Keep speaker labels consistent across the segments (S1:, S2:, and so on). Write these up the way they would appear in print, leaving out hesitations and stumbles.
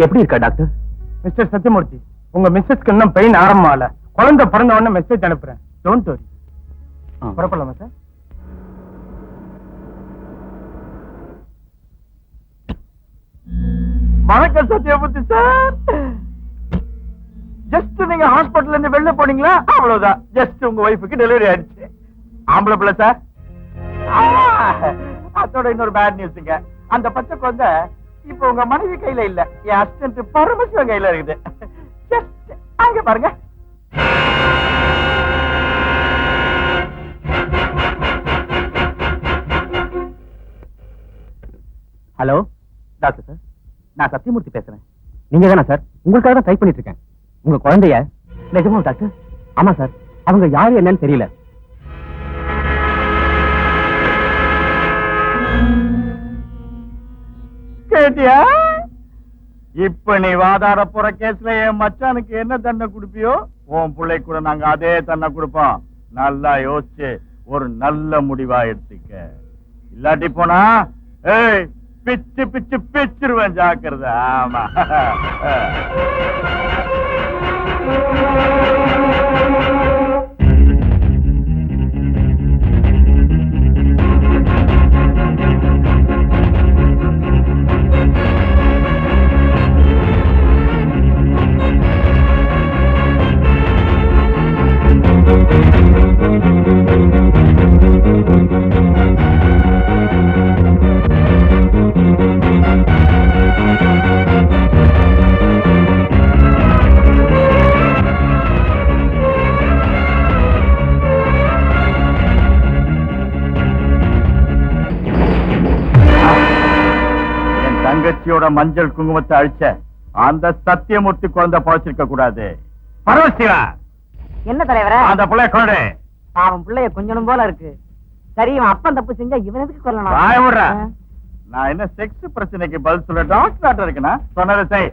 S1: எப்படி இருக்கா doctor?
S2: Mister Sathyamoorthy, உங்க மிஸ்ஸஸ்க்கு இன்னும் பெயின் ஆரம்பமால. குழந்தை பிறந்த உடனே மெசேஜ் அனுப்புறேன். Don't worry. புறப்படலாமா சார்?
S3: வணக்கம் சத்யமூர்த்தி சார். ஜஸ்ட் நீங்க ஹாஸ்பிட்டல் இருந்து வெளில போனீங்களா? அவ்வளவுதான். ஜஸ்ட் உங்க ஒய்ஃபுக்கு டெலிவரி ஆயிடுச்சு. ஆம்பளை பிள்ளை சார். அதோட இன்னொரு பேட் நியூஸ்ங்க. அந்த பச்சை குழந்தை இப்ப உங்க மனைவி கையில இல்ல, என் அசிஸ்டன்ட் பரமசிவன் கையில இருக்குது. ஜஸ்ட் அங்க பாருங்க.
S1: ஹலோ டாக்டர் சார், நான் சத்யமூர்த்தி பேசுறேன். நீங்க தானே சார்? உங்களுக்காக தான் ட்ரை பண்ணிட்டு இருக்கேன். உங்க குழந்தைய நிஜமா டாக்டர்? ஆமா சார். அவங்க யாரு என்னன்னு தெரியல.
S3: கேட்டியா? இப்ப நீ வாதாட போற கேஸ்ல என் மச்சானுக்கு என்ன தண்டனை கொடுப்பியோ, உன் பிள்ளை கூட நாங்க அதே தண்டனை கொடுப்போம். நல்லா யோசிச்சு ஒரு நல்ல முடிவா எடுத்துக்க. இல்லாட்டி போனா ஏய் பிச்சு பிச்சு பிச்சிருவேன், ஜாக்கிரதை. ஆமா. தங்கச்சியோட மஞ்சள் குங்குமத்தை அழிச்ச அந்த சத்தியமூர்த்தி குழந்தை பழச்சிருக்க கூடாது. பரவசிவா,
S4: என்ன தலைவர?
S3: அந்த பிள்ளைய கொண்டு.
S4: அவன் பிள்ளைய கொஞ்சம் போல இருக்கு. சரி, இவன் அப்பன் தப்பு செஞ்சா இவன் எதுக்கு கொல்லணும்?
S3: நான் என்ன செக்ஸ் பிரச்சனைக்கு பதில் சொல்ல டாக்டர் இருக்குன்னா சொன்னதை செய்.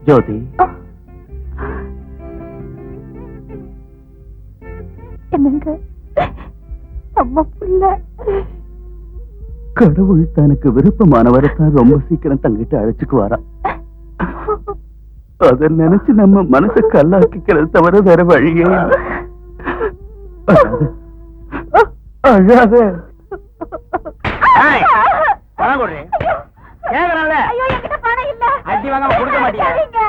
S1: ஜோதி,
S5: என்னங்க நம்ம புள்ள?
S1: கடவுள் தனக்கு விருப்பமானவரை தான் ரொம்ப சீக்கிரம் தங்கிட்டு அழைச்சுக்குவாரா. அத நினைச்சு நம்ம மனசை கல்லாக்கிக்கிறது தவிர வேற வழியே இல்லை. அழாத.
S4: அடி வாங்க கொடுக்க மாட்டீங்க.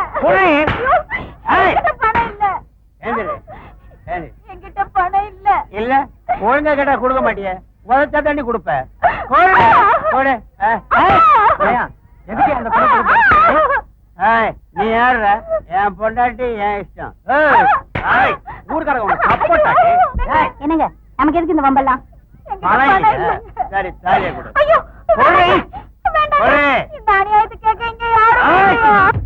S5: என்கிட்ட பணம் இல்ல.
S4: இல்ல, ஒழுங்கா கேட்டா கொடுக்க மாட்டிய. உதச்சா தண்ணி கொடுப்ப. எதுக்கு அந்த நீ யாரு? என் பொண்டாட்டி என் இஷ்டம். ஊருக்காரங்க சப்போட்டா.
S5: என்னங்க நமக்கு எதுக்கு இந்த வம்பெல்லாம்?
S4: சரி, தாலியை கொடு.
S5: இந்த அநியாயத்தை கேட்க இங்க யாரும்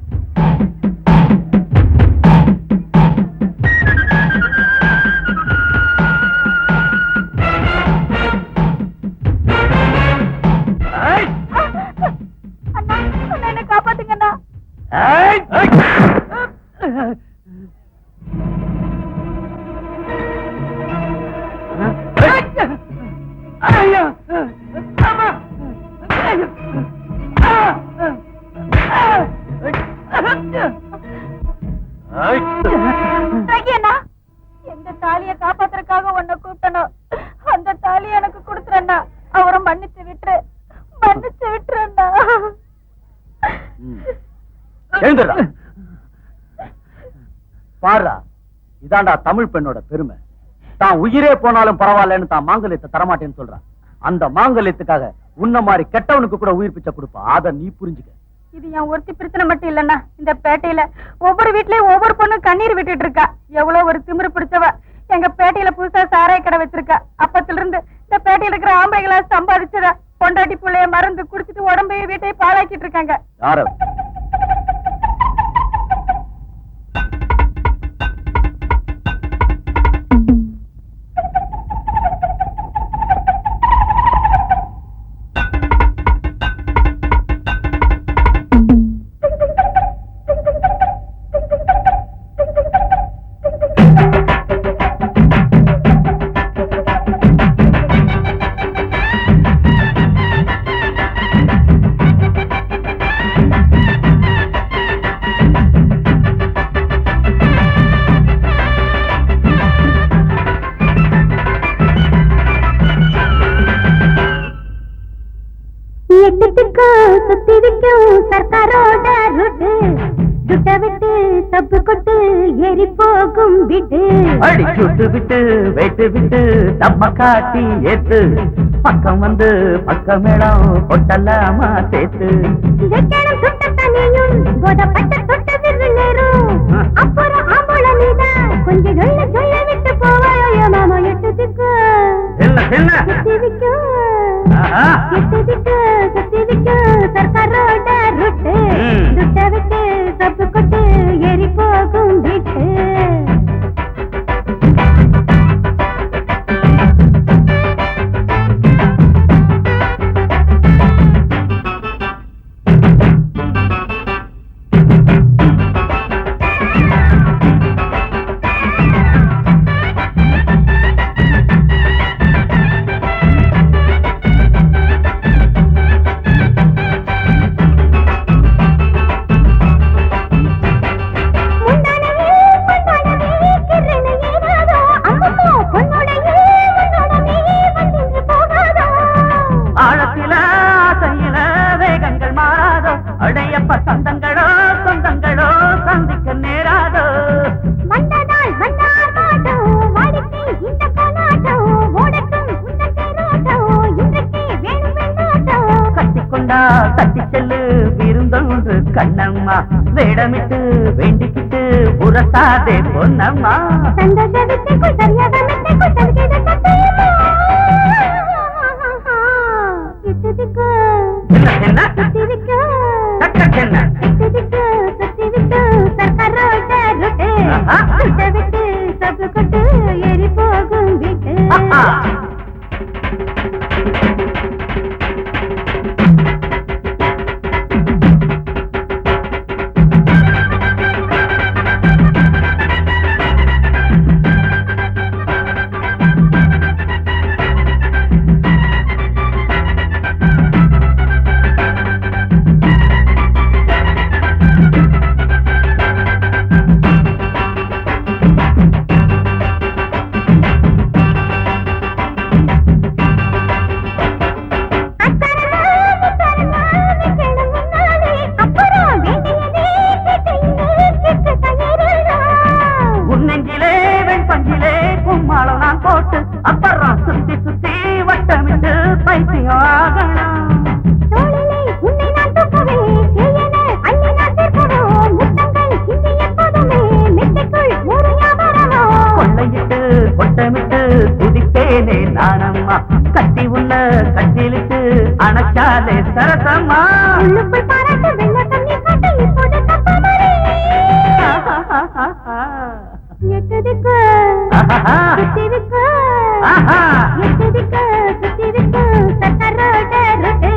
S5: என்ன காப்பாத்துங்கண்ணா. எந்த தாலிய காப்பாத்துறதுக்காக உன்னை கூப்பிட்டனும் அந்த தாலி எனக்கு கொடுத்துறேன்னா அவரை மன்னிச்சு விட்டுரு, மன்னிச்சு விட்டுறேன்னா.
S1: பாரா, இதாண்டா தமிழ் பெண்ணோட பெருமை. தான் உயிரே போனாலும் பரவாயில்லன்னு தான் மாங்கல்யத்தை தரமாட்டேன்னு சொல்றான். அந்த மாங்கல்யத்துக்காக உன்ன மாதிரி கெட்டவனுக்கு கூட உயிர் பிச்சை கொடுப்பா. அத நீ புரிஞ்சுக்க.
S5: இது என் ஒருத்தி பிரச்சனை மட்டும் இல்லன்னா, இந்த பேட்டையில ஒவ்வொரு வீட்லயும் ஒவ்வொரு பொண்ணும் கண்ணீர் விட்டுட்டு இருக்கா. எவ்வளவு ஒரு திமிரு பிடிச்சவ. எங்க பேட்டையில புதுசா சாராய கடை வச்சிருக்கா. அப்பத்துல இருந்து இந்த பேட்டையில இருக்கிற ஆம்பளைகளா சம்பாதிச்சதா பொண்டாட்டி புள்ளைய மறந்து குடிச்சிட்டு உடம்பையும் வீட்டையும் பாழாக்கிட்டு இருக்காங்க.
S1: யார
S5: சர்க்காரோட ருட்டு துட்ட விட்டு தப்பு கொட்டு ஏறி போகும் விட்டு
S1: அடி சுட்டு விட்டு வெட்டு விட்டு தம்ம காட்டி ஏத்து பக்கம் வந்து பக்கமேளம் கொட்டலாமா சேர்த்து
S5: ஜெக்கணும் சுட்ட தனியும் போதப்பட்ட தொட்ட விரு நேரும் அப்புறம் ஆம்பள நீதான் கொஞ்சம் சொல்ல விட்டு போவாயோ மாமா எட்டுதுக்கு சர்க்காரோட ருட்டு துட்ட விட்டு தப்பு கொட்டு ஏறி போகும் விட்டு
S1: சொந்தங்களோ சொந்தங்களோ சந்திக்க நேராதோ
S5: வந்ததால் வந்தார் மாட்டோ வாடிக்கை இந்த போனாட்டோ ஓடட்டும் உந்த தேரோட்டோ இன்றைக்கே வேணும் வேண்டாட்டோ
S1: கட்டிக்கொண்டா கட்டி செல்லு விருந்தொன்று கண்ணம்மா வேடமிட்டு வேண்டிக்கிட்டு உரசாதே பொன்னம்மா
S5: சந்தோஷ வித்தைக்குள் சரியாக மெத்தைக்குள் தருகிற சத்தியமா இட்டுதிக்கு
S1: என்ன
S5: சுத்திவிக்கு
S1: என்ன
S5: இட்டுதிக்கு சுத்திவிக்கு சர்க்காரோட ருட்டு துட்ட விட்டு சப்பு கொட்டு ஏறி போகும் வீட்டு
S1: அப்புறம் சுத்தி சுத்தி வட்டமிட்டு பைத்தியம் ஆகணும்
S5: உன்னை நான் தூக்கவே செய்யன அள்ளி நான் சேர்க்கவோ முத்தங்கள் இங்கு எப்போதுமே மெத்தைக்குள் ஒரு வியாபாரமோ
S1: கொள்ளையிட்டு கொட்டமிட்டு குதிப்பேனே நானம்மா கட்டி உள்ள கட்டிலிட்டு அணைச்சாலே சரசம்மா
S5: உள்ளுக்குள் பாராட்டு வெள்ள தண்ணி காட்டு இப்போது தப்ப மாறி எட்டுதிக்கு சுத்திவிக்கு எட்டுதிக்கு சுத்திவிக்கு சர்க்காரோட ருட்டு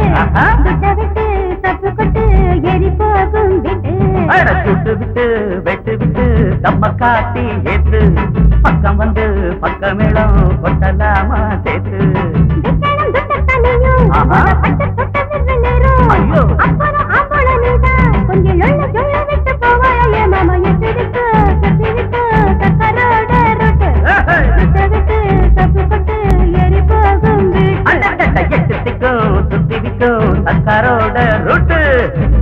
S5: துட்ட விட்டு தப்பு கொட்டு ஏறி போகும் விட்டு
S1: சுட்டு விட்டு வெட்டு விட்டு தம்ம காட்டி ஏத்து பக்கம் வந்து பக்கமேளம் கொட்டலாமா சேர்த்து
S5: வெக்கணும் துட்ட தனியும் பட்டு தொட்ட விரு நேரும்
S1: ஐயோ
S5: அப்புறம் ஆம்பள நீதான் கொஞ்சம் சொல்ல விட்டு போவாயே மாமா எட்டுதிக்கு சுத்திவிக்கு சர்க்காரோட ருட்டு துட்ட விட்டு தப்பு கொட்டு ஏறி போகும் வீட்டு
S1: எட்டுத்திக்கும் சுத்திவிக்கும் சர்க்காரோட ரூட்டு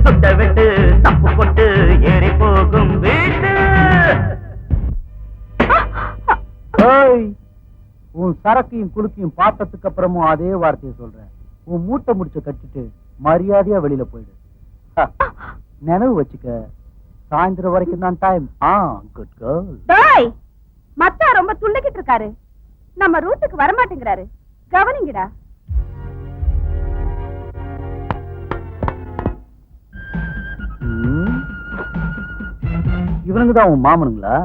S1: சுட்ட விட்டு தப்பு கொட்டு ஏறி போகும் வீட்டு
S2: உன் சரக்கையும் குலுக்கையும் பார்த்ததுக்கு அப்புறமும் அதே வார்த்தையை சொல்றேன்.
S1: உன் மூட்டை முடிச்ச கட்டிட்டு மரியாதையா வெளியில போயிடு. நினைவு வச்சுக்க, சாயந்தரம் வரைக்கும் தான் டைம். Good girl.
S5: டேய், மத்தா ரொம்ப துள்ளிக்கிட்டு இருக்காரு, நம்ம ரூட்டுக்கு வர மாட்டேங்கிறாரு, கவனிங்கடா.
S1: இவனுங்க தான் உன் மாமனுங்களா?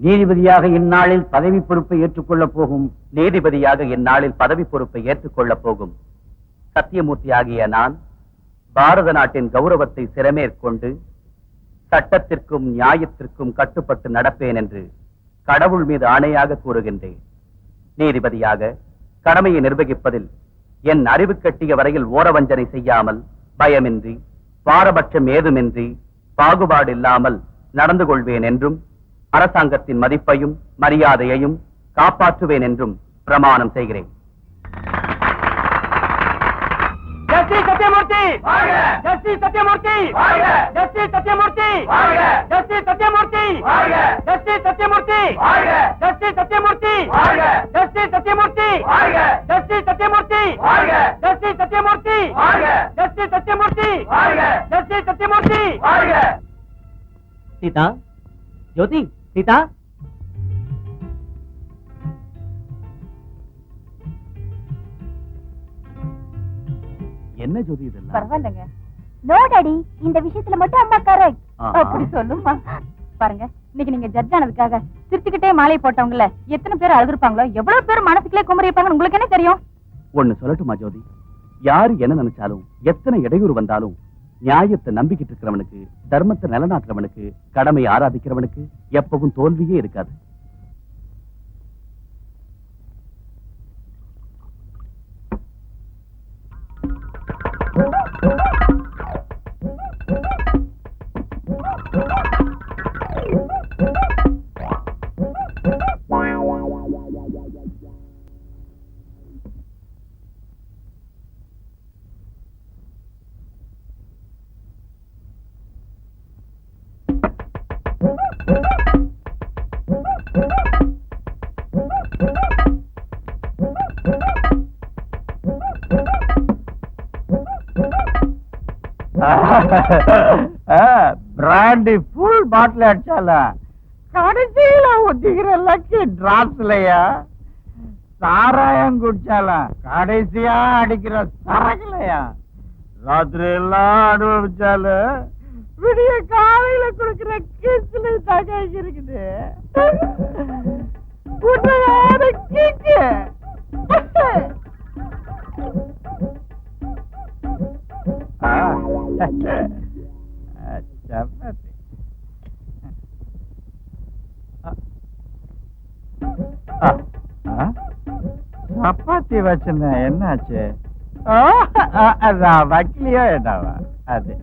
S1: நீதிபதியாக இந்நாளில் பதவி பொறுப்பை ஏற்றுக்கொள்ளப் போகும் சத்தியமூர்த்தி ஆகிய நான் பாரத நாட்டின் கௌரவத்தை சிரமேற்கொண்டு சட்டத்திற்கும் நியாயத்திற்கும் கட்டுப்பட்டு நடப்பேன் என்று கடவுள் மீது ஆணையாக கூறுகின்றேன். நீதிபதியாக கடமையை நிர்வகிப்பதில் என் அறிவு கட்டிய வரையில் ஓரவஞ்சனை செய்யாமல், பயமின்றி, பாரபட்சம் ஏதுமின்றி, பாகுபாடு இல்லாமல் நடந்து கொள்வேன் என்றும் அரசாங்கத்தின் மதிப்பையும் மரியாதையையும் காப்பாற்றுவேன் என்றும் பிரமாணம் செய்கிறேன்.
S2: Justice Sathyamurthy! Justice Sathyamurthy! Justice Sathyamurthy! Justice Sathyamurthy! Justice Sathyamurthy! Justice Sathyamurthy! Justice Sathyamurthy! Justice Sathyamurthy! Justice Sathyamurthy! Justice Sathyamurthy! Justice Sathyamurthy!
S1: Seetha, Jyothi, Seetha. என்ன ஜோதி இதெல்லாம்?
S5: பரவாயில்லைங்க. நோ டாடி, இந்த விஷயத்துல மட்டும் அம்மா கரெக்ட். அப்படி சொல்லுமா. பாருங்க, இன்னைக்கு நீங்க ஜட்ஜ் ஆனதுக்காக சிரிச்சுக்கிட்டே மாலை போட்டவங்கள எத்தனை பேர் அழுதுருப்பாங்களோ, எவ்வளவு பேர் மனசுக்குள்ளே குமரிப்பாங்கன்னு உங்களுக்கு என்ன தெரியும்?
S1: ஒண்ணு சொல்லட்டுமா ஜோதி, யாரு என்ன நினைச்சாலும், எத்தனை இடையூறு வந்தாலும், நியாயத்தை நம்பிக்கிட்டு இருக்கிறவனுக்கு, தர்மத்தை நிலநாட்டுறவனுக்கு, கடமையை ஆராதிக்கிறவனுக்கு எப்பவும் தோல்வியே இருக்காது.
S3: பிராண்டி ஃபுல் பாட்டில் அடிச்சால கடைசியில ஒத்திக்கிற லக்கி டிராப்ஸ்லயா சாராயம் குடிச்சாலாம் கடைசியா அடிக்கிற சரக்குலையா ராத்திரி எல்லாம் அனுபவிச்சால விடிய காலையில கொடுக்கிற கிஸ்ல தகை இருக்குது உண்மையான கிக்கு. சப்பாத்தி சப்பாத்தி வச்சிருந்தேன் என்னாச்சு அதான் வக்கலையோ என்னவா அது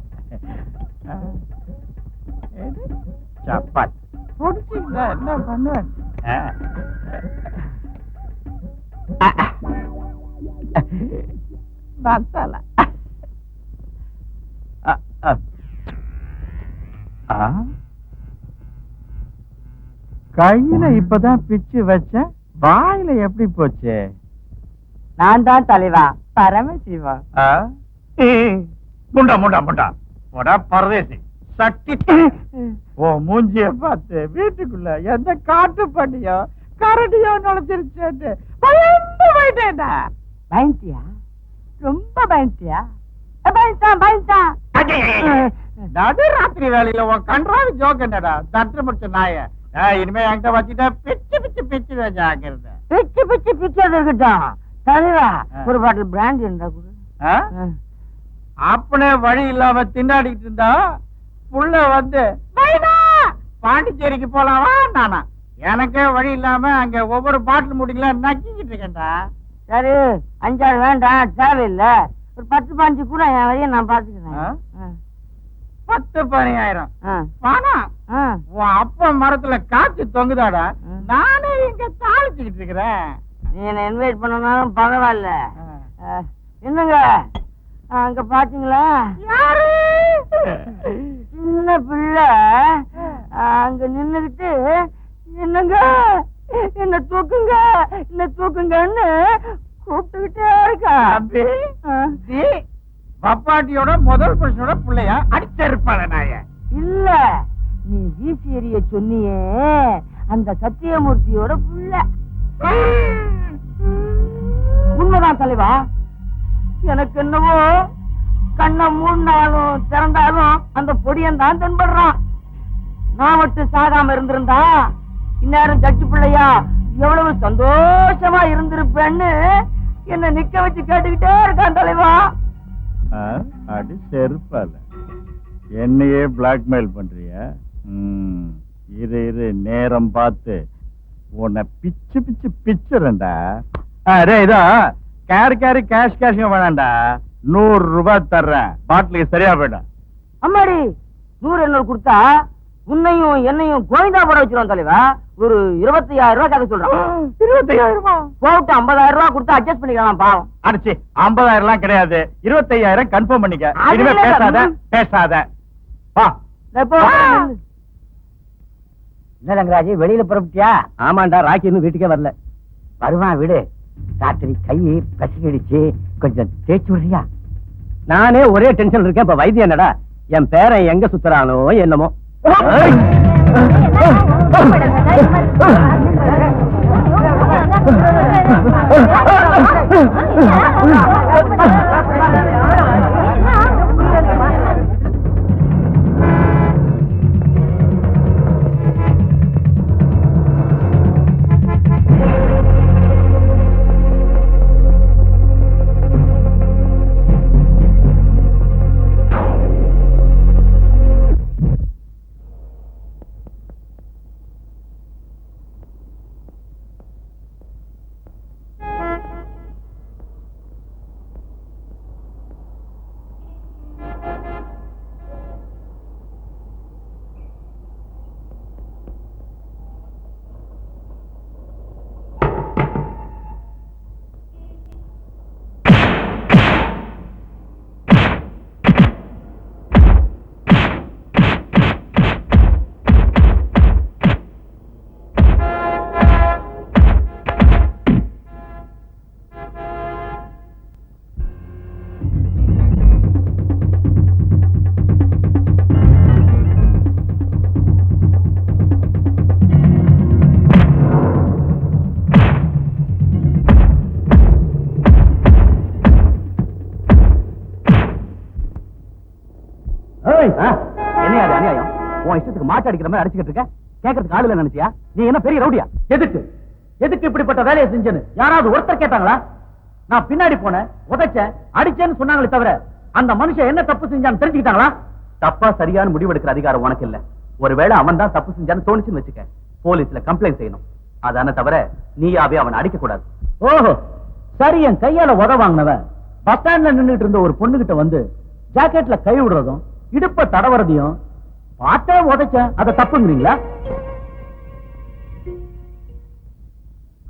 S3: சப்பாத்தி பிடிச்சிங்களா என்ன பண்ணுவேன் மசாலா கையில இப்பதான் பிச்சு வச்சேன் வாயில எப்படி போச்சு?
S4: நான் தான் தலைவா பரமசிவா.
S3: முண்டா முண்டா முண்டா போடா பரதேசி சட்டி. ஓ மூஞ்சிய பார்த்து வீட்டுக்குள்ள எந்த காட்டு பண்ணியோ கரடியோ நுழைச்சிருச்சு பயந்து போயிட்டேன்டா.
S4: பயந்தியா? ரொம்ப பயந்தியா? பயந்தான் பயந்தான்.
S3: நடு ராத்திரி வேலையில உன் கன்றாவி ஜோக் என்னடா தட்டு முடிச்ச நாய. இனிமே என்கிட்ட வச்சுட்டா பிச்சு பிச்சு பிச்சு வச்சாக்கிறது.
S4: பிச்சு பிச்சு பிச்சது இருக்கட்டும் தலைவா. ஒரு பாட்டில் பிராண்ட் இருந்தா கூட.
S3: அப்பனே வழி இல்லாம திண்டாடிட்டு இருந்தா புள்ள வந்து பாண்டிச்சேரிக்கு போலாமா நானா எனக்கே வழி இல்லாம அங்க ஒவ்வொரு பாட்டில் முடிக்கல நக்கிக்கிட்டு இருக்கேன்டா.
S4: சரி 5 வேண்டாம் தேவையில்ல. ஒரு 10-15 கூட என் வரைய நான் பாத்துக்கிறேன்.
S3: 10-15 பணம் உன் அப்பா மரத்துல காய்ச்சி தொங்குதாடா. நானே இங்க தாளிச்சுக்கிட்டு இருக்கிறேன்.
S4: நீ என்ன இன்வைட் பண்ணனாலும் பரவாயில்ல. என்னங்க அங்க பாத்தீங்களா
S3: யாரு
S4: சின்ன பிள்ளை அங்க நின்னுகிட்டு என்னங்க என்ன தூக்குங்க என்ன தூக்குங்கன்னு கூப்பிட்டுக்கிட்டே இருக்கா.
S3: பப்பாட்டியோட முதல் புருஷனோட பிள்ளையா அடிச்சிருப்பாள நாய.
S4: இல்ல நீ வீசி எறிய சொன்னியே அந்த சத்தியமூர்த்தியோட புள்ள. உண்மைதான் தலைவா. எனக்கு என்னவோ கண்ணை மூடினாலும் திறந்தாலும் அந்த பொடியன் தான் தென்படுறான். நான் மட்டும் சாகாம இருந்திருந்தா இந்நேரம் ஜட்ஜு பிள்ளையா எவ்வளவு சந்தோஷமா இருந்திருப்பேன்னு என்ன நிக்க வச்சு கேட்டுக்கிட்டே இருக்கான் தலைவா.
S3: அடி செருப்பால என்னையே பிளாக்மெயில் பண்றிய. இரு இரு நேரம் பார்த்து உன்னை பிச்சு பிச்சு பிச்சுறேன்டா. இதோ கேரி கேஷ் வேணாண்டா. 100 ரூபாய் தர்றேன் பாட்டிலுக்கு சரியா போயிட்டா.
S4: அம்மாடி 100 கொடுத்தா உன்னையும் என்னையும் கோவிந்தா போட வச்சிருவோம் தலைவா. ஒரு 25,000 ரூபாய் கதை சொல்றான்.
S3: 25,000
S4: போட்டு 50,000 ரூபாய் கொடுத்து அட்ஜஸ்ட் பண்ணிக்கலாம் பாவம்.
S3: அடிச்சு 50,000 எல்லாம் கிடையாது. 25,000 கன்ஃபார்ம் பண்ணிக்க. இனிமே பேசாத வா.
S4: ரங்கராஜ் வெளியில புறப்பட்டியா?
S1: ஆமாண்டா ராக்கி இன்னும் வீட்டுக்கே வரல.
S4: வருவான் விடு. ராத்திரி கையை பசிக்கிடுச்சு கொஞ்சம் தேய்ச்சி விடுறியா?
S1: நானே ஒரே டென்ஷன் இருக்கேன். இப்ப வைத்தியம் என்னடா என் பேரன் எங்க சுத்துறானோ என்னமோ. என்ன அநியாயம்? உன் இஷ்டத்துக்கு மாட்டு அடிக்கிற மாதிரி அடிச்சுக்கிட்டு இருக்க. கேட்கறதுக்கு ஆளு இல்ல நினைச்சியா? நீ என்ன பெரிய ரவுடியா?
S2: எதுக்கு இப்படிப்பட்ட வேலையை செஞ்சேன்னு யாராவது ஒருத்தர் கேட்டாங்களா? நான் பின்னாடி போனேன், உதைச்சேன், அடிச்சேன்னு சொன்னாங்களே தவிர அந்த மனுஷன் என்ன தப்பு செஞ்சான்னு தெரிஞ்சுக்கிட்டாங்களா?
S1: தப்பா சரியான முடிவெடுக்கிற அதிகாரம் உனக்கு இல்ல. ஒருவேளை அவன் தான் தப்பு செஞ்சான்னு தோணுச்சுன்னு வச்சுக்க, போலீஸ்ல கம்ப்ளைண்ட் செய்யணும். அதான தவிர நீயாவே அவனை அடிக்க கூடாது.
S2: ஓஹோ, சரி. என் கையால உத வாங்கினவன் பஸ் ஸ்டாண்ட்ல நின்றுட்டு இருந்த ஒரு பொண்ணுகிட்ட வந்து ஜாக்கெட்ல கை விடுறதும் இடுப்ப தடவறதையும் பார்த்தே உதைச்சேன். அதை தப்புங்கிறீங்களா?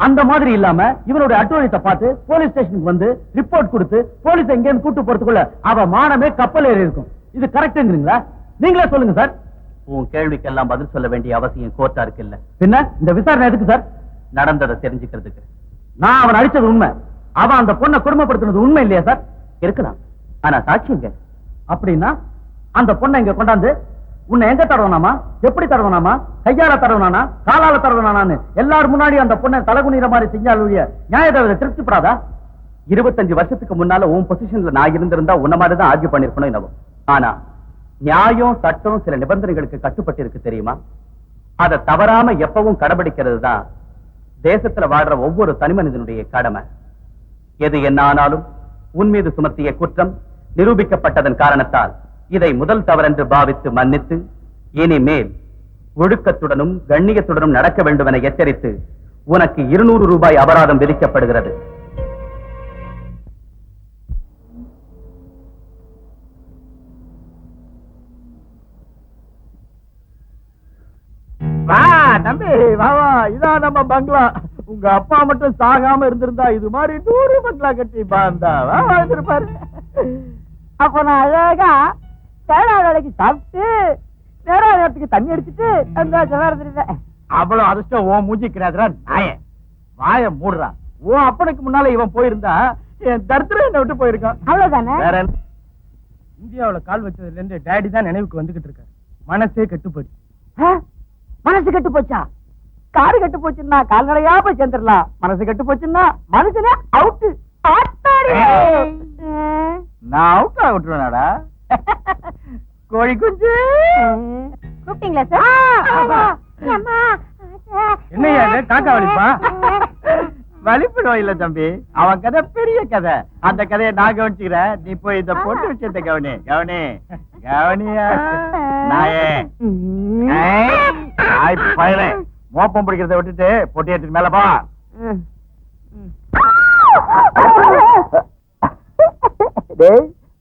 S2: அந்த மாதிரி இல்லாம இவனுடைய அட்டூழியத்தை பார்த்து போலீஸ் ஸ்டேஷனுக்கு வந்து ரிப்போர்ட் கொடுத்து போலீஸ் எங்க கூட்டு போறதுக்குள்ள அவ மானமே கப்பல் ஏறி இருக்கும். இது கரெக்ட்ங்கிறீங்களா? நீங்களே சொல்லுங்க சார்.
S1: உன் கேள்விக்கெல்லாம் பதில் சொல்ல வேண்டிய அவசியம் கோர்ட்டா இருக்கு இல்ல?
S2: பின்ன இந்த விசாரணை எதுக்கு சார்?
S1: நடந்ததை தெரிஞ்சுக்கிறதுக்கு.
S2: நான் அவன் அடிச்சது உண்மை, அவன் அந்த பொண்ணை குடும்பப்படுத்தினது உண்மை இல்லையா சார்?
S1: இருக்கலாம், ஆனா சாட்சிங்க.
S2: அப்படின்னா அந்த பொண்ணை இங்க கொண்டாந்து உன்னை எங்க தடவனாமா, எப்படி தடவனாமா, கையால தடவனானா, காலால தடவனானு எல்லாரும் முன்னாடி அந்த பொண்ணை தலகுனிற மாதிரி செஞ்சாலுடைய நியாயத்தை திருப்திப்படாதா?
S1: 25 வருஷத்துக்கு முன்னால உன் பொசிஷன்ல நான் இருந்திருந்தா உன்ன மாதிரி தான் ஆர்கியூ பண்ணிருக்கணும் என்னவோ. ஆனா நியாயம் சட்டம் சில நிபந்தனைகளுக்கு கட்டுப்பட்டு இருக்கு தெரியுமா? அதை தவறாம எப்பவும் கடைபிடிக்கிறது தான் தேசத்துல வாழ்ற ஒவ்வொரு தனி மனிதனுடைய கடமை. எது என்ன ஆனாலும் உன் மீது சுமத்திய குற்றம் நிரூபிக்கப்பட்டதன் காரணத்தால் இதை முதல் தவறென்று பாவித்து மன்னித்து இனிமேல் ஒழுக்கத்துடனும் கண்ணியத்துடனும் நடக்க வேண்டும் என எச்சரித்து உனக்கு 200 ரூபாய் அபராதம் விதிக்கப்படுகிறது.
S3: தம்பி வா, இதான் நம்ம பங்களா. உங்க அப்பா மட்டும் சாகாம இருந்திருந்தா இது மாதிரி 100 பங்களா கட்டி பாந்தா வாழ்ந்திருப்பாரு.
S4: அப்ப நான் அழகா சேலா வேலைக்கு சாப்பிட்டு நேரா நேரத்துக்கு தண்ணி அடிச்சுட்டு இருந்தேன்.
S3: அவ்வளவு அதிர்ஷ்டம் ஓ மூஞ்சிக்கிறாதுரா நாய. வாய மூடுறா. ஓ அப்பனுக்கு முன்னால இவன் போயிருந்தா என் தரித்திரம் என்ன விட்டு போயிருக்கான்.
S4: அவ்வளவுதானே?
S3: வேற என்ன?
S2: இந்தியாவுல கால் வச்சதுல இருந்து டேடி தான் நினைவுக்கு வந்துகிட்டு இருக்காரு. மனசே கட்டுப்படி.
S4: மனசு கெட்டு போச்சா? காரு கெட்டு போச்சுன்னா கால்நடையா போய் சேர்ந்துடலாம். மனசு கெட்டு போச்சுன்னா மனுஷனே அவுட்டு.
S3: நான் அவுட் ஆகிட்டுருவேனாடா கோழி குஞ்சு.
S5: கூப்பிட்டீங்களா சார்?
S2: என்னையா காக்கா வலிப்பா?
S3: வலிப்பிடும் இல்ல தம்பி, அவன் கதை பெரிய கதை. அந்த கதையை நான் கவனிச்சுக்கிறேன். நீ போய் இந்த பொண்ணு விஷயத்தை கவனி கவனி கவனியா நாயே. மோப்பம் பிடிக்கிறத விட்டுட்டு பொட்டி எடுத்துட்டு மேல போ.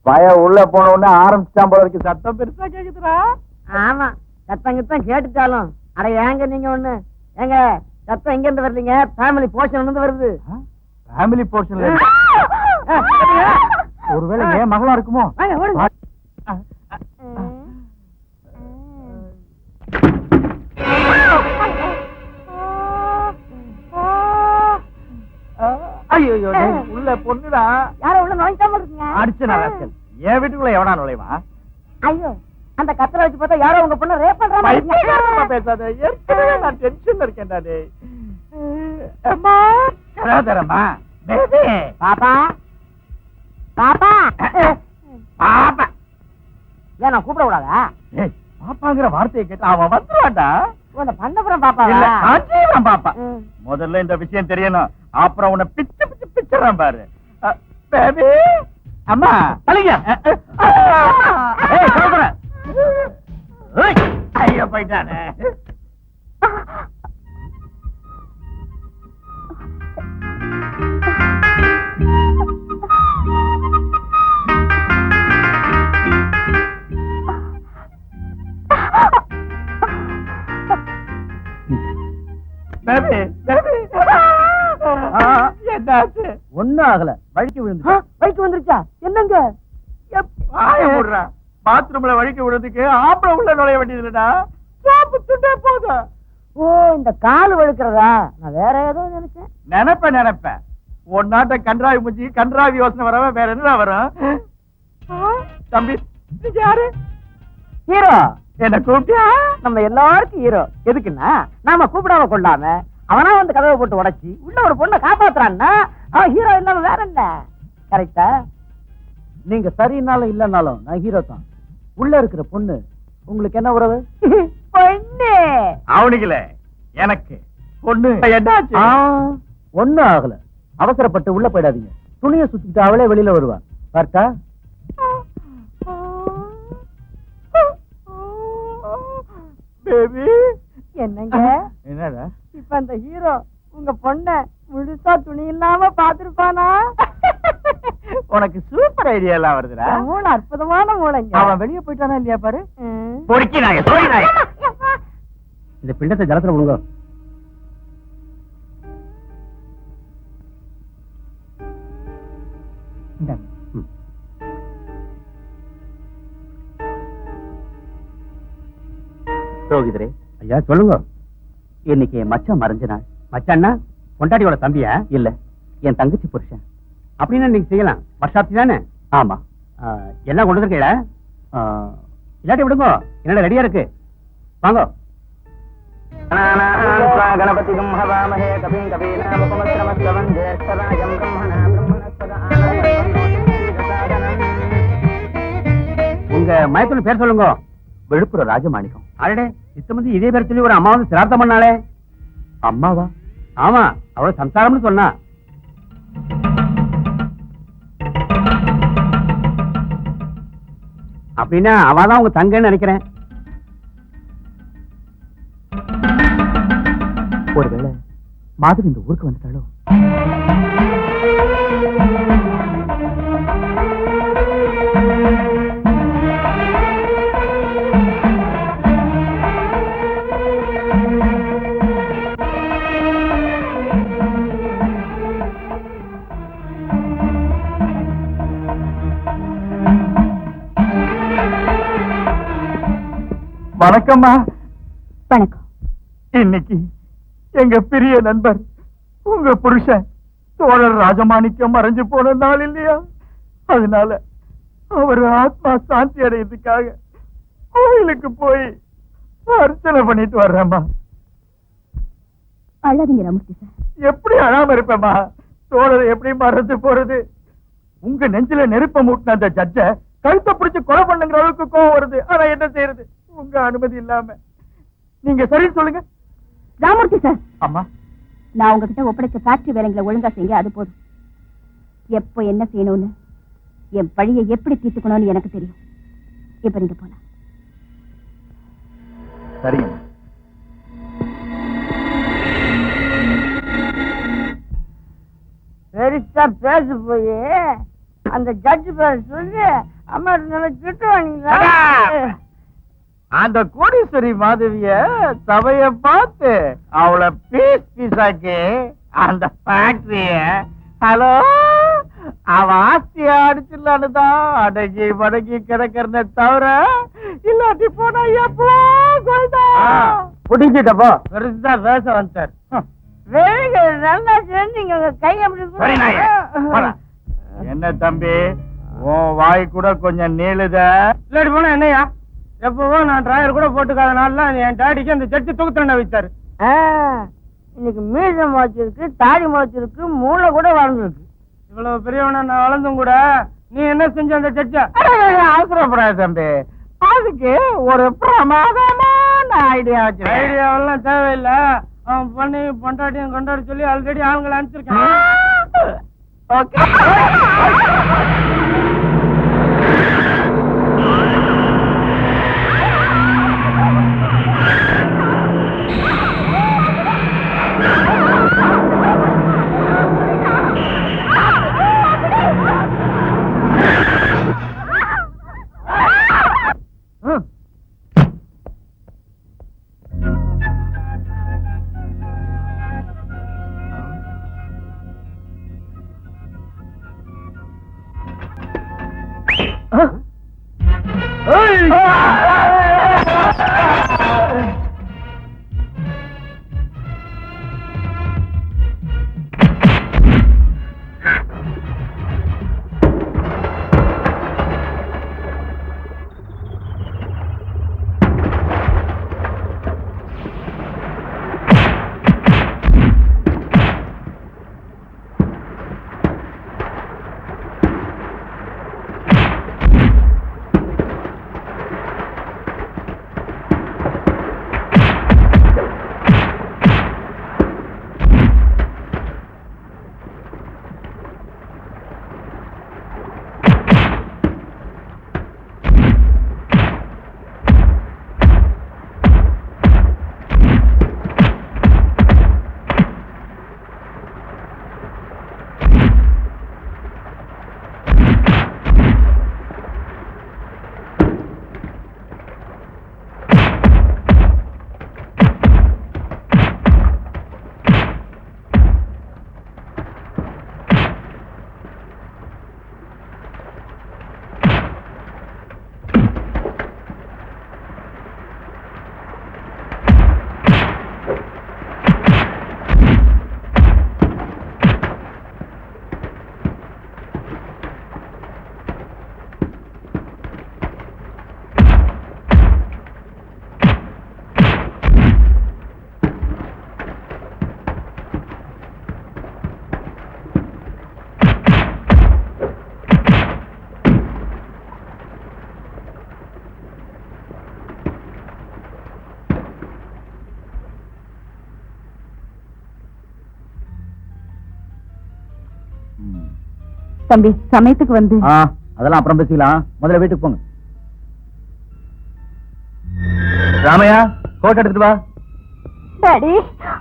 S3: பய உள்ள போன உடனே ஆரம்பிச்சான் போல இருக்கு. சத்தம் பெருசா கேக்குதுடா.
S4: ஆமா, சத்தம் கித்தம் கேட்டுட்டாலும் அட ஏங்க நீங்க ஒண்ணு ஏங்க சத்தம் எங்க இருந்து வரலீங்க? ஃபேமிலி போர்ஷன் இருந்து வருது.
S3: ஃபேமிலி போர்ஷன்ல ஒருவேளை ஏன் மகளா இருக்குமோ? ஐயோ உள்ள பொண்ணுடா.
S4: யாரும் உள்ள நுழைக்காம இருக்கீங்க?
S3: அடிச்சனா ராஸ்கல். என் வீட்டுக்குள்ள எவனா நுழைவா?
S4: ஐயோ, அந்த கத்தரை வச்சு பார்த்தா யாரோ உங்க பொண்ணு ரேப் பண்ற மாதிரி
S3: பைத்தியக்காரமா பேசாத. ஏற்கனவே நான் டென்ஷன்ல இருக்கேன்டா டேய். அம்மா கராதரமா பேபி.
S4: பாப்பா பாப்பா
S3: பாப்பா.
S4: ஏன் நான் கூப்பிட கூடாதா?
S3: ஏய் பாப்பாங்கிற வார்த்தையை கேட்டா அவன் வந்துருவான்டா.
S4: உன்னை பண்ணப்புறம் பாப்பா
S3: இல்ல ஆஞ்சீவன் பாப்பா. முதல்ல இந்த விஷயம் தெரியணும், அப்புறம் உன்னை பிச்சு பிச்சு பிச்சுறான் பாரு. பேபி அம்மா தலைங்க. ஏய் சொல்ற. ஐயோ போயிட்டானே. பேபி பேபி என்னாச்சு?
S2: ஒண்ணும் ஆகல, வழிக்கு விழுந்து.
S4: பைக்கு வந்துருச்சா? என்னங்க
S3: வாய மூடுறா. பாத்ரூம்ல வழிக்கு விடுறதுக்கு ஆம்பளை உள்ள நுழைய வேண்டியது இல்லடா. சோப்பு துண்டே போதும்.
S4: ஓ, இந்த கால் வழுக்கிறதா? நான் வேற ஏதோ நினைச்சேன்.
S3: நினைப்பேன். உன் நாட்டை கன்றாவி முஞ்சி கன்றாவி யோசனை வரவ வேற என்ன வரும்? தம்பி நீ யாரு?
S4: ஹீரோ.
S3: என்ன கூப்பிட்டியா?
S4: நம்ம எல்லாருக்கும் ஹீரோ. எதுக்குன்னா நாம கூப்பிடாம கொள்ளாம அவனா வந்து கதவை போட்டு உடைச்சி உள்ள ஒரு பொண்ணை காப்பாத்துறான்னா அவன் ஹீரோ இல்லாம வேற என்ன? கரெக்டா?
S2: நீங்க சரினாலும் இல்லனாலும் நான் ஹீரோ தான். உள்ள இருக்கிற பொண்ணு உங்களுக்கு என்ன உறவு?
S5: பொண்ணு
S3: அவனுக்குல எனக்கு பொண்ணு என்னாச்சு?
S2: ஒண்ணும் ஆகல. அவசரப்பட்டு உள்ள போயிடாதீங்க. துணியை சுத்திட்டு அவளே வெளியில வருவா. பார்த்தா
S3: பேபி
S5: என்னங்க
S3: என்னடா
S5: இப்ப அந்த ஹீரோ உங்க பொண்ண முழுசா துணி இல்லாம பாத்துருப்பானா?
S3: உனக்கு சூப்பர் ஐடியா எல்லாம் வருதுடா.
S5: மூளை அற்புதமான மூளைங்க.
S3: அவன் வெளியே போயிட்டானா இல்லையா பாரு.
S5: ம்.
S3: பொறுக்கினாய பொறுக்கினாய.
S2: இந்த பிண்டத்தை ஜலத்துல விடுங்க.
S1: ரோகிதரே,
S2: ஐயா சொல்லுங்க.
S1: இன்னைக்கு என் மச்சான் மறைஞ்ச நாள்.
S2: மச்சான்னா பொண்டாட்டியோட தம்பியா?
S1: இல்ல, என் தங்கச்சி புருஷன்.
S2: அப்படின்னா நீங்க செய்யலாம். வருஷாப்தி தானே?
S1: ஆமா.
S2: எல்லாம் கொண்டு வந்துருக்கீங்களா? இல்லாட்டி விடுங்க, என்னோட ரெடியா இருக்கு. வாங்க.
S4: கணபதிகம் ஹவாமஹே கபிம் கபீனாமுபமஸ்ரமஸ்ரவம் ஜேஷ்டராஜம் பிரம்மணா பிரம்மணஸ்பத
S2: உங்க மயத்துல பேர் சொல்லுங்க.
S1: விழுப்புரம் ராஜமாணிக்கம்.
S2: அடடே, சித்தமதி இதே பேர் சொல்லி ஒரு அம்மா வந்து சிரார்த்தம் பண்ணாளே.
S1: அம்மாவா?
S2: ஆமா, அவள சம்சாரம்னு சொன்னா. அப்படின்னா அவதான் உங்க தங்கன்னு நினைக்கிறேன்.
S1: ஒருவேளை மாதிரி இந்த ஊருக்கு வந்துட்டாளோ?
S3: வணக்கம்மா.
S5: வணக்கம்.
S3: இன்னைக்கு எங்க பெரிய நண்பர் உங்க புருஷன் தோழர் ராஜமாணிக்கம் மறைஞ்சு போன நாள் இல்லையா? அதனால அவர் ஆத்மா சாந்தி அடையறதுக்காக கோயிலுக்கு போய் அர்ச்சனை பண்ணிட்டு வர்றேம்மா.
S5: அழாதீங்க ராமூர்த்தி சார்.
S3: எப்படி அழாம இருப்பேம்மா? தோழர் எப்படி மறைஞ்சு போறது? உங்க நெஞ்சில நெருப்ப மூட்டின அந்த ஜட்ஜ கழுத்தை பிடிச்சு கொலை பண்ணுங்கிற அளவுக்கு கோவம் வருது. ஆனா என்ன செய்யறது? உங்க அனுமதி இல்லாம. நீங்க சரி சொல்லுங்க.
S5: ராமூர்த்தி சார்,
S3: அம்மா,
S5: நான் உங்ககிட்ட ஒப்படைச்ச ஃபேக்டரி வேலைங்களை ஒழுங்கா செய்யுங்க, அது போதும். எப்போ என்ன செய்யணும்னு, என் பழியை எப்படி தீர்த்துக்கணும்னு எனக்கு தெரியும். இப்ப நீங்க போலாம்.
S1: சரி.
S4: பெருசா பேச போய் அந்த ஜட்ஜ் பேர் சொல்லி அம்மா நல்லா திட்டு வாங்கிங்களா?
S3: அந்த கோடீஸ்வரி மாதவிய சபைய பார்த்து அவளை பீஸ் பீஸாக்கி அந்த ஃபேக்டரிய ஹலோ அவ ஆஸ்திய அடிச்சிடலான்னு தான் அடங்கி வடங்கி கிடக்கிறத தவிர இல்லாட்டி போனா எப்போ
S2: புடிஞ்சிட்டப்போ
S3: பெருசா பேச வந்தார்.
S4: வேலைங்க நல்லா செஞ்சீங்க. கை அப்படி
S3: என்ன தம்பி, உன் வாய் கூட கொஞ்சம் நீளுத.
S2: இல்லாட்டி போனா என்னையா? எப்பவோ நான் டிராயர் கூட போட்டுக்காத நாள்ல என் டாடிக்கு அந்த ஜட்ஜி தூக்கத்துல வச்சாரு.
S4: இன்னைக்கு மீசம் முளைச்சிருக்கு, தாடி முளைச்சிருக்கு, மூளை கூட வளர்ந்துருக்கு.
S2: இவ்வளவு பெரியவன நான் வளர்ந்தும் கூட நீ என்ன செஞ்ச அந்த ஜட்ஜ?
S3: அவசரப்படாத தம்பி, அதுக்கு ஒரு பிரமாதமான ஐடியா வச்சு.
S2: ஐடியாவெல்லாம் தேவையில்லை. அவன் பண்ணி பொண்டாட்டியும் கொண்டாடி சொல்லி ஆல்ரெடி ஆளுங்களை அனுப்பிச்சிருக்கேன்.
S3: ஓகே.
S5: தம்பி சமயத்துக்கு வந்து
S2: அதெல்லாம் அப்புறம் பேசிக்கலாம், முதல்ல வீட்டுக்கு போங்க.
S1: ராமையா கோட் எடுத்துட்டு வா.
S5: Daddy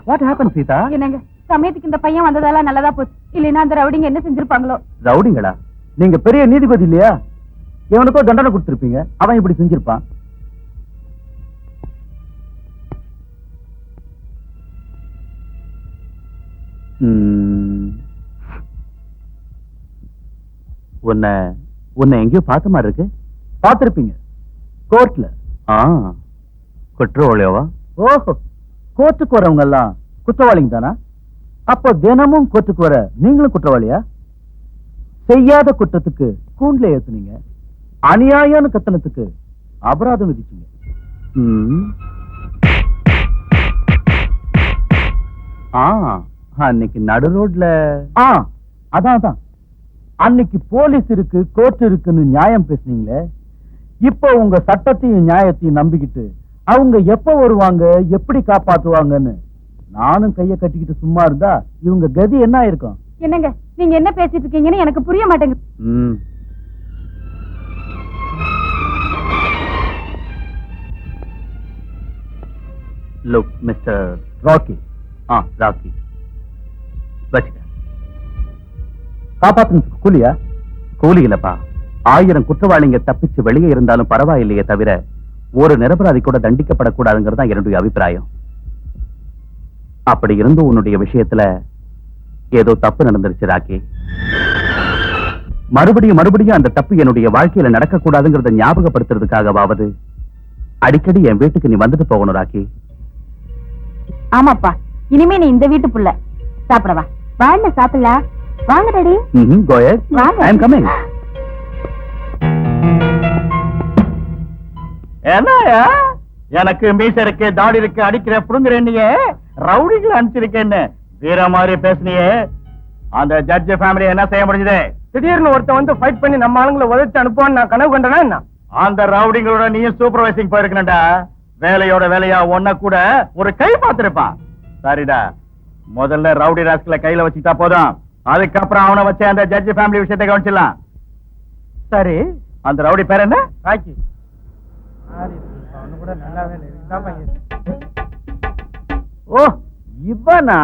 S1: what happen Sita?
S5: என்னங்க சமயத்துக்கு இந்த பையன் வந்ததால நல்லதா போச்சு, இல்லைன்னா அந்த ரவுடிங்க என்ன செஞ்சிருப்பாங்களோ.
S1: ரவுடிங்களா?
S2: நீங்க பெரிய நீதிபதி இல்லையா? எவனுக்கோ தண்டனை கொடுத்திருப்பீங்க, அவன் இப்படி செஞ்சிருப்பான்.
S1: உன்னை எங்கேயோ பார்த்த மாதிரி இருக்கு.
S2: பார்த்திருப்பீங்க கோர்ட்ல.
S1: குற்றவாளியாவா?
S2: ஓஹோ, கோர்ட்டுக்கு வரவங்க எல்லாம் குற்றவாளிங்க தானா? அப்போ தினமும் கோர்ட்டுக்கு வர நீங்களும் குற்றவாளியா? செய்யாத குற்றத்துக்கு கூண்டுல ஏத்துனீங்க, அநியாயம்னு கத்தனத்துக்கு அபராதம் விதிச்சீங்க.
S1: அன்னைக்கு நடு ரோட்ல
S2: அதான் அன்னைக்கு போலீஸ் இருக்கு கோர்ட் இருக்குன்னு நியாயம் பேசுனீங்களே, இப்போ உங்க சட்டத்தையும் நியாயத்தையும் நம்பிக்கிட்டு அவங்க எப்ப வருவாங்க எப்படி காப்பாத்துவாங்கன்னு நானும் கைய கட்டிக்கிட்டு சும்மா இருந்தா இவங்க கதி என்ன ஆயிருக்கும்?
S5: என்னங்க நீங்க என்ன பேசிட்டு இருக்கீங்கன்னு எனக்கு புரிய மாட்டேங்குது.
S1: Look mister
S2: rakhi.
S1: ராக்கி வச்சுக்க.
S2: காப்பாத்துறதுக்கு கூலியா?
S1: கூலி இல்லப்பா, 1000 குற்றவாளிங்க தப்பிச்சு வெளியே இருந்தாலும் பரவாயில்லையே தவிர ஒரு நிரபராதி கூட தண்டிக்கப்படக்கூடாதுங்கிறது தான் என்னுடைய அபிப்பிராயம். அப்படி இருந்து உன்னுடைய விஷயத்துல ஏதோ தப்பு நடந்துருச்சு ராக்கி. மறுபடியும் அந்த தப்பு என்னுடைய வாழ்க்கையில நடக்கக்கூடாதுங்கிறத ஞாபகப்படுத்துறதுக்காகவாவது அடிக்கடி என் வீட்டுக்கு நீ வந்துட்டு போகணும் ராக்கி.
S5: ஆமாப்பா, இனிமே நீ இந்த வீட்டு புள்ள. சாப்பிடவா? வாங்க சாப்பிடலாம். வாங்க daddy.
S1: Go ahead. I am coming.
S3: என்னயா எனக்கு மீச இருக்கு தாடி இருக்கு அடிக்கிற புடுங்குறேன்னியே ரவுடிகள் அனுப்பிச்சிருக்கேன்னு வீர மாதிரி பேசுனியே, அந்த ஜட்ஜ் ஃபேமிலி என்ன செய்ய முடிஞ்சது?
S2: திடீர்னு ஒருத்தன் வந்து ஃபைட் பண்ணி நம்ம ஆளுங்களை உதச்சு அனுப்புவான்னு நான் கனவு கண்டனா என்ன?
S3: அந்த ரவுடிங்களோட நீயும் சூப்பர்வைசிங் போயிருக்கணும்டா. வேலையோட வேலையா ஒன்ன கூட ஒரு கை பார்த்திருப்பான். சரிடா, முதல்ல ரவுடி ராஸ்கல கையில வச்சுட்டா போதும், அதுக்கப்புறம் அவனை வச்சு அந்த ஜட்ஜ் ஃபேமிலி விஷயத்தை கவனிச்சிடலாம்.
S2: சரி,
S3: அந்த ரவுடி பேர் என்ன?
S2: ராக்கி. ஓ இவனா?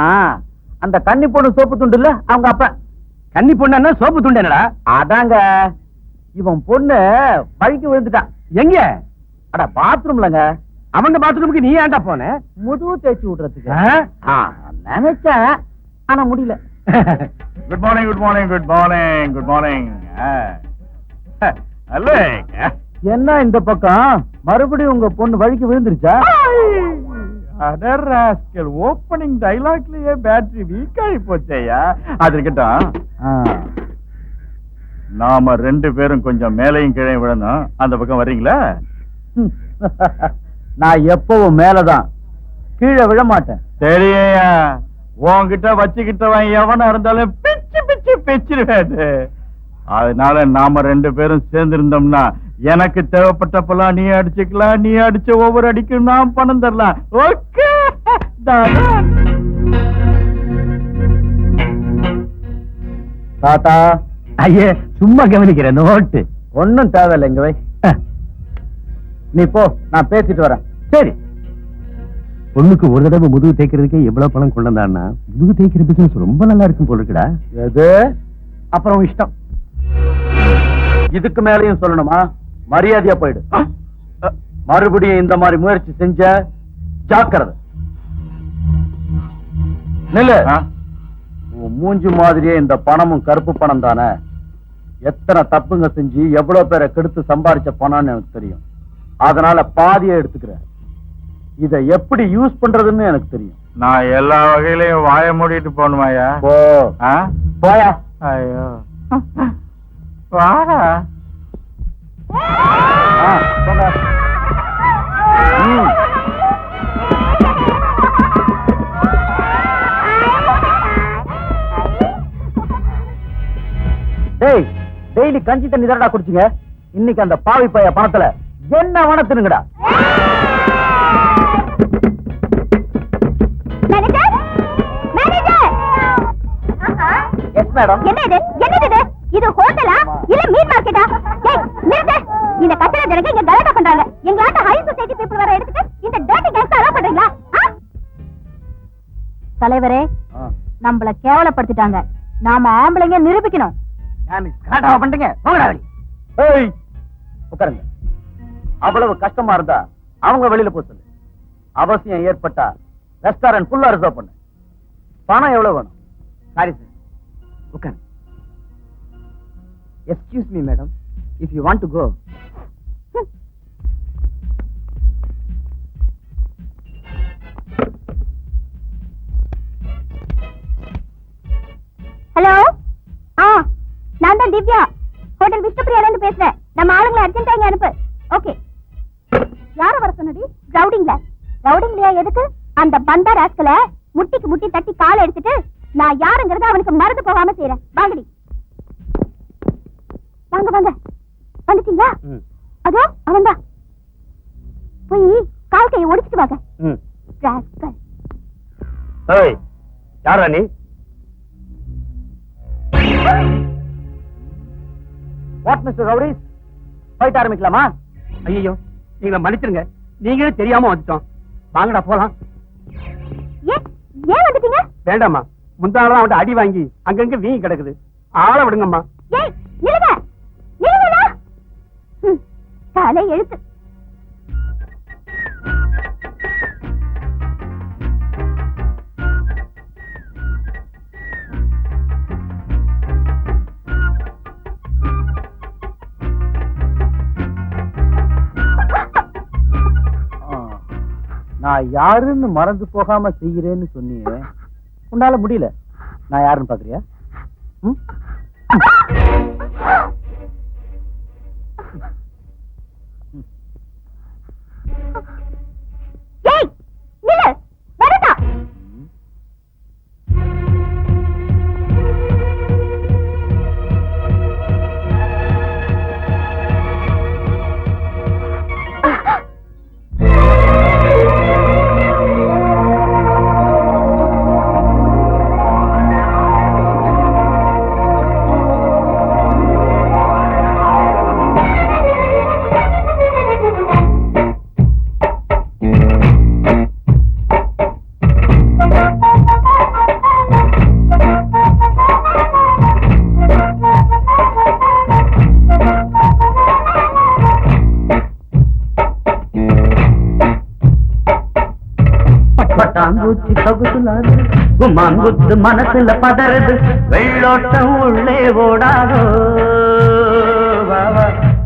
S2: அந்த கன்னி பொண்ணு சோப்பு துண்டு இல்ல அவங்க அப்பா. கன்னி பொண்ணு சோப்பு துண்டு என்னடா? அதாங்க, இவன் பொண்ணு வழிக்கு விழுந்துட்டான். எங்க? அட பாத்ரூம்லங்க. அவங்க பாத்ரூமுக்கு நீ ஏன்டா போன? முதுகு தேய்ச்சி விடுறதுக்கு நினைச்சேன், ஆனா முடியல.
S3: Good morning good morning good morning good morning.
S2: என்ன இந்த பக்கம் மறுபடியும் உங்க பொண்ணு வழிக்கு விழுந்துருச்சா?
S3: ஓப்பனிங் டைலாக்லயே பேட்டரி வீக் ஆகி போச்சேயா. அது இருக்கட்டும், நாம 2 பேரும் கொஞ்சம் மேலையும் கீழே விழணும். அந்த பக்கம் வர்றீங்களா?
S2: நான் எப்பவும் மேலதான், கீழே விழ மாட்டேன்.
S3: சரியா, உன்கிட்ட வச்சுக்கிட்டவன் எவனா இருந்தாலும் பிச்சு பிச்சு பிச்சிருவேது. அதனால நாம 2 பேரும் சேர்ந்து இருந்தோம்னா எனக்கு தேவைப்பட்டப்பெல்லாம் நீ அடிச்சுக்கலாம், நீ அடிச்ச ஒவ்வொரு அடிக்கும் நான் பணம் தரலாம். ஓகே?
S2: தாத்தா ஐயே சும்மா கவனிக்கிறேன். நோட்டு ஒன்னும் தேவையில்லை, இங்க வை. நீ போ, நான் பேசிட்டு வரேன். சரி.
S1: பொண்ணுக்கு ஒரு தடவை முதுகு தேய்க்கிறதுக்கே எவ்வளவு பணம் கொண்டு வந்தான்னா முதுகு தேய்க்கிற பிசினஸ் ரொம்ப நல்லா இருக்கும் போல இருக்குடா.
S2: எது? அப்புறம் இஷ்டம். இதுக்கு மேலையும் சொல்லணுமா? மரியாதையா போயிடு. மறுபடியும் இந்த மாதிரி முயற்சி செஞ்ச ஜாக்கிரதை. நில்லு. மூஞ்சி மாதிரியே இந்த பணமும் கருப்பு பணம் தானே. எத்தனை தப்புங்க செஞ்சு எவ்வளவு பேரை கெடுத்து சம்பாதிச்ச பணம்னு எனக்கு தெரியும். அதனால பாதியை எடுத்துக்கிறேன். இதை எப்படி யூஸ் பண்றதுன்னு எனக்கு தெரியும்.
S3: நான் எல்லா வகையிலையும் வாய மூடிட்டு போகணுமாயா?
S2: போ. போயா.
S3: ஐயோ வாடா.
S2: டெய்லி கஞ்சி தண்ணி தரடா குடிச்சுங்க. இன்னைக்கு அந்த பாவி பைய பணத்துல என்ன வனத்துனுங்கடா.
S5: Yes madam. என்னது இது? தலைவரே, நம்மள கேவலப்படுத்திட்டாங்க. நாம ஆம்பளைங்க நிரூபிக்கணும்.
S2: பண்றீங்க உட்காருங்க. அவ்வளவு கஷ்டமா இருந்தா அவங்க வெளியில போக சொல்லு. அவசியம் ஏற்பட்டா ரெஸ்டாரண்ட் ஃபுல்லா ரிசர்வ் பண்ணு. பணம் எவ்வளவு வேணும்?
S4: சாரி சார், உட்கார். Excuse me madam, if you want to go.
S5: Hello, நான் தான் திவ்யா, ஹோட்டல் விஷ்ணுபிரியால இருந்து பேசுறேன். நம்ம ஆளுங்களை அர்ஜென்ட்டா இங்க அனுப்பு. ஓகே. யார வர சொன்னடி? ரவுடிங்லயா? எதுக்கு? அந்த பந்தா ராஸ்கல முட்டிக்கு முட்டி தட்டி காலை எடுத்துட்டு நான் யாருங்கிறத அவனுக்கு மறந்து போகாம செய்யறேன். வாங்கடி. வாங்க வாங்க. வந்துட்டீங்களா? அதோ அவன்தான். போய் கால் கையை ஒடிச்சிட்டு வாங்க. ராஸ்கல்.
S2: ஏய், யாரா நீ? வாட் மிஸ்டர் ரவுடிஸ், ஃபைட் ஆரம்பிக்கலாமா? ஐயோ, நீங்க மன்னிச்சிருங்க, நீங்களே தெரியாம வந்துட்டோம். வாங்கடா போலாம்.
S5: ஏன் வந்துட்டீங்க?
S2: வேண்டாமா, முந்தானதான் அவன் அடி வாங்கி அங்கங்க வீங்கி கிடக்குது. ஆள விடுங்கம்மா.
S5: ஏய், நில்லுங்க. நில்லுங்களா? காலை எழுத்து.
S2: நான் யாருன்னு மறந்து போகாம செய்யறேன்னு சொன்னீங்க. உன்னால முடியல. நான் யாருன்னு பாக்குறியா?
S5: ஏய், நில்லு. வரடா.
S1: பட்டாம்பூச்சி பகுசுலாது, கும்மாங்குத்து மனசுல பதறது, வெள்ளோட்டம் உள்ளே ஓடாதோ,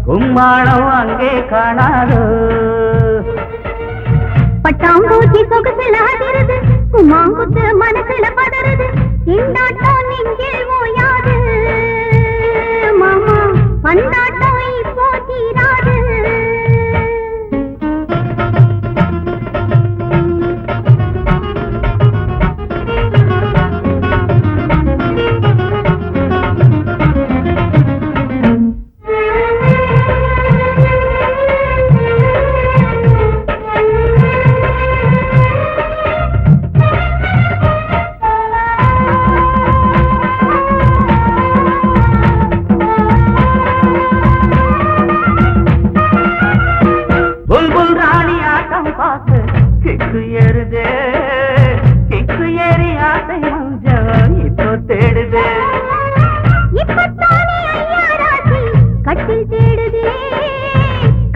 S1: கும்மாளம் அங்கே காணாதோ.
S5: பட்டாம்பூச்சி சொகுசிலாகிறது, கும்மாங்குத்து மனசுல பதறது, திண்டாட்டம் நெஞ்சில் ஓயாது, மாமா பந்தாட்டம் இப்போ தீராது.
S1: கிக்கு ஏறுதே, கிக்கு ஏறி ஆசை மஞ்சள் இப்போ தேடுதே.
S5: இப்பத்தானே ஐயா ராசி கட்டில் தேடுதே,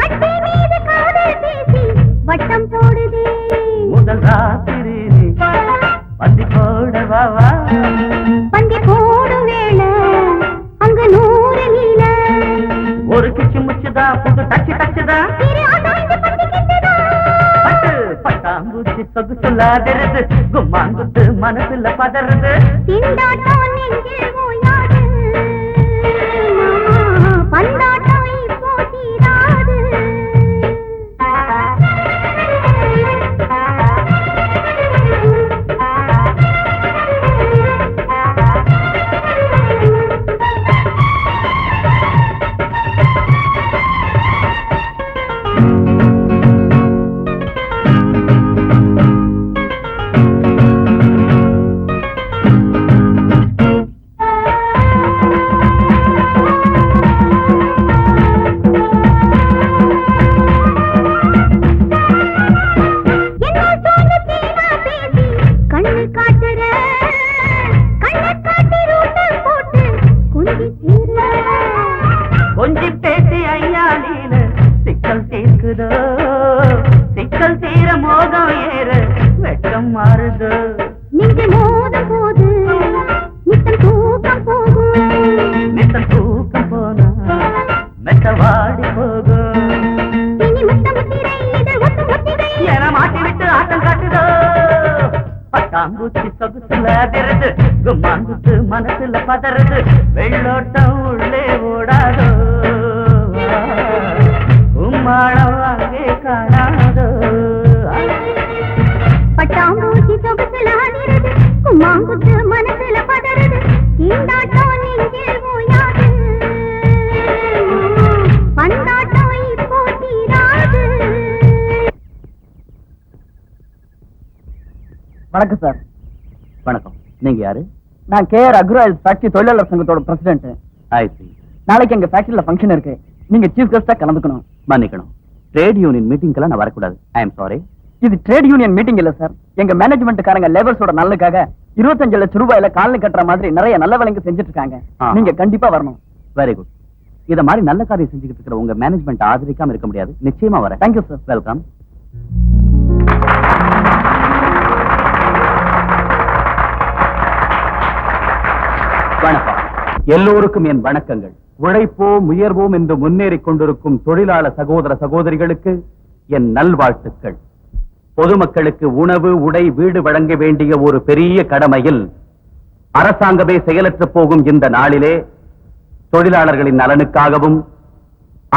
S5: கட்டில் மீது காதல் பேசி வட்டம் போடுதே.
S1: முதல் ராத்திரி பந்தி போடவா,
S5: பந்தி போடும் வேளை அங்கு 100 நீல.
S1: ஒரு கிச்சு முச்சுதா, புது டச்சு டச்சுதா, பட்டாம்பூச்சி சொகுசுலாகிறது, கும்மாங்குத்து மனசுல பதறது,
S5: திண்டாட்டம் நெஞ்சில் ஓயாது, பந்தாட்டம் இப்போ தீராது.
S2: பதறது வெள்ளோட்டம் உள்ளே ஓடாதோ உம்மாளம் அங்கே காணாதோ
S5: பட்டாம்பூச்சி சொகுசுல அதிரது கும்மாங்குத்து மனசுல பதறது தீண்டாட்டம் நெஞ்சில் ஓயாது பந்தாட்டம் இப்போ தீராது.
S2: வணக்கம் சார்.
S1: வணக்கம். நீங்க யாரு?
S2: நான் கேஆர் அக்ரோயில் ஃபேக்டரி தொழிலாளர் சங்கத்தோட பிரசிடென்ட். நாளைக்கு எங்க ஃபேக்டரியில ஃபங்க்ஷன் இருக்கு. நீங்க சீஃப் கெஸ்டா கலந்துக்கணும்.
S1: மன்னிக்கணும், ட்ரேட் யூனியன் மீட்டிங்க்கெல்லாம் நான் வரக்கூடாது. I am sorry.
S2: இது ட்ரேட் யூனியன் மீட்டிங் இல்ல சார். எங்க மேனேஜ்மெண்ட்காரங்க லேபர்ஸோட நல்லுக்காக 25 லட்சம் ரூபாயில காலனி கட்டுற மாதிரி நிறைய நல்ல வேலைங்க செஞ்சுட்டு இருக்காங்க. நீங்க கண்டிப்பா வரணும்.
S1: Very good. இத மாதிரி நல்ல காரியம் செஞ்சுக்கிட்டு இருக்கிற உங்க மேனேஜ்மெண்ட் ஆதரிக்காம இருக்க முடியாது. நிச்சயமா வரேன்.
S2: Thank you sir.
S1: வெல்கம். வணக்கம். எல்லோருக்கும் என் வணக்கங்கள். உழைப்போம் உயர்வோம் என்று முன்னேறிக் கொண்டிருக்கும் தொழிலாளர் சகோதர சகோதரிகளுக்கு என் நல்வாழ்த்துக்கள். பொதுமக்களுக்கு உணவு உடை வீடு வழங்க வேண்டிய ஒரு பெரிய கடமையில் அரசாங்கமே செயலற்று போகும் இந்த நாளிலே தொழிலாளர்களின் நலனுக்காகவும்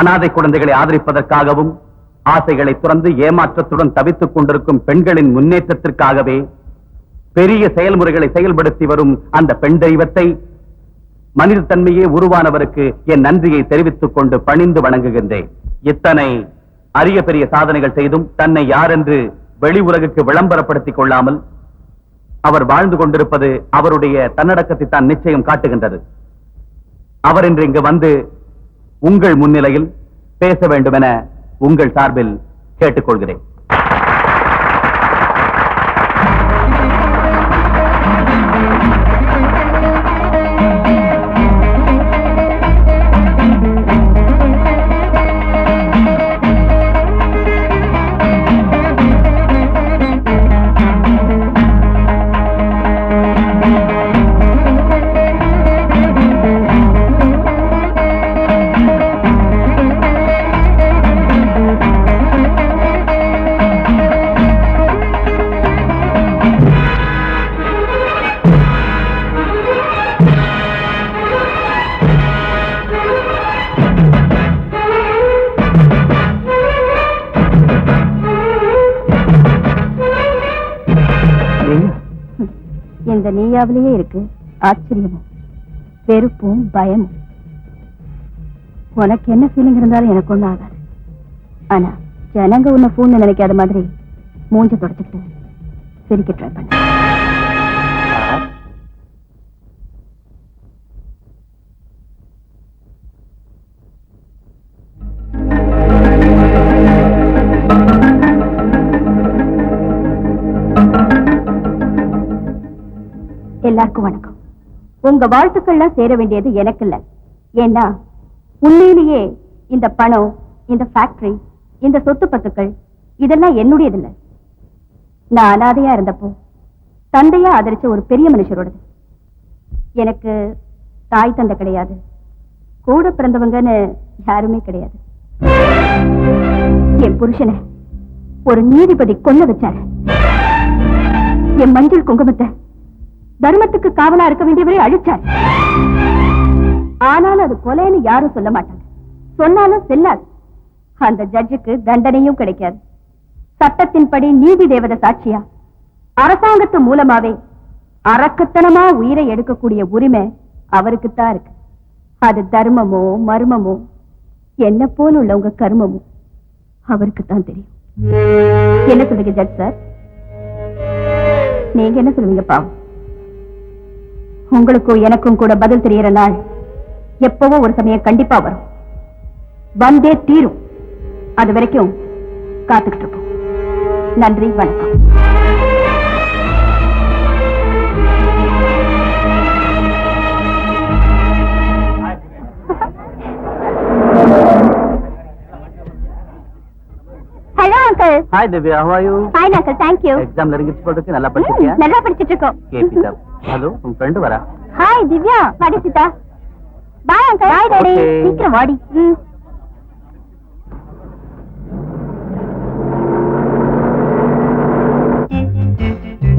S1: அனாதை குழந்தைகளை ஆதரிப்பதற்காகவும் ஆசைகளை துறந்து ஏமாற்றத்துடன் தவித்துக் கொண்டிருக்கும் பெண்களின் முன்னேற்றத்திற்காகவே பெரிய செயல்முறைகளை செயல்படுத்தி வரும் அந்த பெண் தெய்வத்தை, மனித தன்மையே உருவானவருக்கு என் நன்றியை தெரிவித்துக் கொண்டு பணிந்து வணங்குகின்றேன். இத்தனை அரிய பெரிய சாதனைகள் செய்தும் தன்னை யாரென்று வெளி உலகுக்கு விளம்பரப்படுத்திக் கொள்ளாமல் அவர் வாழ்ந்து கொண்டிருப்பது அவருடைய தன்னடக்கத்தை தான் நிச்சயம் காட்டுகின்றது. அவர் இன்று இங்கு வந்து உங்கள் முன்னிலையில் பேச வேண்டும் என உங்கள் சார்பில் கேட்டுக்கொள்கிறேன்.
S5: இந்த நீயாவிலேயே இருக்கு ஆச்சரியமும் வெறுப்பும் பயமும். உனக்கு என்ன ஃபீலிங் இருந்தாலும் எனக்கு ஒண்ணும் ஆகாது. ஆனா ஜனங்க உன்னை ஃபோன் நினைக்காத மாதிரி மூஞ்ச தொடச்சுக்கிட்டு சிரிக்க ட்ரை பண்ண. எல்லாருக்கும் வணக்கம். உங்க வாழ்த்துக்கள்லாம் சேர வேண்டியது எனக்கு இல்ல. ஏன்னா உண்மையிலேயே இந்த பணம், இந்த ஃபேக்டரி, இந்த சொத்து பத்துக்கள் இதெல்லாம் என்னுடையது இல்ல. நான் அனாதையா இருந்தப்போ தந்தையா ஆதரிச்ச ஒரு பெரிய மனுஷரோடது. எனக்கு தாய் தந்தை கிடையாது, கூட பிறந்தவங்கன்னு யாருமே கிடையாது. என் புருஷனை ஒரு நீதிபதி கொல்ல வச்சாரு. என் மஞ்சள் குங்குமத்தை தர்மத்துக்கு காவலா இருக்க வேண்டியவரை அழிச்சார். ஆனாலும் அது கொலைன்னு யாரும் சொல்ல மாட்டாங்க. சொன்னாலும் செல்லாது. அந்த ஜட்ஜுக்கு தண்டனையும் கிடைக்காது. சட்டத்தின்படி நீதி தேவதை சாட்சியா அரசாங்கத்து மூலமாவே அரக்கத்தனமா உயிரை எடுக்கக்கூடிய உரிமை அவருக்குத்தான் இருக்கு. அது தர்மமோ மர்மமோ என்ன போல உள்ள உங்க கர்மமோ அவருக்குத்தான் தெரியும். என்ன சொல்லுங்க ஜட்ஜ் சார்? நீங்க என்ன சொல்லுவீங்க? பாவம், உங்களுக்கும் எனக்கும் கூட பதில் தெரியற நாள் எப்பவோ ஒரு சமயம் கண்டிப்பா வரும். வந்தே தீரும். அது வரைக்கும் காத்துக்கிட்டு இருப்போம். நன்றி, வணக்கம். Hello uncle.
S1: Hi Divya, how are you?
S5: Fine uncle, thank you.
S1: Exam நெருங்கிச்சு போறதுக்கு நல்லா படிச்சிட்டியா?
S5: நல்லா படிச்சிட்டு இருக்கோம்.
S1: KP sir. ஹலோ, உன் ஃப்ரெண்ட் வரா?
S5: ஹாய் திவ்யா, வாடி Seetha. Bye uncle. Bye daddy. சீக்கிரம் வாடி.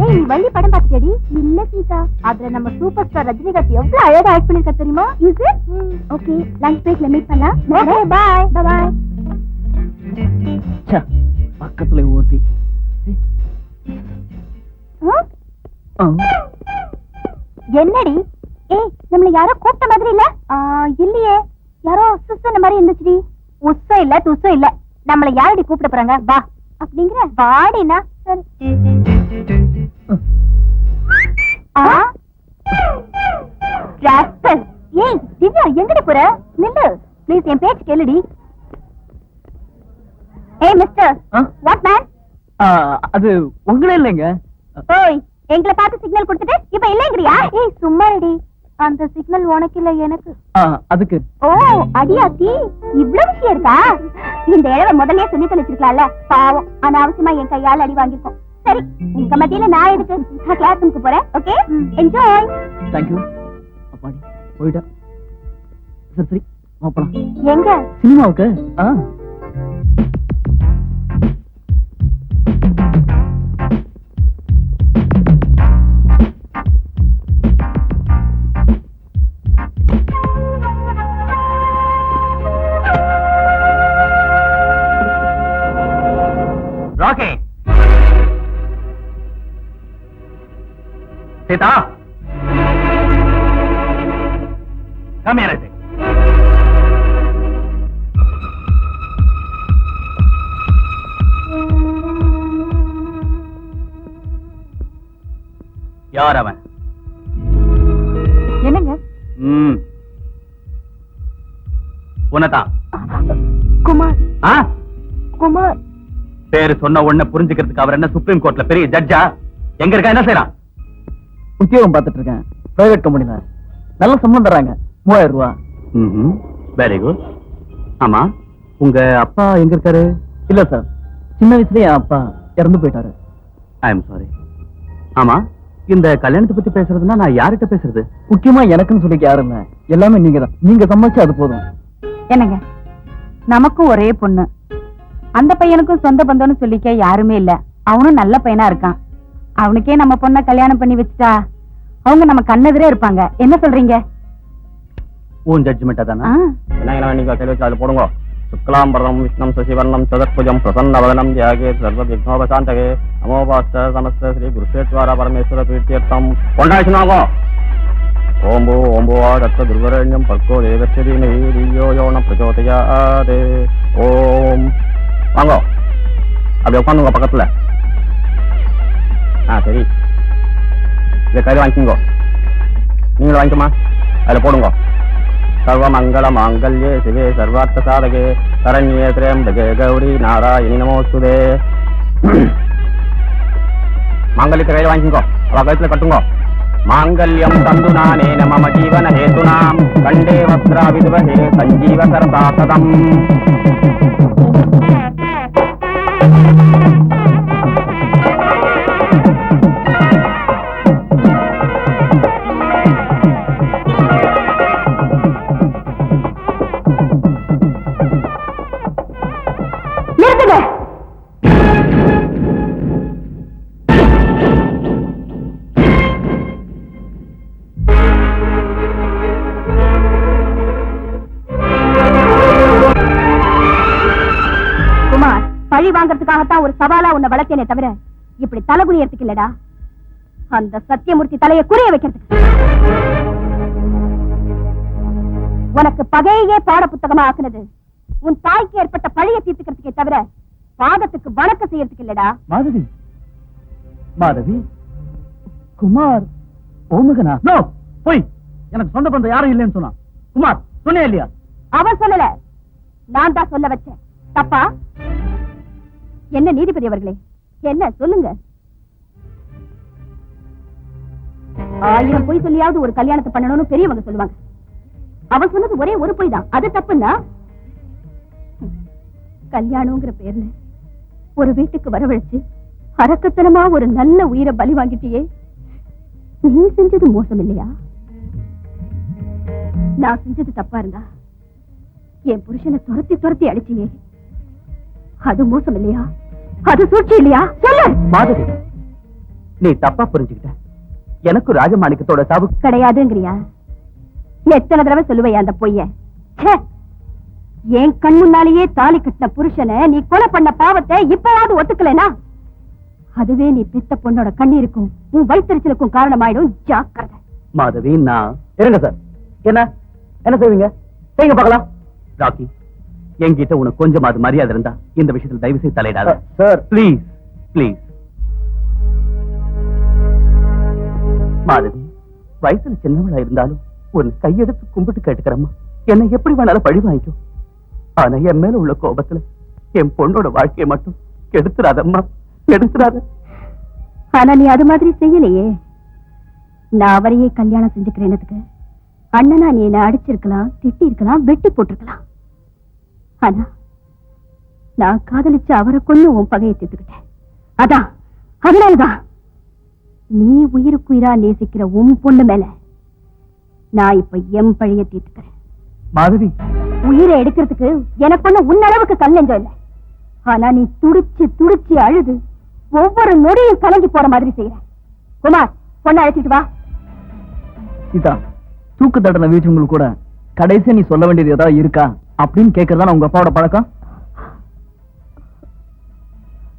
S5: ஏய் நீ வள்ளி படம் பார்த்துட்டடி? இல்ல சீதா, அதுல நம்ம சூப்பர் ஸ்டார் ரஜினிகாந்த் எவ்வளவு அழகா ஆக்ட் பண்ணிருக்கா தெரியுமா? Is it? ஓகே, லஞ்ச் பிரேக்ல மீட் பண்ணலாம். Okay, bye bye.
S2: பக்கத்துல ஊர்த்தி.
S5: என்னடி? ஏய், நம்மள யாரோ கூப்பிட்ட மாதிரி இல்ல? இல்லையே, யாரோ சுசன மாதிரி இருந்துச்சுடி. உஸ்ஸ இல்ல துஸ்ஸ இல்ல, நம்மள யாரடி கூப்பிட போறாங்க? வா அப்படிங்கற. வாடினா சரி. ராஸ்கல். ஏய் திவ்யா, எங்கடி போற? நில்லு ப்ளீஸ், என் பேச்சு கேளுடி. ஏய் மிஸ்டர், வாட் மேன்?
S2: அது உங்களே இல்லைங்க.
S5: ஓய், எங்களை பார்த்து சிக்னல் கொடுத்துட்டு இப்ப இல்லங்கறியா? ஏய் சும்மா ரெடி, அந்த சிக்னல் உனக்கு இல்ல எனக்கு.
S2: அதுக்கு.
S5: ஓ அடியாத்தி, இவ்வளவு விஷயம் இருக்கா? இந்த இழவை முதல்லயே சொல்லி தொலைச்சிருக்கலாம்ல. பாவம், அனாவசியமா என் கையால அடி வாங்கிருக்கோம். சரி, உங்க மத்தியில நான் எதுக்கு? நான் கிளாஸ் ரூமுக்கு போறேன். Okay, enjoy.
S2: Thank you. அப்பாடி போய்டா. சரி சரி, வா போலாம்.
S5: எங்க?
S2: சினிமாவுக்கு.
S1: Rakhi, Sita, come here, I think. யார் அவன்?
S5: என்னங்க?
S1: உன்னதான்.
S5: குமார். குமார்
S1: பேரு சொன்ன உடனே புரிஞ்சுக்கிறதுக்கு அவர் என்ன சுப்ரீம் கோர்ட்ல பெரிய ஜட்ஜா? எங்க இருக்கா, என்ன செய்யறான்?
S2: உத்தியோகம் பார்த்துட்டு இருக்கேன், பிரைவேட் கம்பெனில. நல்ல சம்பளம் தர்றாங்க, 3000 ரூபாய்.
S1: Very good. ஆமா, உங்க அப்பா எங்க இருக்காரு?
S2: இல்ல சார், சின்ன வயசுலயே என் அப்பா இறந்து போயிட்டாரு.
S1: I am sorry. ஆமா, இந்த கல்யாணத்தை பத்தி பேசுறதுன்னா நான் யார்கிட்ட பேசுறது?
S2: முக்கியமா எனக்குன்னு சொல்லிக்க யாரும் இல்ல, எல்லாமே நீங்க தான். நீங்க சம்பாதிச்சு அது போதும்.
S5: என்னங்க, நமக்கும் ஒரே பொண்ணு, அந்த பையனுக்கும் சொந்த பந்தம்னு சொல்லிக்க யாருமே இல்ல. அவனும் நல்ல பையனா இருக்கான். அவனுக்கே நம்ம பொண்ண கல்யாணம் பண்ணி வச்சுட்டா அவங்க நம்ம கண்ணெதிரே இருப்பாங்க. என்ன சொல்றீங்க?
S1: உன் ஜட்ஜ்மெண்ட் அதானா?
S3: என்ன நீங்க தெளிவாக போடுங்க. சுக்லாம்பரம் விஷ்ணம் சசிவர்ணம் சதற்புஜம் பிரசன்னவதனம் தியாகே சர்வ விக்னோபசாந்தகே நமோபாஸ்த சமஸ்த ஸ்ரீ குருஷேஸ்வர பரமேஸ்வர பீர்த்தியர்த்தம் கொண்டாச்சுனாகோ. ஓம்போ ஓம்போவா தத்த துர்வரண்யம் பர்கோ தேவஸ்ரீமே தியோ யோன பிரச்சோதயாதே. ஓம். வாங்கோ, அப்படி உட்காந்துங்க பக்கத்துல. சரி, இதை கையில் வாங்கிக்கோங்க. நீங்களும் வாங்கிக்கோமா, அதில் போடுங்க. சர்வமங்கள மாங்கல்யே சிவே சர்வார்த்த சாதகே சரண்யே திரயம்பகே கௌரி நாராயணி நமோஸ்துதே. மாங்கல்யத்தை கையில் வாங்கிக்கோ, அவ கழுத்துல கட்டுங்க. மாங்கல்யம் தந்து நானே மம ஜீவன ஹேதுனாம் கண்டே வஸ்திரா விதுவஹே சஞ்சீவ சரதாசதம்.
S5: பழி வாங்கறதுக்காகத்தான் ஒரு சவாலா உன்னை வளர்த்தேனே தவிர இப்படி தலைகுனியறதுக்கு இல்லடா. அந்த சத்தியமூர்த்தி தலையை குறிய வைக்கிறதுக்கு. உனக்கு பகையே பாட புத்தகமா ஆக்குனது உன் தாய்க்கு ஏற்பட்ட பழியை தீர்த்துக்கிறதுக்கே தவிர பாதத்துக்கு வணக்கம் செய்யறதுக்கு இல்லடா.
S2: மாதவி, மாதவி, குமார் ஓமகனா? நோ, போய். எனக்கு சொந்த பந்தம் யாரும் இல்லைன்னு சொன்னான். குமார் சொன்னே இல்லையா?
S5: அவன் சொல்லல, நான் தான் சொல்ல வச்சேன். தப்பா? என்ன நீதிபதி அவர்களே, என்ன சொல்லுங்க. 1000 பொய் சொல்லியாவது ஒரு கல்யாணத்தை பண்ணணும்னு பெரியவங்க சொல்லுவாங்க. அவன் சொன்னது ஒரே ஒரு பொய் தான், அது தப்புன்னா? கல்யாணம்ங்கிற பேர்ல ஒரு வீட்டுக்கு வரவழைச்சு அரக்கத்தனமா ஒரு நல்ல உயிரை பலி வாங்கிட்டியே, நீ செஞ்சது மோசம் இல்லையா? நான் செஞ்சது தப்பா இருந்தா என் புருஷனை துரத்தி துரத்தி அடிச்சியே, அது மோசம் இல்லையா? அது சூழ்ச்சி இல்லையா? சொல்லு.
S2: மாதவி,
S1: நீ தப்பா புரிஞ்சுக்கிட்ட. எனக்கு ராஜமாணிக்கத்தோட சாவு
S5: கிடையாதுங்கிறியா? எத்தனை தடவை சொல்லுவையா அந்த பொய்ய? என் கண் முன்னாலேயே தாலி கட்டின புருஷனை நீ கொலை பண்ண பாவத்தை இப்பவாவது ஒத்துக்கலனா அதுவே நீ பெத்த பொண்ணோட கண்ணீருக்கும் உன் வயிற்றுச்சலுக்கும் காரணமாயிடும். ஜாக்கிரதை.
S1: மாதவி, நான்
S2: இருங்க சார். என்ன என்ன செய்வீங்க? செய்யுங்க பார்க்கலாம்.
S1: ராக்கி, என்கிட்ட உனக்கு கொஞ்சமாவது மரியாதை இருந்தா இந்த விஷயத்தில் தயவு செய்து தலையிடாத.
S2: Sir
S1: please please. மாதவி, வயசுல சின்னவளா இருந்தாலும் ஒரு கையெடுத்து கும்பிட்டு கேட்டுக்கிறம்மா, என்னை எப்படி வேணாலும் பழி வாங்கிக்கும். ஆனா என் மேல உள்ள கோபத்துல என் பொண்ணோட வாழ்க்கையை மட்டும் கெடுத்துறாதம்மா, கெடுத்துறாத.
S5: ஆனா நீ அது மாதிரி செய்யலையே. நான் அவரையே கல்யாணம் செஞ்சுக்கிறேன்னதுக்கு அண்ணனா நீ என்ன அடிச்சிருக்கலாம், திட்டி இருக்கலாம், வெட்டி போட்டிருக்கலாம். ஆனா நான் காதலிச்சு அவரை கொண்டு உன் பகையை தீர்த்துக்கிட்டேன். அதான் அதனாலதான் நீ உயிருக்கு உயிரா நேசிக்கிற உன் பொண்ணு மேல நான் இப்ப எம் பழைய தீர்த்துக்கிறேன்.
S1: மாதவி,
S5: உயிரை எடுக்கிறதுக்கு எனக்கு ஒண்ணு உன்னளவுக்கு கல்லெஞ்சம் இல்லை. ஆனா நீ துடிச்சு துடிச்சு அழுது ஒவ்வொரு நொடியும் கலங்கி போற மாதிரி செய்யற. குமார், பொண்ணை அழைச்சிட்டு வா.
S2: சீதா, தூக்கு தண்டனை வீட்டுங்களுக்கு கூட கடைசியா நீ சொல்ல வேண்டியது ஏதாவது இருக்கா அப்படின்னு கேட்கறதா உங்க அப்பாவோட பழக்கம்?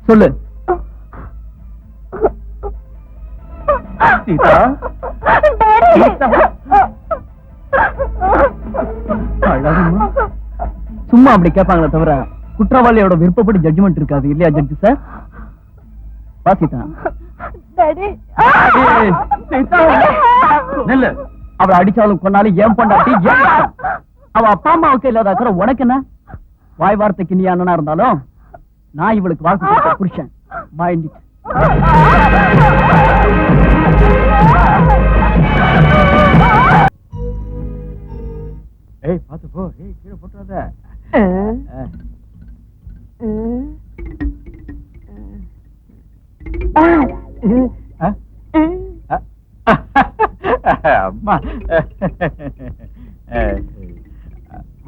S2: சொல்லு.
S1: சீதா,
S2: அழகம்மா. சும்மா அப்படி கேட்பாங்களே தவிர குற்றவாளியோட விருப்பப்படி ஜட்ஜ்மெண்ட் இருக்காது இல்லையா ஜட்ஜி சார்? வாசிதா, நெல்லு. அவளை அடிச்சாலும் கொன்னாலும் ஏன் பொண்டாட்டி அவ அப்பா அம்மாவுக்கு இல்லாத அக்கறை உனக்கு என்ன? வாய் வார்த்தைக்கு நீ அண்ணனா இருந்தாலும் நான் இவளுக்கு வாழ்க்கை கொடுத்த புருஷன். Mind it.
S3: ஏய், பாத்து போ. ஏய், கீழே போட்டுறாத. அம்மா,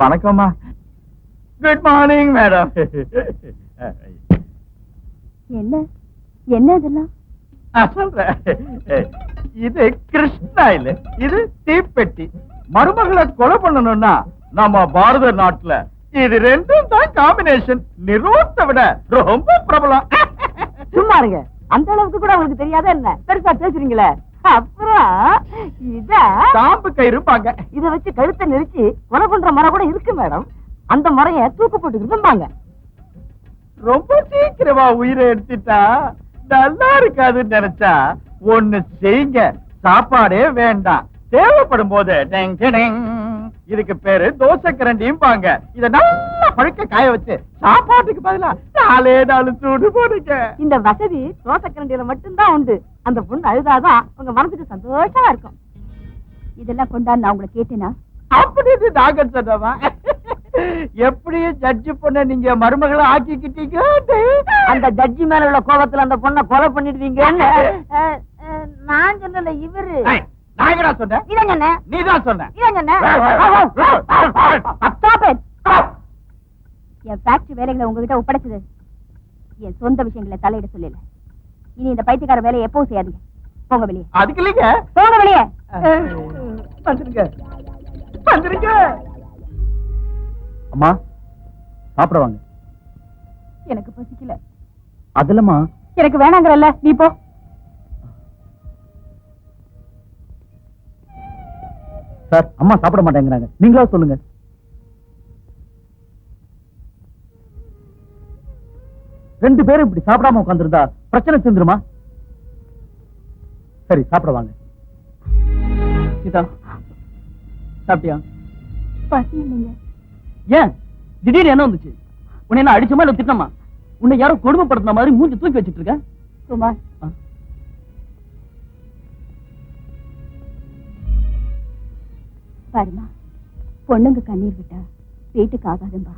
S3: வணக்கம்மா. Good morning madam.
S5: என்ன என்ன இதெல்லாம்?
S3: சொல்றேன். இது கிருஷ்ணா இல்ல, இது தீப்பெட்டி. மருமகளை கொலை பண்ணணும்னா நம்ம பாரத நாட்டுல இது ரெண்டும் தான் காம்பினேஷன். நிரோத்தை விட ரொம்ப பிரபலம்.
S4: சும்மா இருங்க. அந்த அளவுக்கு கூட உங்களுக்கு தெரியாத என்ன பெருசா பேசுறீங்களே. அப்புறம் இத
S3: காம்பு கயிறுப்பாங்க.
S4: இத வச்சு கழுத்தை நெரிச்சு கொலை பண்ற முறை கூட இருக்கு மேடம். அந்த முறைய தூக்கு போட்டு இருந்தாங்க.
S3: ரொம்ப சீக்கிரமா உயிரை எடுத்துட்டா நல்லா இருக்காதுன்னு நினைச்சா ஒண்ணு செய்யுங்க. சாப்பாடே வேண்டாம். தேவைப்படும் போது இதுக்கு பேரு தோசை கரண்டியும் பாங்க. இத நல்லா பழுக்க காய வச்சு சாப்பாட்டுக்கு பதிலா 4 சூடு போடுங்க.
S4: இந்த வசதி தோசை கரண்டியில மட்டும்தான் உண்டு. அந்த பொண்ணு அழுதாதான் உங்க மனசுக்கு சந்தோஷமா இருக்கும்.
S5: இதெல்லாம் கொண்டாந்து நான் உங்களை கேட்டேனா?
S3: அப்படின்னு நாங்க சொன்னவா? எப்படியும் ஜட்ஜி பொண்ண நீங்க மருமகளை ஆக்கிக்கிட்டீங்க.
S4: அந்த ஜட்ஜி மேல உள்ள கோபத்துல அந்த பொண்ணை கொலை பண்ணிடுவீங்கன்னு நான் சொன்னல. இவரு
S3: நாயகடா சொன்ன.
S4: இதான் சொன்ன.
S3: நீதான் சொன்ன.
S4: இதான் சொன்ன.
S5: என் ஃபேக்டரி வேலைகளை உங்ககிட்ட ஒப்படைச்சது என் சொந்த விஷயங்களை தலையிட சொல்லல. இனி இந்த பைத்தியக்கார வேலையை எப்பவும் செய்யாதீங்க. போங்க வெளியே.
S3: அதுக்கு இல்லைங்க.
S5: போங்க வெளியே.
S3: வந்துருங்க, வந்துருங்க.
S2: அம்மா, சாப்பிடுவாங்க.
S5: எனக்கு பசிக்கல.
S2: அதுலமா
S5: எனக்கு வேணாங்கறல்ல, நீ போ.
S2: சார், அம்மா சாப்பிட மாட்டேங்கிறாங்க. நீங்களா சொல்லுங்க. ரெண்டு பேரும் இப்படி சாப்பிடாம உட்கார்ந்திருந்தா பிரச்சனை செஞ்சிருமா? சரி, சாப்பிடுவாங்க. சீதா, சாப்பிட்டியா?
S5: பசி இல்லைங்க.
S2: ஏன் திடீர்னு என்ன வந்துச்சு? உன்னை என்ன அடிச்சமா இல்ல திட்டமா? உன்னை யாரோ கொடுமைப்படுத்தின மாதிரி மூஞ்சி தூக்கி வச்சிட்டு இருக்க.
S5: குமார், பாருமா, பொண்ணுங்க கண்ணீர் விட்டா வீட்டுக்கு ஆகாதும்பா.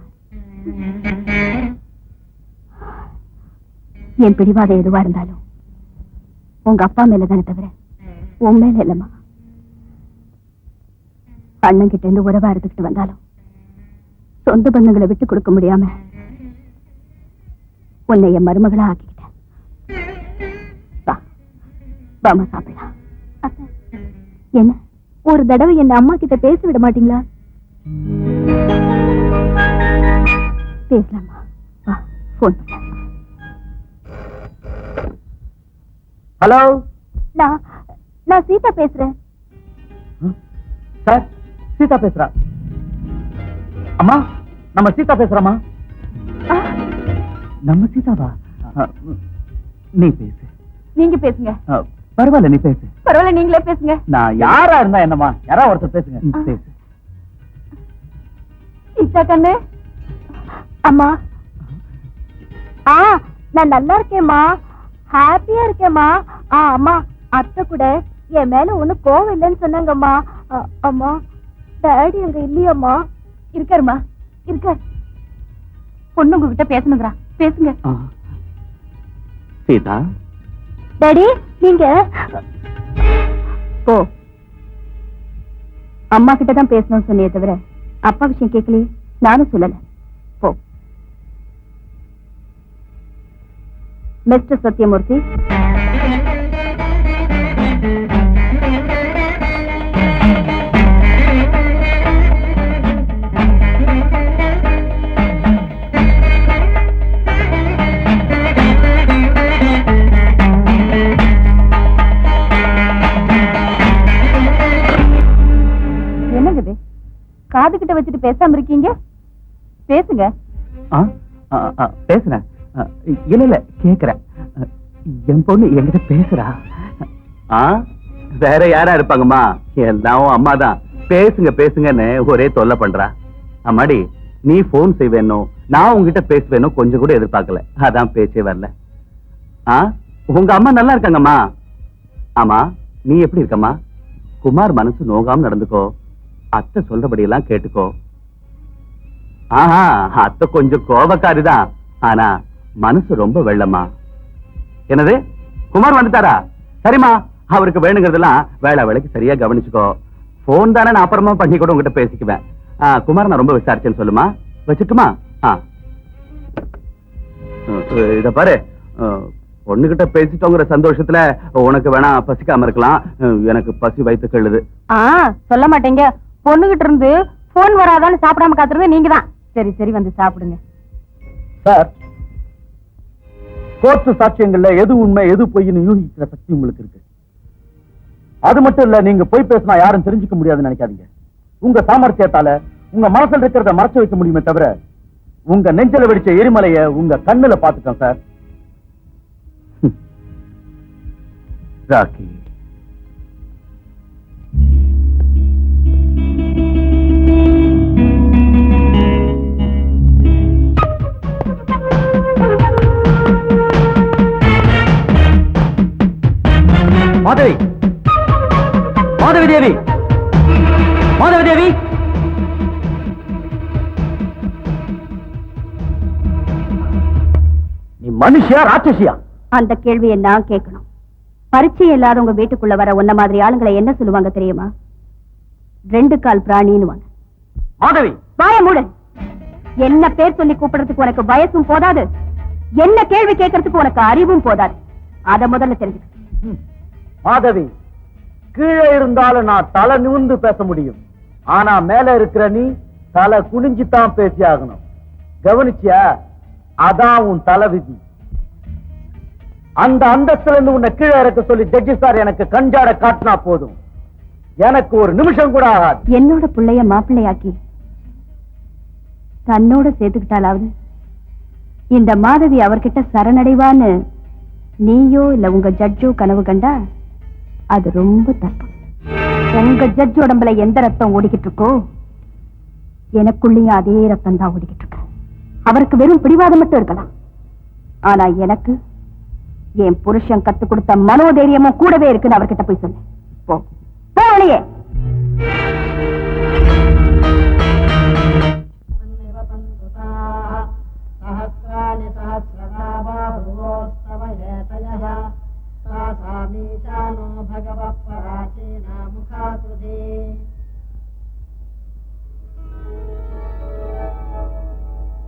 S5: என் பிடிவாதம் எதுவா இருந்தாலும் உங்க அப்பா மேலதானே தவிர உன் மேல இல்லம்மா. அண்ணன் கிட்ட இருந்து உறவா இருந்துகிட்டு வந்தாலும் சொந்த பந்தங்களை விட்டு கொடுக்க முடியாம உன்னை என் மருமகளா ஆக்கிக்கிட்டேன். வாமா சாப்பிடலாம். என்ன ஒரு தடவை என் அம்மா கிட்ட பேச விட மாட்டீங்களா? பேசலாமா? வா, போன் பண்ண.
S2: ஹலோ,
S5: நான் சீதா பேசுறேன்.
S2: சார், சீதா பேசுறா. அம்மா, நம்ம சீதா பேசுறோமா? நம்ம சீதாவா? நீ பேசு.
S5: நீங்க பேசுங்க.
S2: பரவாயில்ல, நீ பேசு.
S5: பரவாயில்ல, நீங்களே பேசுங்க.
S2: நான் யாரா இருந்தா என்னமா? யாரா ஒருத்தர் பேசுங்க. பேசு.
S5: சீதா கண்ணு. அம்மா. நான் நல்லா இருக்கேம்மா, ஹாப்பியா இருக்கேம்மா. அம்மா, அத்தை கூட என் மேல ஒண்ணு கோவம் இல்லைன்னு சொன்னாங்கம்மா. அம்மா, டாடி அங்க இல்லையம்மா? இருக்காருமா, இருக்காரு. பொண்ணு உங்ககிட்ட பேசணுங்கிறா, பேசுங்க.
S2: சீதா.
S5: டாடி, நீங்க போ. அம்மா கிட்ட தான் பேசணும்னு சொன்னியே தவிர அப்பா விஷயம் கேட்கலையே. நானும் சொல்லல. போ. மிஸ்டர் சத்யமூர்த்தி, என்னங்க காது கிட்ட வச்சுட்டு பேசாம இருக்கீங்க? பேசுங்க.
S2: பேசுறேன். இல்ல கேக்குறேன். என் பொண்ணு என்கிட்ட பேசுறா. வேற யாரா இருப்பாங்கம்மா? எல்லாம் அம்மா தான். பேசுங்க பேசுங்கன்னு ஒரே தொல்லை பண்றா. அம்மாடி, நீ போன் செய்வேணும், நான் உங்ககிட்ட பேசுவேணும் கொஞ்சம் கூட எதிர்பார்க்கல. அதான் பேச்சே வரல. உங்க அம்மா நல்லா இருக்காங்கம்மா. ஆமா, நீ எப்படி இருக்கம்மா? குமார் மனசு நோகாம நடந்துக்கோ. அத்தை சொல்றபடி எல்லாம் கேட்டுக்கோ. அத்தை கொஞ்சம் கோபக்காரிதான், ஆனா மனசு ரொம்ப வெள்ளமா. என்னது, குமார் வந்துட்டாரா? சரிம்மா, அவருக்கு வேணுங்கிறதெல்லாம் வேலை வேலைக்கு சரியா கவனிச்சுக்கோ. போன் தானே, நான் அப்புறமா பண்ணி கூட உங்ககிட்ட பேசிக்குவேன். குமார் நான் ரொம்ப விசாரிச்சேன்னு சொல்லுமா. வச்சுட்டுமா? இத பாரு, பொண்ணுகிட்ட பேசிட்டோங்கிற சந்தோஷத்துல உனக்கு வேணா பசிக்காம இருக்கலாம், எனக்கு பசி வயித்து கழுது.
S5: சொல்ல மாட்டேங்க. பொண்ணுகிட்ட இருந்து போன் வராதான்னு சாப்பிடாம காத்துறது நீங்க தான். சரி சரி, வந்து சாப்பிடுங்க.
S2: சார், கோர்ட்டு சாட்சியங்கள்ல எது உண்மை எது பொய்ன்னு யூகிக்கிற சக்தி உங்களுக்கு இருக்கு. அது மட்டும் இல்ல, நீங்க போய் பேசினா யாரும் தெரிஞ்சுக்க முடியாதுன்னு நினைக்காதீங்க. உங்க சாமர்த்தியத்தால உங்க மனசுல இருக்கிறத மறைச்சு வைக்க முடியுமே தவிர, உங்க நெஞ்சில வெடிச்ச எரிமலைய உங்க கண்ணுல பாத்துட்டோம் சார். ராக்கி, மாதவி, மாதவி தேவி, மாதவி தேவி, நீ மனுஷியா ராட்சசியா?
S5: அந்த கேள்வியை நான் கேட்கணும். பரிச்சயம் இல்லாத உங்க வீட்டுக்குள்ள வர உன்ன மாதிரி ஆளுங்களை என்ன சொல்லுவாங்க தெரியுமா? 2 கால் பிராணின்னு.
S2: மாதவி,
S5: வாய மூடு. என்ன பேர் சொல்லி கூப்பிடுறதுக்கு உனக்கு வயசும் போதாது, என்ன கேள்வி கேட்கறதுக்கு உனக்கு அறிவும் போதாது. அத முதல்ல தெரிஞ்சுக்க.
S2: மாதவி, கீழே இருந்தாலும் நான் தலை நிமிர்ந்து பேச முடியும், ஆனா மேல இருக்கிற நீ தலை குனிஞ்சுதான் பேசி ஆகணும். கவனிச்சியா? அதான் உன் தலை விதி. அந்த அந்தஸ்துல இருந்து உன்னை கீழே இறக்க சொல்லி ஜட்ஜி சார் எனக்கு கஞ்சாட காட்டினா போதும், எனக்கு ஒரு நிமிஷம் கூட ஆகாது.
S5: என்னோட பிள்ளைய மாப்பிள்ளையாக்கி தன்னோட சேர்த்துக்கிட்டாலாவது இந்த மாதவி அவர்கிட்ட சரணடைவான்னு நீயோ இல்ல உங்க ஜட்ஜோ கனவு கண்டா அது ரொம்ப தப்பு. உங்க ஜட்ஜ் உடம்புல எந்த ரத்தம் ஓடிக்கிட்டு இருக்கோ எனக்குள்ளேயும் அதே ரத்தம் தான் ஓடிக்கிட்டு இருக்கு. அவருக்கு வெறும் பிடிவாதம் மட்டும் இருக்கலாம், ஆனா எனக்கு என் புருஷன் கத்து கொடுத்த மனோதைரியமும் கூடவே இருக்குன்னு அவர்கிட்ட போய் சொன்னேன். போ வெளியே.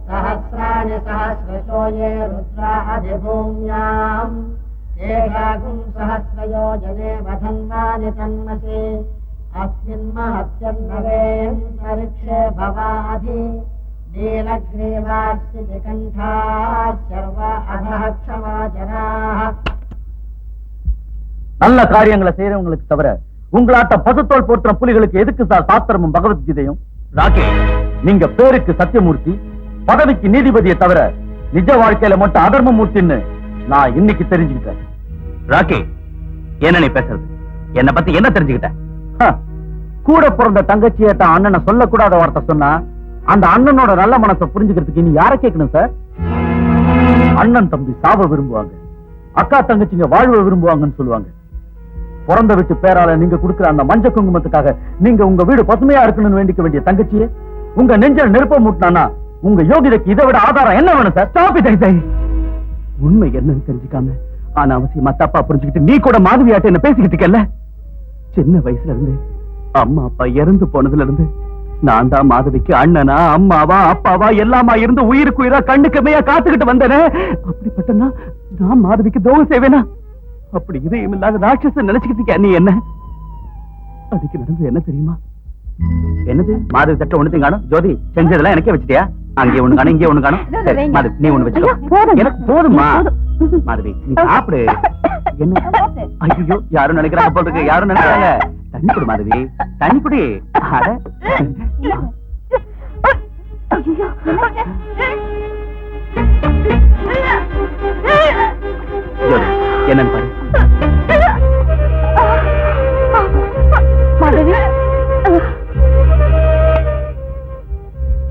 S4: सहस्राणि सहस्रशो ये रुद्रा अधिभूम्याम्
S6: ஏகாகும் சஹஸ்ரயோஜனே வதன்வானி தன்மசே அஸ்மின் மஹத்யன்னவே பரிக்ஷே பவாதி நீலக்ரீவாஸ்தி கண்டா சர்வ அபஹக்ஷமா ஜனாஹ.
S2: நல்ல காரியங்களை செய்யறவங்களுக்கு தவிர உங்களாட்ட பசுத்தோல் போற்ற புலிகளுக்கு எதுக்கு சார் சாஸ்திரமும் பகவத்கீதையும்? ராகே, நீங்க பேருக்கு சத்தியமூர்த்தி, பதவிக்கு நீதிபதியை தவிர நிஜ வாழ்க்கையில மட்டும் அதர்மமூர்த்தின்னு நான் இன்னைக்கு தெரிஞ்சுக்கிட்டேன்.
S1: ராக்கி, என்ன நீ பேசுறது? என்ன பத்தி என்ன தெரிஞ்சுக்கிட்ட?
S2: கூட பிறந்த தங்கச்சியட்ட அண்ணனை சொல்லக்கூடாத வார்த்தை சொன்னா அந்த அண்ணனோட நல்ல மனசை புரிஞ்சுக்கிறதுக்கு நீ யாரை கேட்கணும் சார்? அண்ணன் தம்பி சாவ விரும்புவாங்க, அக்கா தங்கச்சிங்க வாழ்வ விரும்புவாங்கன்னு சொல்லுவாங்க. பிறந்த வீட்டு பேரால நீங்க கொடுக்கிற அந்த மஞ்ச குங்குமத்துக்காக நீங்க உங்க வீடு பசுமையா இருக்கணும்னு வேண்டிக்க வேண்டிய தங்கச்சியே உங்க நெஞ்சில் நெருப்ப மூட்டினா உங்க யோகிதைக்கு இதை விட ஆதாரம் என்ன வேணும் சார்? Stop it. உண்மை என்னன்னு தெரிஞ்சுக்காம ஆனா அவசியமா தப்பா புரிஞ்சுக்கிட்டு நீ கூட மாதவியாட்ட என்ன பேசிக்கிட்டு இருக்கல. சின்ன வயசுல இருந்து அம்மா அப்பா இறந்து போனதுல இருந்து நான் தான் மாதவிக்கு அண்ணனா அம்மாவா அப்பாவா எல்லாமா இருந்து உயிருக்கு உயிரா கண்ணுக்குமையா காத்துக்கிட்டு வந்தேனே. அப்படிப்பட்டனா நான் மாதவிக்கு துரோகம் செய்வேனா? அப்படி இதயம் இல்லாத ராட்சசன் நினைச்சுக்கிட்டு நீ என்ன? அதுக்கு நடந்தது என்ன தெரியுமா?
S1: என்னது மாதவி தட்ட ஒண்ணு காணும்? ஜோதி செஞ்சதெல்லாம் எனக்கே வச்சுட்டியா? அங்கே ஒண்ணு காணும், இங்கே ஒண்ணு காணும். சரி, மாதவி நீ ஒண்ணு வச்சுக்கோ. எனக்கு போதுமா மாதவி, நீ சாப்பிடு. என்ன? ஐயோ, யாரும் நினைக்கிறாங்க போல இருக்கு, யாரும் நினைக்கிறாங்க. தண்ணி குடி மாதவி, தண்ணி குடி. அட ஜோதி, என்னன்னு பாரு.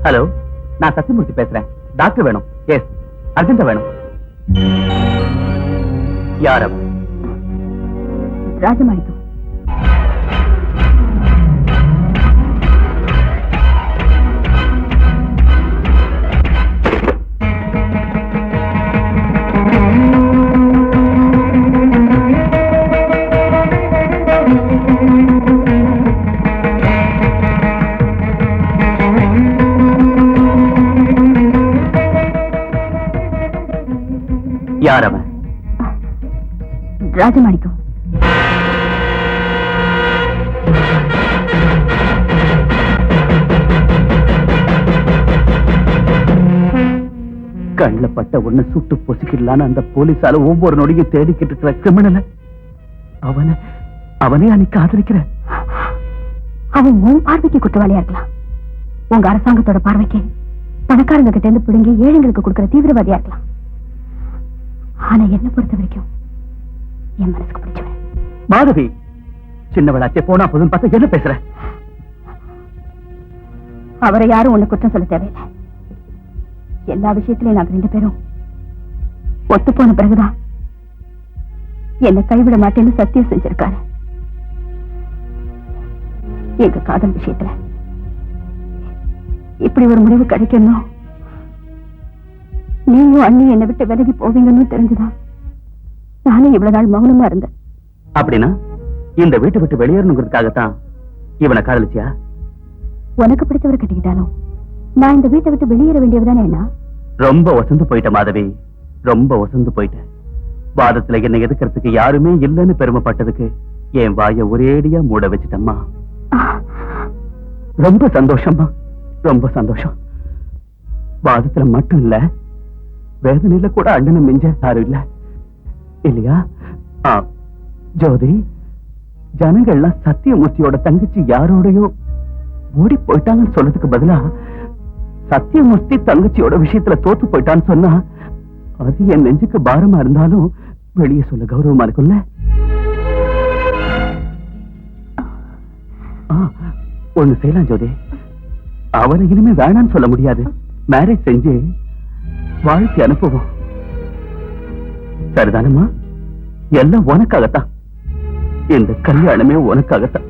S1: ஹலோ, நான் சத்தியமூர்த்தி பேசுறேன். டாக்டர் வேணும். எஸ், அர்ஜென்டா வேணும். யார் அவர்?
S5: ராஜமாணிக்கம்.
S1: யார் அவன்?
S5: ராஜமாணிக்கம்.
S1: கண்ணுல பட்ட ஒண்ணு சுட்டு பொசிக்கலான்னு அந்த போலீஸால ஒவ்வொரு நொடியும் தேடிக்கிட்டு இருக்கிற கிரிமினல அவனே அன்னைக்கு ஆதரிக்கிற.
S5: அவன் உன் பார்வைக்கு குற்றவாளியா இருக்கலாம், உங்க அரசாங்கத்தோட பார்வைக்கு பணக்காரங்க கிட்ட இருந்து பிடுங்கி ஏழைங்களுக்கு கொடுக்கிற தீவிரவாதியா இருக்கலாம். ஆனா என்ன பொறுத்த வரைக்கும் என் மனசுக்கு பிடிச்சவன்.
S1: மாதவி, சின்னவளாச்சே போனா போதும் பார்த்தா என்ன பேசுற?
S5: அவரை யாரும் ஒண்ணு குற்றம் சொல்ல தேவையில்லை. எல்லா விஷயத்திலையும் நாங்க 2 பேரும் ஒத்து போன பிறகுதான் என்னை கைவிட மாட்டேன்னு சத்தியம் செஞ்சிருக்காரு. எங்க காதல் விஷயத்துல இப்படி ஒரு முடிவு கிடைக்கணும், நீயும் அண்ணி என்னை விட்டு விலகி போவீங்கன்னு தெரிஞ்சுதான் நானும் இவ்வளவு நாள் மௌனமா இருந்தேன்.
S1: அப்படின்னா இந்த வீட்டை விட்டு வெளியேறணுங்கிறதுக்காகத்தான் இவனை காதலிச்சியா?
S5: உனக்கு பிடிச்சவரை கட்டிக்கிட்டாலும் நான் இந்த வீட்டை விட்டு வெளியேற வேண்டியதுதானே. என்ன
S1: ரொம்ப வசந்து போயிட்ட மாதவி, ரொம்ப வசந்து போயிட்ட. வாதத்துல என்னை எதுக்கிறதுக்கு யாருமே இல்லைன்னு பெருமைப்பட்டதுக்கு என் வாய ஒரேடியா மூட வச்சுட்டம்மா. ரொம்ப சந்தோஷம்மா, ரொம்ப சந்தோஷம். வாதத்துல மட்டும் இல்ல, வேதனையில கூட அண்ணனை மிஞ்ச யாரும் இல்ல இல்லையா? ஜோதி, ஜனங்கள்லாம் சத்தியமூர்த்தியோட தங்கச்சி யாரோடையோ ஓடி போயிட்டாங்கன்னு சொல்றதுக்கு பதிலா சத்தியமூர்த்தி தங்கச்சியோட விஷயத்துல தோத்து போயிட்டான்னு சொன்னா அது என் நெஞ்சுக்கு பாரமா இருந்தாலும் வெளியே சொல்ல கௌரவமா இருக்கும்ல. ஒண்ணு செய்யலாம் ஜோதி, அவனை இனிமே வேணான்னு சொல்ல முடியாது. மேரேஜ் செஞ்சு வாழ்க்கை அனுப்புவோம். சரிதானம்மா? எல்லாம் உனக்காகத்தான், இந்த கல்யாணமே உனக்காகத்தான்.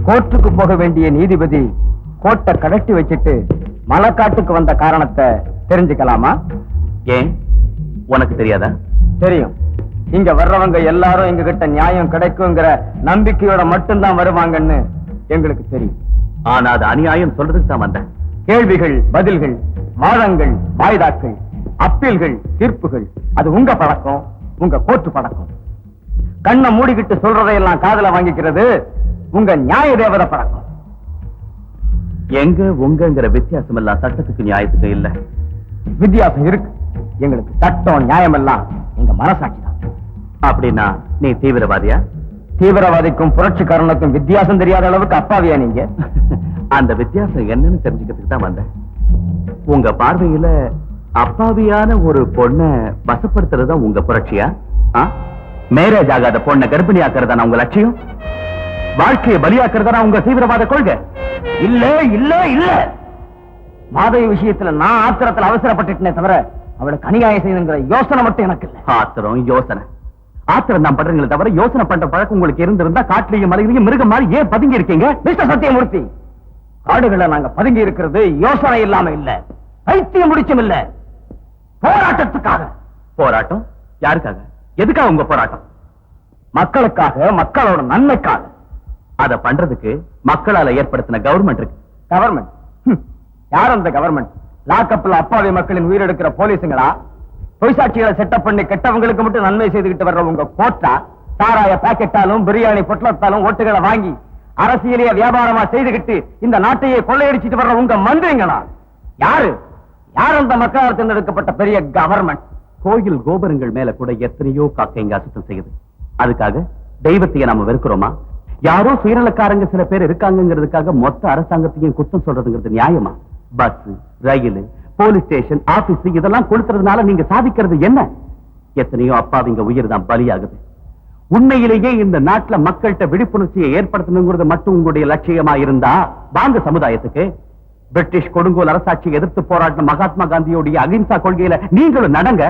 S2: கோர்ட்டுக்கு போக வேண்டிய நீதிபதி கோர்ட்டை கழட்டி வச்சிட்டு மலைக்காட்டுக்கு வந்த காரணத்தை தெரிஞ்சுக்கலாமா?
S1: ஏன் உனக்கு தெரியாதா?
S2: தெரியும். இங்க வர்றவங்க எல்லாரும் எங்க கிட்ட நியாயம் கிடைக்குங்கிற நம்பிக்கையோட மட்டும்தான் வருவாங்கன்னு எங்களுக்கு தெரியும்.
S1: ஆனா அது அநியாயம் சொல்றதுக்கு தான் வந்தேன்.
S2: கேள்விகள், பதில்கள், வாதங்கள், வாய்தாக்கள், அப்பீல்கள், தீர்ப்புகள், அது உங்க பழக்கம், உங்க கோர்ட்டு பழக்கம். கண்ணை மூடிக்கிட்டு சொல்றதையெல்லாம் காதுல வாங்கிக்கிறது உங்க நியாய தேவதை பழக்கம்.
S1: எங்க உங்கங்கிற வித்தியாசம் எல்லாம் சட்டத்துக்கு நியாயத்துக்கு இல்ல.
S2: வித்தியாசம் இருக்கு. எங்களுக்கு சட்டம் நியாயம் எல்லாம் எங்க மனசாட்சி தான்.
S1: அப்படின்னா நீ தீவிரவாதியா?
S2: தீவிரவாதிக்கும் புரட்சிக்காரனுக்கும் வித்தியாசம் தெரியாத அளவுக்கு அப்பாவியா நீங்க?
S1: அந்த வித்தியாசம் என்னன்னு தெரிஞ்சுக்கிறதுக்கு தான் வந்தேன். உங்க பார்வையில அப்பாவியான ஒரு பொண்ணை வசப்படுத்துறதா உங்க புரட்சியா? மேரேஜ் ஆகாத பொண்ணை கர்ப்பிணியாக்குறதா உங்க லட்சியம்? வாழ்க்கையை பலியாக்குறதா உங்க தீவிரவாத கொள்கை?
S2: இல்ல இல்ல இல்ல. மாதவி விஷயத்துல நான் ஆத்திரத்துல அவசரப்பட்டுட்டே தவிர அவளுக்கு அநியாயம் செய்யுங்கிற யோசனை மட்டும் எனக்கு இல்ல.
S1: ஆத்திரம் யோசனை ஆத்திரம் தான் பண்றீங்களே தவிர யோசனை பண்ற பழக்கம் உங்களுக்கு இருந்திருந்தா காட்டிலையும் மலையிலையும் மிருகம் மாதிரி ஏன் பதுங்கி இருக்கீங்க?
S2: மிஸ்டர் சத்தியமூர்த்தி, காடுகளை நாங்க பதுங்கி இருக்கிறது யோசனை இல்லாம இல்ல, பைத்தியம் முடிச்சும் இல்ல, போராட்டத்துக்காக.
S1: போராட்டம் யாருக்காக? எதுக்காக உங்க போராட்டம்?
S2: மக்களுக்காக, மக்களோட நன்மைக்காக.
S1: அத பண்றதுக்கு மக்களால ஏற்படுத்தின கவர்மெண்ட் இருக்கு.
S2: கவர்மெண்ட்? யார் அந்த கவர்மெண்ட்? லாக்கப்ல அப்பாவி மக்களின் உயிரெடுக்கிற போலீஸுங்களா? பொய்சாட்சிகளை செட்டப் பண்ணி கெட்டவங்களுக்கு மட்டும் நன்மை செய்துகிட்டு வர்ற உங்க கோட்டா? சாராய பாக்கெட்டாலும் பிரியாணி பொட்டலத்தாலும் ஓட்டுகளை வாங்கி அரசியலைய வியாபாரமா செய்துகிட்டு இந்த நாட்டையே கொள்ளையடிச்சிட்டு வர்ற உங்க மந்திரிங்களா? யாரு யார் அந்த மக்களால் தேர்ந்தெடுக்கப்பட்ட பெரிய கவர்மெண்ட்?
S1: கோயில் கோபுரங்கள் மேல கூட எத்தனையோ காக்கைங்க அசுத்தம் செய்யுது. அதுக்காக தெய்வத்தையே நாம வெறுக்கிறோமா? யாரோ சுயநலக்காரங்க சில பேர் இருக்காங்கிறதுக்காக மொத்த அரசாங்கத்தையும் குத்தம் சொல்றதுங்கிறது நியாயமா? பஸ், ரயில், போலீஸ் ஸ்டேஷன், ஆபீஸ் இதெல்லாம் கொடுத்துறதுனால நீங்க சாதிக்கிறது என்ன? எத்தனையோ அப்பாவிங்க உயிர் தான் பலியாகுது. உண்மையிலேயே இந்த நாட்டுல மக்கள்கிட்ட விழிப்புணர்ச்சியை ஏற்படுத்தணுங்கிறது மட்டும் உங்களுடைய லட்சியமா இருந்தா வாங்க சமுதாயத்துக்கு. பிரிட்டிஷ் கொடுங்கோல் அரசாட்சியை எதிர்த்து போராடின மகாத்மா காந்தியோடைய அகிம்சா கொள்கையில நீங்களும் நடங்க.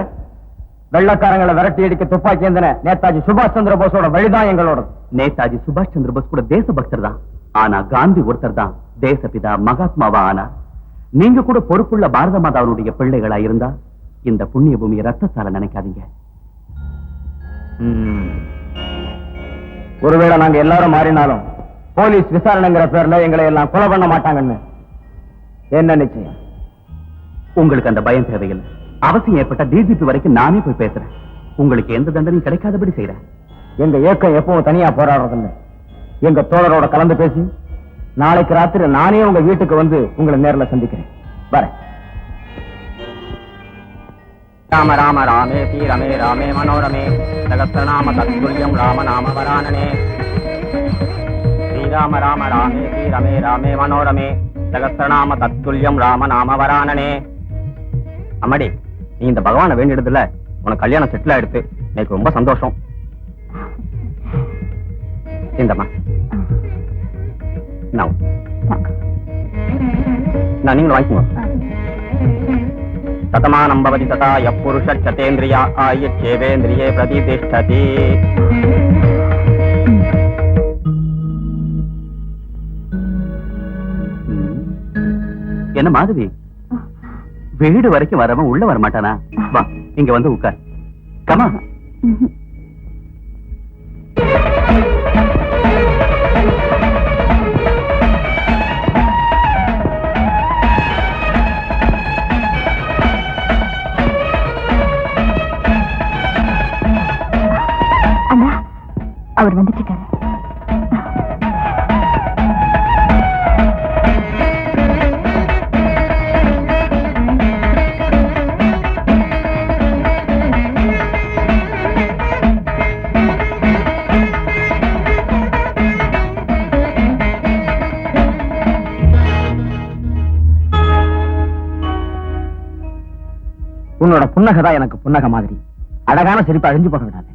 S2: வெள்ளக்காரங்களை விரட்டி அடிக்க துப்பாக்கி ஏந்தின நேதாஜி சுபாஷ் சந்திர போஸோட வழிதான் எங்களோட.
S1: நேதாஜி சுபாஷ் சந்திர போஸ் கூட தேசபக்தர் தான். ஆனா காந்தி ஒருத்தர் தான் தேசபிதா மகாத்மாவா ஆனா. நீங்க கூட பொறுப்புள்ள பாரத மாதாவுடைய பிள்ளைகளா இருந்தா இந்த புண்ணிய பூமியை ரத்தத்தால நினைக்காதீங்க.
S2: ஒருவேளை நாங்க எல்லாரும் மாறினாலும் போலீஸ் விசாரணைங்கிற பேர்ல எங்களை எல்லாம் கொலை பண்ண மாட்டாங்கன்னு என்ன நிச்சயம்?
S1: உங்களுக்கு அந்த பயம் தேவையில்லை. அவசியம் ஏற்பட்ட டிஜிபி வரைக்கும் நானே போய் பேசுறேன். உங்களுக்கு எந்த தண்டனையும் கிடைக்காதபடி செய்யறேன்.
S2: எங்க இயக்கம் எப்பவும் தனியா போராடுறதில்லை. எங்க தோழரோட கலந்து பேசி நாளைக்கு ராத்திரி நானே உங்க வீட்டுக்கு வந்து உங்களை நேரில் சந்திக்கிறேன். வரேன்.
S4: ராம ராம ராமே ஸ்ரீ ரமே ராமே மனோரமே சகஸ்ரநாம தத்துல்யம் ராம நாம வரானனே. ஸ்ரீராம ராம ராமே ஸ்ரீ ரமே ராமே மனோரமே சகஸ்ரநாம தத்துல்யம் ராம நாம வரானனே. அம்மாடி, நீ இந்த பகவானை வேண்டியதுல உனக்கு கல்யாணம் செட்டில் ஆயிடுத்து. எனக்கு ரொம்ப சந்தோஷம். இந்தம்மா நான் நீங்களும் வாங்கிக்கோங்க. சதமானம் பவதி ததா யப்புருஷ சதேந்திரியா ஆயுச்சேவேந்திரியே பிரதிதிஷ்டதி.
S1: என்ன மாதவி, வீடு வரைக்கும் வரவன் உள்ள வர மாட்டானா? வா, இங்க வந்து உட்கார். கமா.
S5: அண்ணா, அவர் வந்துட்டு இருக்காரு.
S2: உன்னோட புன்னகதான் எனக்கு புன்னக மாதிரி. அழகான சிரிப்பை அழிஞ்சு போக விடாது.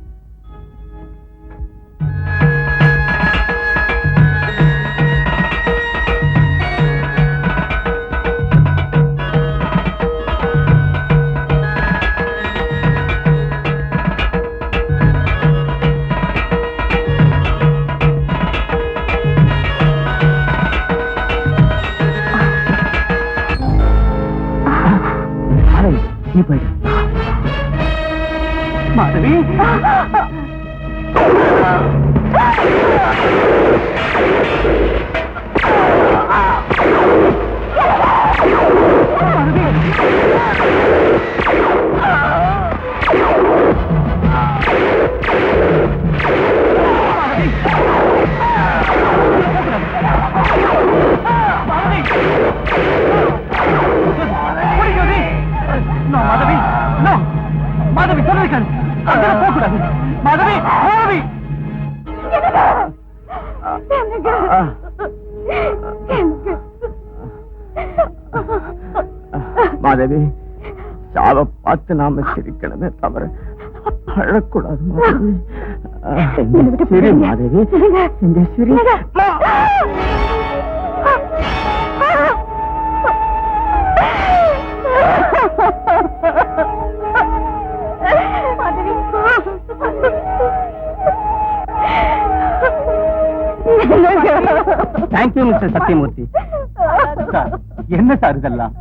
S2: நீ போயிடு. மாதவி மாதவி சொல்லிருக்கேன். போகக்கூடாது. மாதவி மாதவி
S4: மாதவி, சாவை பார்த்து நாம சிரிக்கணுமே தவிர அழக்கூடாது மாதவி. சரி மாதவி, இங்க சரி.
S2: Thank you mister Sathyamurthy. என்ன சார் இதெல்லாம்?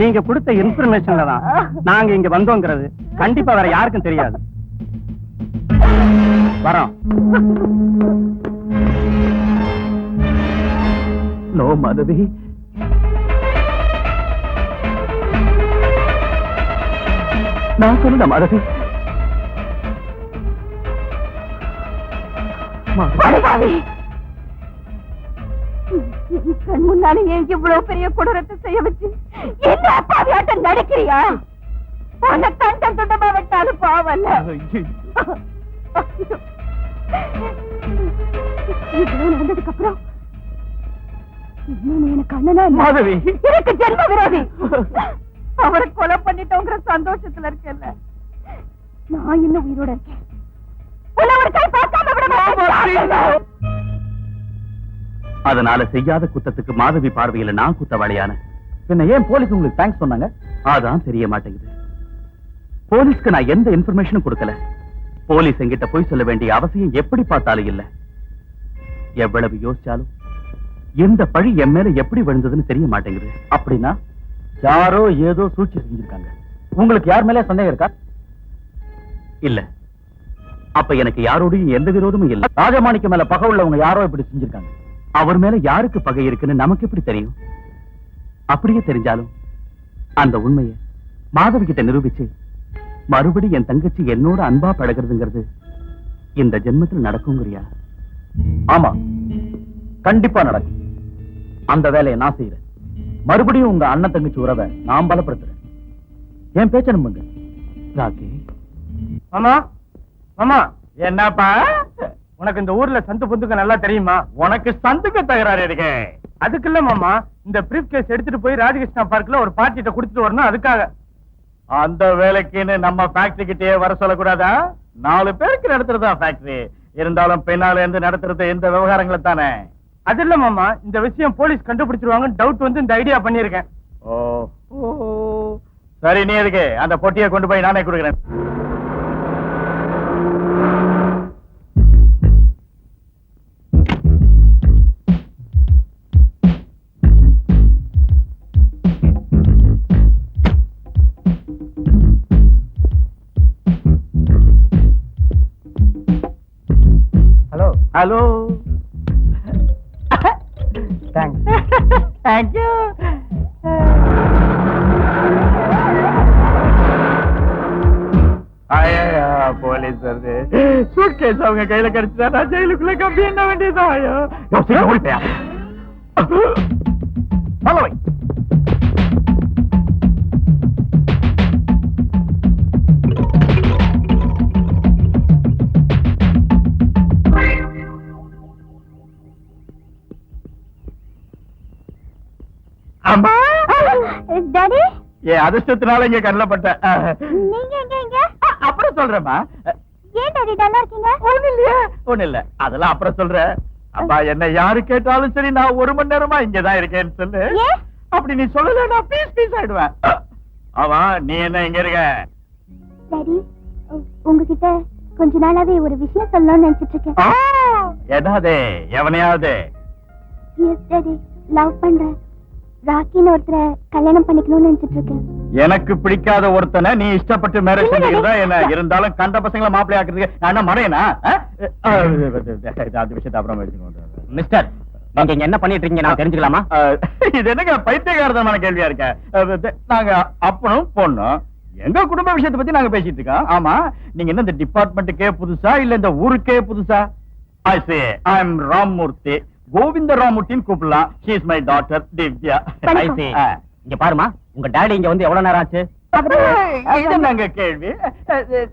S4: நீங்க கொடுத்த இன்ஃபர்மேஷன்ல தான் நாங்க இங்க வந்தோங்கிறது கண்டிப்பா வேற யாருக்கும் தெரியாது. வரோம்.
S2: நோ மாதவி, நான் சொல்லல மாதவி.
S5: கண் முன்னாலே இவ்வளவு பெரிய கொடூரத்தை செய்ய வச்சு என்ன அப்பாவியாட்டம் நடக்கிறியா? உன்னை தண்டம் துண்டமா விட்டாலும் பாவல்ல. இவ்வளவு நடந்ததுக்கு அப்புறம் இன்னும் எனக்கு அண்ணனா
S2: மாதவி,
S5: எனக்கு ஜென்ம விரோதி. அவரை கொலை பண்ணிட்டோங்கிற சந்தோஷத்துல இருக்கேன்ல, நான் இன்னும் உயிரோட இருக்கேன். உன்னை ஒரு கை பார்க்காம விட மாட்டேன்.
S1: அதனால செய்யாத குத்தத்துக்கு மாதவி பார்வையில நான் குத்தவாளியான.
S2: என்ன ஏன் போலீஸ் உங்களுக்கு தேங்க்ஸ் சொன்னாங்க?
S1: அதான் தெரிய மாட்டேங்குது. போலீஸ்க்கு நான் எந்த இன்ஃபர்மேஷனும் கொடுக்கல. போலீஸ் என்கிட்ட போய் சொல்ல வேண்டிய அவசியம் எப்படி பார்த்தாலும் இல்ல. எவ்வளவு யோசிச்சாலும் எந்த பழி என் மேல எப்படி விழுந்ததுன்னு தெரிய மாட்டேங்குது.
S2: அப்படின்னா யாரோ ஏதோ சூழ்ச்சி செஞ்சிருக்காங்க. உங்களுக்கு யார் மேல சந்தேகம் இருக்கா?
S1: இல்ல. அப்ப எனக்கு யாரோடையும் எந்த விரோதமும் இல்ல.
S2: ராஜமாணிக்க மேல பகை உள்ளவங்க யாரோ இப்படி செஞ்சிருக்காங்க.
S1: அவர் மேல யாருக்கு பகை இருக்குன்னு நமக்கு எப்படி தெரியும்? அப்படியே தெரிஞ்சாலும் அந்த உண்மையை மாதவி கிட்ட நிரூபிச்சு மறுபடி என் தங்கச்சி என்னோட அன்பா பழகிறதுங்கிறது இந்த ஜென்மத்தில் நடக்குங்கிறியா?
S2: ஆமா, கண்டிப்பா நடக்கும். அந்த வேலையை நான் செய்யறேன். மறுபடியும் உங்க அண்ணன் தங்கச்சி உறவை நான் பலப்படுத்துறேன். என் பேச்ச நம்புங்க.
S1: ராக்கி,
S3: மாமா மாமா, என்னப்பா உனக்கு இந்த ஊர்ல சந்து பொந்துக்கு நல்லா தெரியுமா? உனக்கு சந்துக்கு தகராறு இருக்கு. அதுக்கு இல்ல மாமா, இந்த பிரீஃப் கேஸ் எடுத்துட்டு போய் ராஜகிருஷ்ணா பார்க்ல ஒரு பார்ட்டிட்ட கொடுத்துட்டு வரணும். அதுக்காக அந்த வேலைக்குன்னு நம்ம ஃபேக்டரி கிட்டே வர சொல்லக்கூடாதா? 4 பேருக்கு நடத்துறதா ஃபேக்டரி. இருந்தாலும் பின்னால இருந்து நடத்துறது இந்த விவகாரங்களை தானே. அது இல்ல மாமா, இந்த விஷயம் போலீஸ் கண்டுபிடிச்சிருவாங்க டவுட் வந்து இந்த ஐடியா பண்ணிருக்கேன். ஓ சரி, நீ எதுக்கு அந்த பொட்டியை கொண்டு போய் நானே கொடுக்குறேன். Hello hello, thanks. Thank you. Police வருது. சூட்கேஸ் அவங்க கையில கிடைச்சதா நான் ஜெயிலுக்குள்ள கம்பி என்ன வேண்டியதா? அம்மா,
S5: டாடி,
S3: ஏன் அதிர்ஷ்டத்தினால இங்க கண்ணப்பட்ட.
S5: நீங்க எங்க இங்க?
S3: அப்புறம் சொல்றேம்மா.
S5: ஏன் டாடி டல்லா இருக்கீங்க?
S3: ஒண்ணு இல்லையா? ஒண்ணு இல்ல, அதெல்லாம் அப்புறம் சொல்றேன். அப்பா, என்ன யாரு கேட்டாலும் சரி நான் 1 மணி நேரமா இங்கதான் இருக்கேன்னு சொல்லு.
S5: ஏன்?
S3: அப்படி நீ சொல்லல நான் பீஸ் ஆயிடுவேன். ஆமா, நீ என்ன இங்க இருக்க?
S5: டாடி, உங்ககிட்ட கொஞ்ச நாளாவே ஒரு விஷயம் சொல்லணும்னு நினைச்சிட்டு இருக்கேன்.
S3: என்னது? எவனையாவது?
S5: எஸ் டாடி, லவ் பண்றேன். ராக்கின்னு ஒருத்தரை கல்யாணம் பண்ணிக்கணும்னு நினைச்சிட்டு இருக்கேன்.
S3: எனக்கு பிடிக்காத ஒருத்தனை நீ இஷ்டப்பட்டு மேரேஜ் பண்ணிக்கிறதா என்ன? இருந்தாலும் கண்ட பசங்களை மாப்பிள்ளை ஆக்குறதுக்கு நான் என்ன மறையனா? அந்த விஷயத்தை அப்புறம்
S4: மிஸ்டர், நீங்க இங்க என்ன பண்ணிட்டு இருக்கீங்க நான் தெரிஞ்சுக்கலாமா?
S3: இது என்னங்க பைத்தியகாரதமான கேள்வியா இருக்க? நாங்க அப்பனும் பொண்ணும் எங்க குடும்ப விஷயத்தை பத்தி நாங்க பேசிட்டு இருக்கோம். ஆமா, நீங்க என்ன இந்த டிபார்ட்மெண்ட்டுக்கே புதுசா இல்ல இந்த ஊருக்கே புதுசா? I say I am Ramurthy, Govind ராமூர்த்தின்னு கூப்பிடலாம். she is my daughter Divya.
S4: I see. இங்க பாருமா, உங்க டாடி இங்க வந்து எவ்வளவு நேரம் ஆச்சு?
S3: இது நாங்க கேள்வி.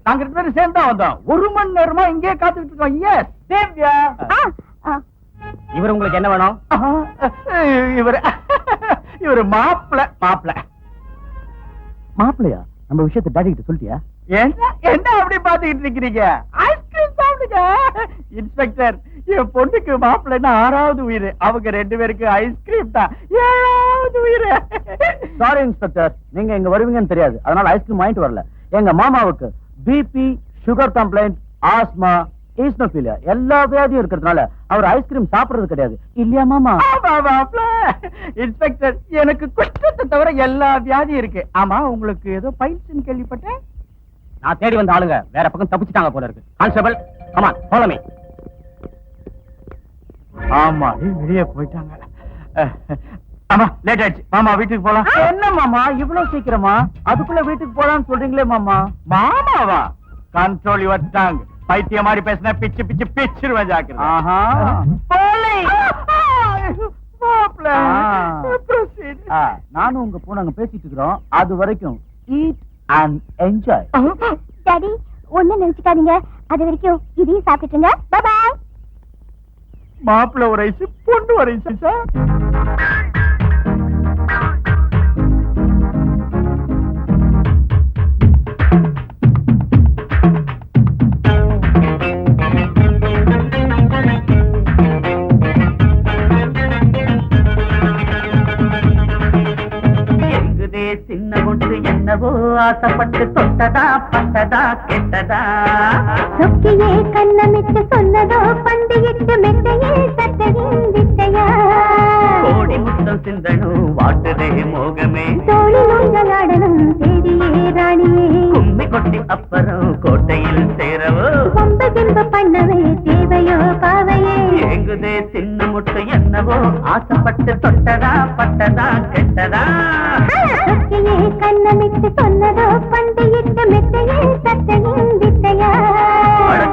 S3: நாங்க ரெண்டு பேரும் சேர்ந்து தான் வந்தோம். 1 மணி நேரமா இங்கே காத்துக்கிட்டு இருக்கோம். எஸ் திவ்யா.
S4: இவர் உங்களுக்கு என்ன வேணும்?
S3: இவரு மாப்பிள்ள.
S2: மாப்பிள்ளையா? நம்ம விஷயத்தை டாடி கிட்ட சொல்லிட்டியா?
S3: என்ன அப்படி பாத்துக்கிட்டு இருக்கிறீங்க? ஐஸ்கிரீம் சாப்பிடுங்க. இன்ஸ்பெக்டர், என் பொண்ணுக்கு மாப்பிள்ளைன்னா 6வது உயிர். அவங்க 2 பேருக்கு ஐஸ்கிரீம் தான் 7வது உயிர்.
S2: சாரி இன்ஸ்பெக்டர், நீங்க இங்க வருவீங்கன்னு தெரியாது, அதனால ஐஸ்கிரீம் வாங்கிட்டு வரல. எங்க மாமாவுக்கு பிபி, சுகர் கம்ப்ளைண்ட், ஆஸ்மா, ஈஸ்னோபீலியா எல்லா வியாதியும் இருக்கிறதுனால அவர் ஐஸ்கிரீம் சாப்பிடுறது கிடையாது. இல்லையா மாமா?
S3: இன்ஸ்பெக்டர், எனக்கு குஷ்டத்தை தவிர எல்லா வியாதியும் இருக்கு. ஆமா, உங்களுக்கு ஏதோ பைல்ஸ்னு கேள்விப்பட்டேன்.
S4: நான் தேடி வந்த ஆளுங்க வேற பக்கம் தப்பிச்சிட்டாங்க போல இருக்கு. Constable, come on, follow me.
S3: ஆமா, வெளியே போயிட்டாங்க. ஆமா, லேட் ஆயிடுச்சு. மாமா வீட்டுக்கு போலாம்.
S2: என்ன மாமா இவ்வளவு சீக்கிரமா? அதுக்குள்ள வீட்டுக்கு போலான்னு சொல்றீங்களே மாமா.
S3: மாமாவா? Control your tongue. பைத்திய மாதிரி பேசினா பிச்சு பிச்சு பிச்சிருவேன். ஜாக்கிரதை.
S2: ஆஹா. நானும் உங்க பூனை பேசிட்டு இருக்கிறோம். அது வரைக்கும் ஈட் அண்ட் என்ஜாய்.
S5: டாடி ஒண்ணு நினைச்சுக்காதீங்க, அது வரைக்கும் இதையும் சாப்பிட்டுங்க. பாய்.
S3: மாப்பிள்ள ஒரு ஐஸ், பொண்ணு ஒரு ஐஸ். சார்
S2: சின்ன ஒன்று என்னவோ ஆசைப்பட்டு தொட்டதா பட்டதா கெட்டதா?
S5: சொக்கியே கண்ணமிட்டு சொன்னதோ பண்டிகிட்டு மெத்தையில் சட்டையின் வித்தையா?
S2: கோடி முத்தம் சிந்தனும் வாட்டுதே மோகமே,
S5: தோழில் உங்களாடனும் தேடியே ராணியே,
S2: கும்மி கொட்டி அப்புறம் கோட்டையில் சேரவோ,
S5: பொம்ப பிம்ப பண்ணவே தேவையோ பாவையே?
S2: எங்குதே சின்ன முட்டு என்னவோ ஆசைப்பட்டு தொட்டதா பட்டதா கெட்டதா?
S5: சொக்கியே கண்ணமிட்டு சொன்னதோ பண்டிகிட்டு மெத்தையில் சட்டையின் வித்தையா?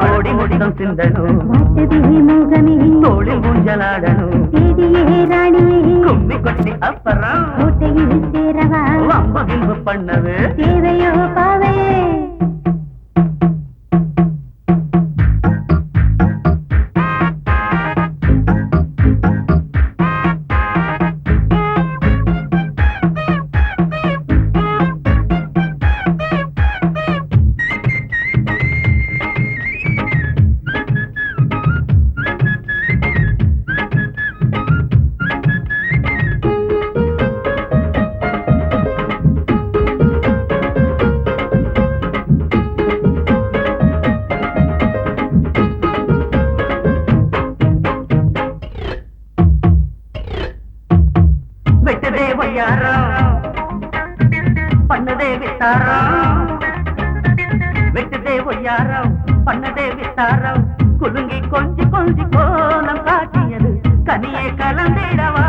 S2: கோடி முத்தம் சிந்தனும்
S5: வாட்டுதே மோகமே,
S2: தோளில் ஊஞ்சலாடனும்
S5: தேடியே ராணியே,
S2: கும்மி கொட்டி அப்புறம்
S5: கோட்டையில் சேரவா,
S2: வம்ப பிம்பு பண்ணது
S5: தேவையோ பாவையே?
S2: பண்ணதே வித்தாரம், வெட்டுதே ஒய்யாரம், பண்ணதே வித்தாரம், குலுங்கி கொஞ்சி கொஞ்சி கோலம் காட்டியது கனியே கலந்திடவா?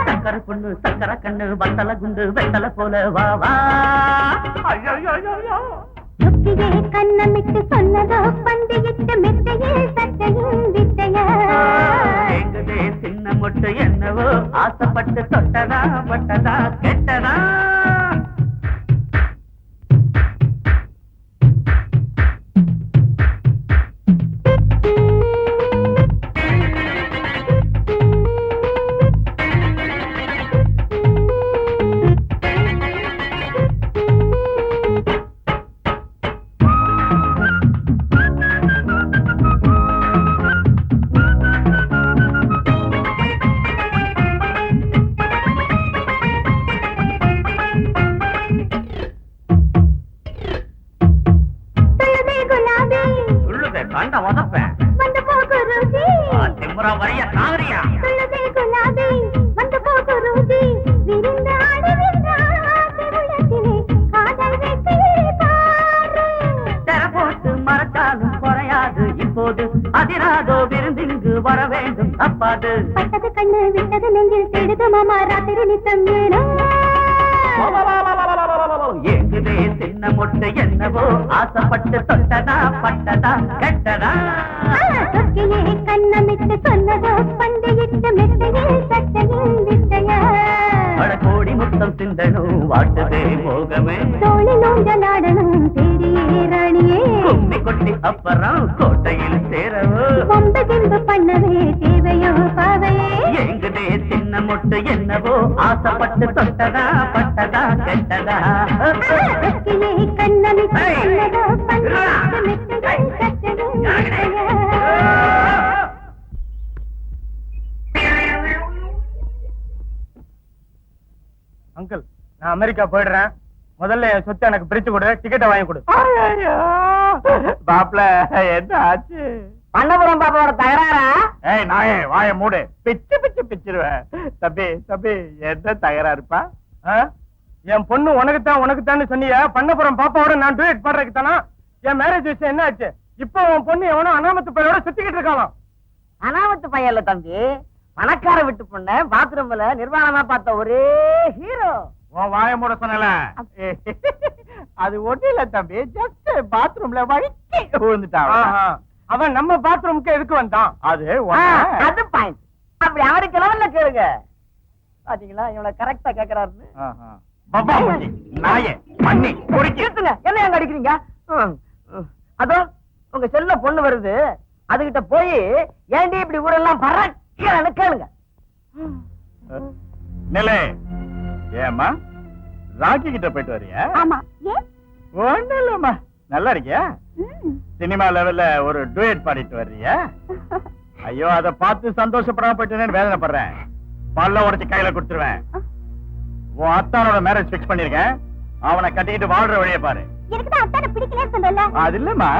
S2: சக்கர பொண்ணு சக்கர கண்ணு வத்தல குண்டு வெத்தல போல வா வா.
S5: சொக்கியே கண்ணமிட்டு சொன்னதோ பண்டிகிட்டு மெத்தையில் சட்டையின் வித்தையா?
S2: எங்குதே சின்ன முட்டு என்னவோ ஆசைப்பட்டு தொட்டதா பட்டதா கெட்டதா?
S4: அப்புறம் வரைய சாகரியா
S5: சொல்லுதே குலாபி வந்து போகு ரூபி விரிந்த ஆடுகின்ற ஆசை உள்ளத்திலே காதல் வெற்றியை பாரு
S2: தெர போட்டு மறக்காலும் குறையாது இப்போது அதிராதோ விருந்திங்கு வர வேண்டும் அப்பாது
S5: பட்டது கண்ணு விட்டது நெஞ்சில் தேடுது மாமா ராத்திரி நித்தம் ஏனோ
S2: ஏங்குதே சின்ன மொட்டை என்னவோ ஆசைப்பட்டு தொட்டதா பட்டதா கெட்டதா
S5: சொற்கையே கண்ணமிட்டு சொன்னதோ பண்டையிட்டு மெத்தையில் சட்டையில் விட்டையா
S2: கோடி முத்தம் சிந்தனும் வாட்டுதே மோகமே
S5: தோழி நோஞ்சலாடணும் தேடியே ராணியே
S2: கும்மி கொட்டி அப்புறம் கோட்டையில் சேரவோ
S5: பொம்ப திம்பு பண்ணவே தேவையோ பாவையே
S2: எங்குதே சின்ன மொட்டு என்னவோ ஆசைப்பட்டு தொட்டதா பட்டதா கெட்டதா
S5: சொற்கையே கண்ணமிட்டு சொன்னதோ பண்டையிட்டு மெத்தையில் சட்டையில் விட்டையா
S3: அங்கிள் நான் அமெரிக்கா போயிடுறேன். முதல்ல என் சொத்தை எனக்கு பிரிச்சு கொடு, டிக்கெட்டை வாங்கி கொடு. பாப்ல என்ன ஆச்சு?
S6: பண்ணபுரம் பாப்பாவோட தகராறா?
S3: ஏய் நாயே வாய மூடு, பிச்சு பிச்சு பிச்சிருவேன். தம்பி தம்பி என்ன தகராறுப்பா? என் பொண்ணு உனக்குத்தான் சொன்னிய, பண்ணபுரம் பாப்பாவோட நான் டூயட் பாடுறதுக்கு தானா? என் மேரேஜ் விஷயம் என்ன ஆச்சு? இப்போ உன் பொண்ணு எவனோ அனாமத்து பையோட சுத்திக்கிட்டு இருக்காளாம்.
S6: அனாமத்து பையன் இல்ல தம்பி, பணக்கார விட்டு பொண்ண பாத்ரூம்ல நிர்வாணமா பார்த்த ஒரே ஹீரோ.
S3: உன் வாய மூட சொன்னல. அது ஒண்ணு இல்ல தம்பி, ஜஸ்ட் பாத்ரூம்ல வழுக்கி விழுந்துட்டான். அவன் நம்ம பாத்ரூம்க்கு எதுக்கு வந்தான்? அது
S6: அது பாயிண்ட். அப்படி அவருக்கு லெவல்ல கேளுங்க. பாத்தீங்களா இவள கரெக்டா கேக்குறாருன்னு.
S3: நாயே பண்ணி
S6: கேட்டுங்க, என்ன எங்க அடிக்கிறீங்க? அதோ உங்க செல்ல பொண்ணு வருது, அதுகிட்ட போய் ஏண்டி இப்படி ஊரெல்லாம் பறக்கன்னு கேளுங்க.
S3: நிலை ஏமா ராக்கி கிட்ட போயிட்டு வரியா?
S5: ஆமா ஏன்
S3: ஒண்ணு இல்லம்மா, நல்லா இருக்கியா? சினிமா லெவல்ல ஒரு டூயட் பாடிட்டு வர்றியா? ஐயோ அத பார்த்து சந்தோஷப்படாம போயிட்டேன்னு வேதனைப்படுறேன். பல்ல உடைச்சு கையில கொடுத்துருவேன். உன் அத்தானோட மேரேஜ் பிக்ஸ் பண்ணிருக்கேன், அவனை கட்டிக்கிட்டு வாழ்ற வழியை பாரு.
S5: எனக்கு தான் அத்தானை பிடிக்கலன்னு சொன்னல.
S3: அது இல்லம்மா,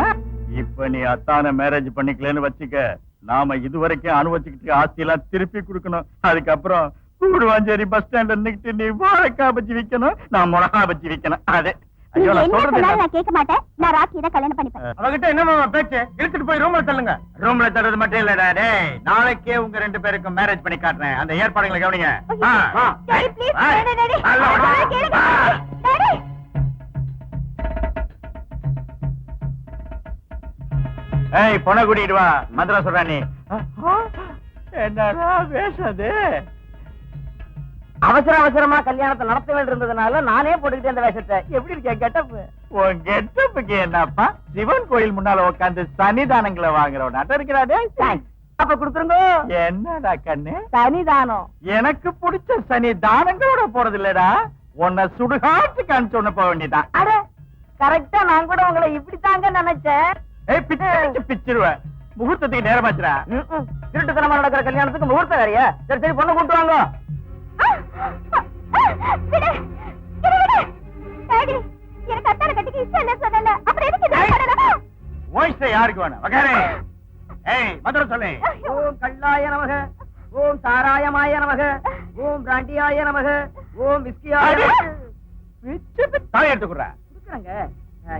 S3: இப்ப நீ அத்தான மேரேஜ் பண்ணிக்கலன்னு வச்சுக்க, நாம இதுவரைக்கும் அனுபவிச்சுக்கிட்டு ஆஸ்தி எல்லாம் திருப்பி கொடுக்கணும். அதுக்கப்புறம் கூடுவாஞ்சேரி பஸ் ஸ்டாண்ட்ல நின்னுட்டு நீ வாழைக்காய் பஜ்ஜி விக்கணும், நான் மிளகா பஜ்ஜி விக்கணும். அது ஐயோ நான் சொல்றது
S5: நான் கேட்க மாட்டேன். நான் ராக்கி தான் கல்யாணம் பண்ணிப்பேன்.
S3: அவகிட்ட என்ன பேச்சு? இழுத்துட்டு போய் ரூம்ல தள்ளுங்க. ரூம்ல தள்ளுறது மட்டும் இல்லடா டேய், நாளைக்கே உங்க ரெண்டு பேருக்கும் மேரேஜ் பண்ணி காட்டுறேன். அந்த ஏற்பாடுகளை கவனிங்க.
S5: டாடி ப்ளீஸ் டாடி கேளுங்க டாடி.
S3: ஏய் பொண்ண கூட்டிட்டு வா, மதுரை சொல்ற நீ. என்னடா பேசாது?
S6: அவசரமா கல்யாணத்தை நடத்த வேண்டியிருந்ததுனால நானே போட்டுக்கிட்டே அந்த வேஷத்தை. எப்படி இருக்கேன் கெட்டப்?
S3: உன் கெட்டப்புக்கு என்னப்பா, சிவன் கோயில் முன்னால உட்காந்து சன்னிதானங்களை வாங்குறவன் நட்ட இருக்கிறாடே.
S6: அப்ப கொடுத்துருங்க.
S3: என்னடா கண்ணு?
S6: சனிதானம்.
S3: எனக்கு பிடிச்ச சன்னிதானங்களோட போறது இல்லடா, உன்னை சுடுகாட்டுக்கு அனுப்பிச்சு ஒண்ணு போக வேண்டியதான்.
S6: அட கரெக்டா நான் கூட உங்களை இப்படித்தாங்க நினைச்சேன்.
S3: ஏய் பிச்சு பிச்சிருவேன். முகூர்த்தத்துக்கு நேரமாச்சுடா.
S6: திருட்டுத்தனமா நடக்கிற கல்யாணத்துக்கு முகூர்த்தம் வேறையா? சரி சரி பொண்ணு கூட்டு வாங்க.
S5: விடு விடு டாடி, எனக்கு அத்தானை கட்டிக்க இஷ்டம் இல்ல சொன்னல. அப்புறம் எதுக்கு இது பண்ணணும்?
S3: வாய்ஸ் யாருக்கு வேணும்? வகாரே. ஏய் மதுரை சொல்லு.
S6: ஓம் கல்லாய நமக, ஓம் சாராயமாய நமக, ஓம் பிராண்டியாய நமக, ஓம் விஸ்கியாய நமக.
S3: பிச்சு பிச்சு தாய் எடுத்துக்குறா.
S6: குடுக்குறாங்க.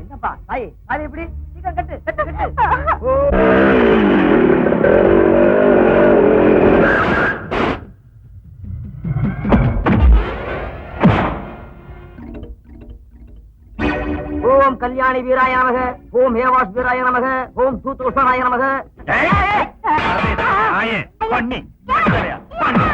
S6: என்னப்பா தாய் தாய் எப்படி சீக்கிரம் கட்டு கட்டு கட்டு. ஓம் கல்யாணி வீராய நமக, ஓம் ஹேவாஸ் வீராய நமக, ஓம் தூதோஷனாய நமக.
S3: நாயே பண்ணி பண்ணி.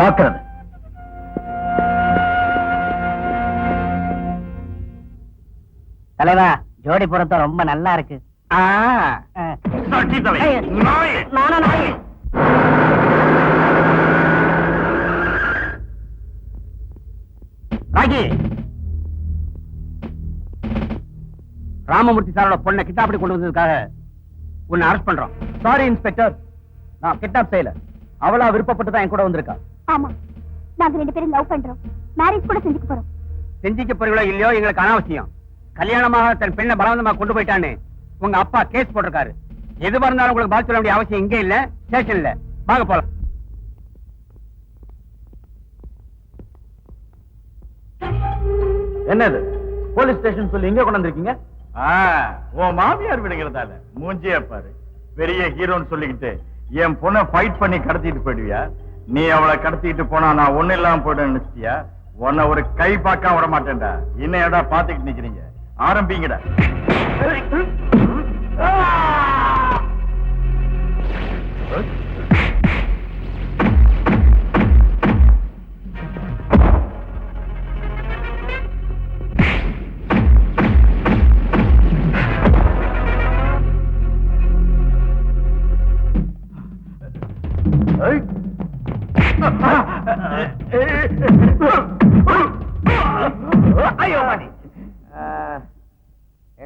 S1: ஜாக்கிரதை.
S6: தலைவா, ஜோடி பொருத்தம் ரொம்ப நல்லா இருக்கு. நானா நாய்?
S4: ராகி, ராமமூர்த்தி சாரோட பொண்ணை கிட்டாப்படி கொண்டு வந்ததுக்காக உன்னை அரெஸ்ட் பண்றோம்.
S1: சாரி இன்ஸ்பெக்டர், நான் கிட்னாப் செய்யல. அவளா விருப்பப்பட்டு தான் என் கூட வந்திருக்கா.
S5: ஆமா, நாங்க 2 பேரும் லவ் பண்றோம். மேரேஜ் கூட செஞ்சுக்க போறோம்.
S4: செஞ்சிக்க போறீங்களோ இல்லையோ எங்களுக்கு அனாவசியம். கல்யாணமாக தன் பெண்ணை பலவந்தமா கொண்டு போயிட்டான்னு உங்க அப்பா கேஸ் போட்டிருக்காரு. எது இருந்தாலும் உங்களுக்கு பால் சொல்ல வேண்டிய அவசியம் இங்க இல்ல, ஸ்டேஷன்ல. வாங்க போலாம்.
S1: என்னது போலீஸ் ஸ்டேஷன் சொல்லி இங்க கொண்டு வந்திருக்கீங்க?
S3: உன் மாமியார் விடுகிறதால மூஞ்சியே பாரு. பெரிய ஹீரோன்னு சொல்லிக்கிட்டு என் பொண்ணை ஃபைட் பண்ணி கடத்திட்டு போயிடுவியா? நீ அவளை கடத்திட்டு போனா நான் ஒண்ணு இல்லாம போயிட நினைச்சிட்டியா? உன்னை ஒரு கை பார்க்க விட மாட்டேன்டா. இன்னும் ஏடா பாத்துக்கிட்டு நிக்கிறீங்க? ஆரம்பிங்கடா.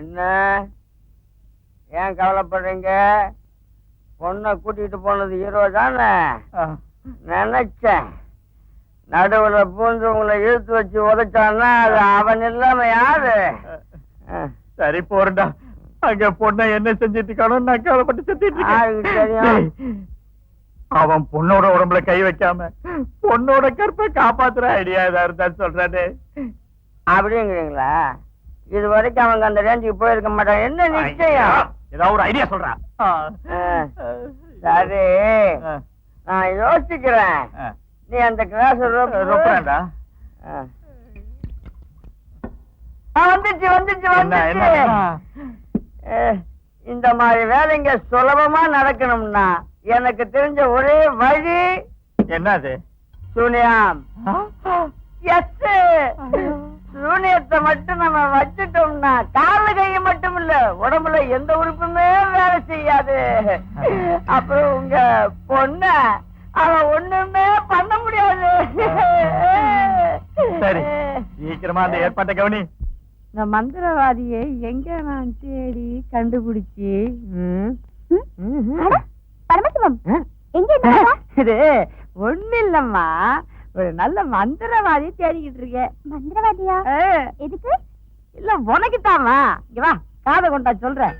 S6: என்ன ஏன் கவலைப்படுறீங்க? பொண்ணை கூட்டிட்டு போனது ஹீரோ தானே நினைச்சேன். நடுவுல பூந்து உங்களை இழுத்து வச்சு உதைச்சான்னா அது அவன் இல்லாம யாரு?
S3: சரி போறடா. அங்க பொண்ணை என்ன செஞ்சிட்டு இருக்கானோ நான் கவலைப்பட்டு செஞ்சிட்டு இருக்கேன். அவன் பொண்ணோட உடம்புல கை வைக்காம பொண்ணோட கற்பை காப்பாத்துற ஐடியா ஏதா இருந்தா சொல்றானே.
S6: அப்படிங்கிறீங்களா? இது வரைக்கும் அவங்க அந்த ரேஞ்சுக்கு போயிருக்க மாட்டான். என்ன நிச்சயம்?
S3: ஏதாவது ஒரு ஐடியா சொல்றான்.
S6: சரி, நான் யோசிக்கிறேன். நீ அந்த கிளாஸ்
S3: ரொப்படா.
S6: வந்துச்சு வந்துச்சு வந்துச்சு. இந்த மாதிரி வேலைங்க சுலபமா நடக்கணும்னா எனக்கு தெரிஞ்ச ஒரே வழி
S3: என்னது?
S6: சூனியம். எஸ், சூனியத்தை மட்டும் நம்ம வச்சுட்டோம்னா கால கைய மட்டும் இல்ல, உடம்புல எந்த உறுப்புமே வேலை செய்யாது. அப்புறம் உங்க பொண்ண அவன் ஒண்ணுமே பண்ண முடியாது.
S3: சரி, சீக்கிரமா அந்த ஏற்பாட்டை கவனி.
S6: இந்த மந்திரவாதியை எங்க நான் தேடி கண்டுபிடிச்சி
S5: பரமசிவம், எங்க
S6: இது ஒண்ணு இல்லம்மா, ஒரு நல்ல மந்திரவாதி தேடிக்கிட்டு இருக்கேன்.
S5: மந்திரவாதியா? எதுக்கு?
S6: இல்ல உனக்குத்தாமா. இங்க வா, காதை கொண்டா சொல்றேன்.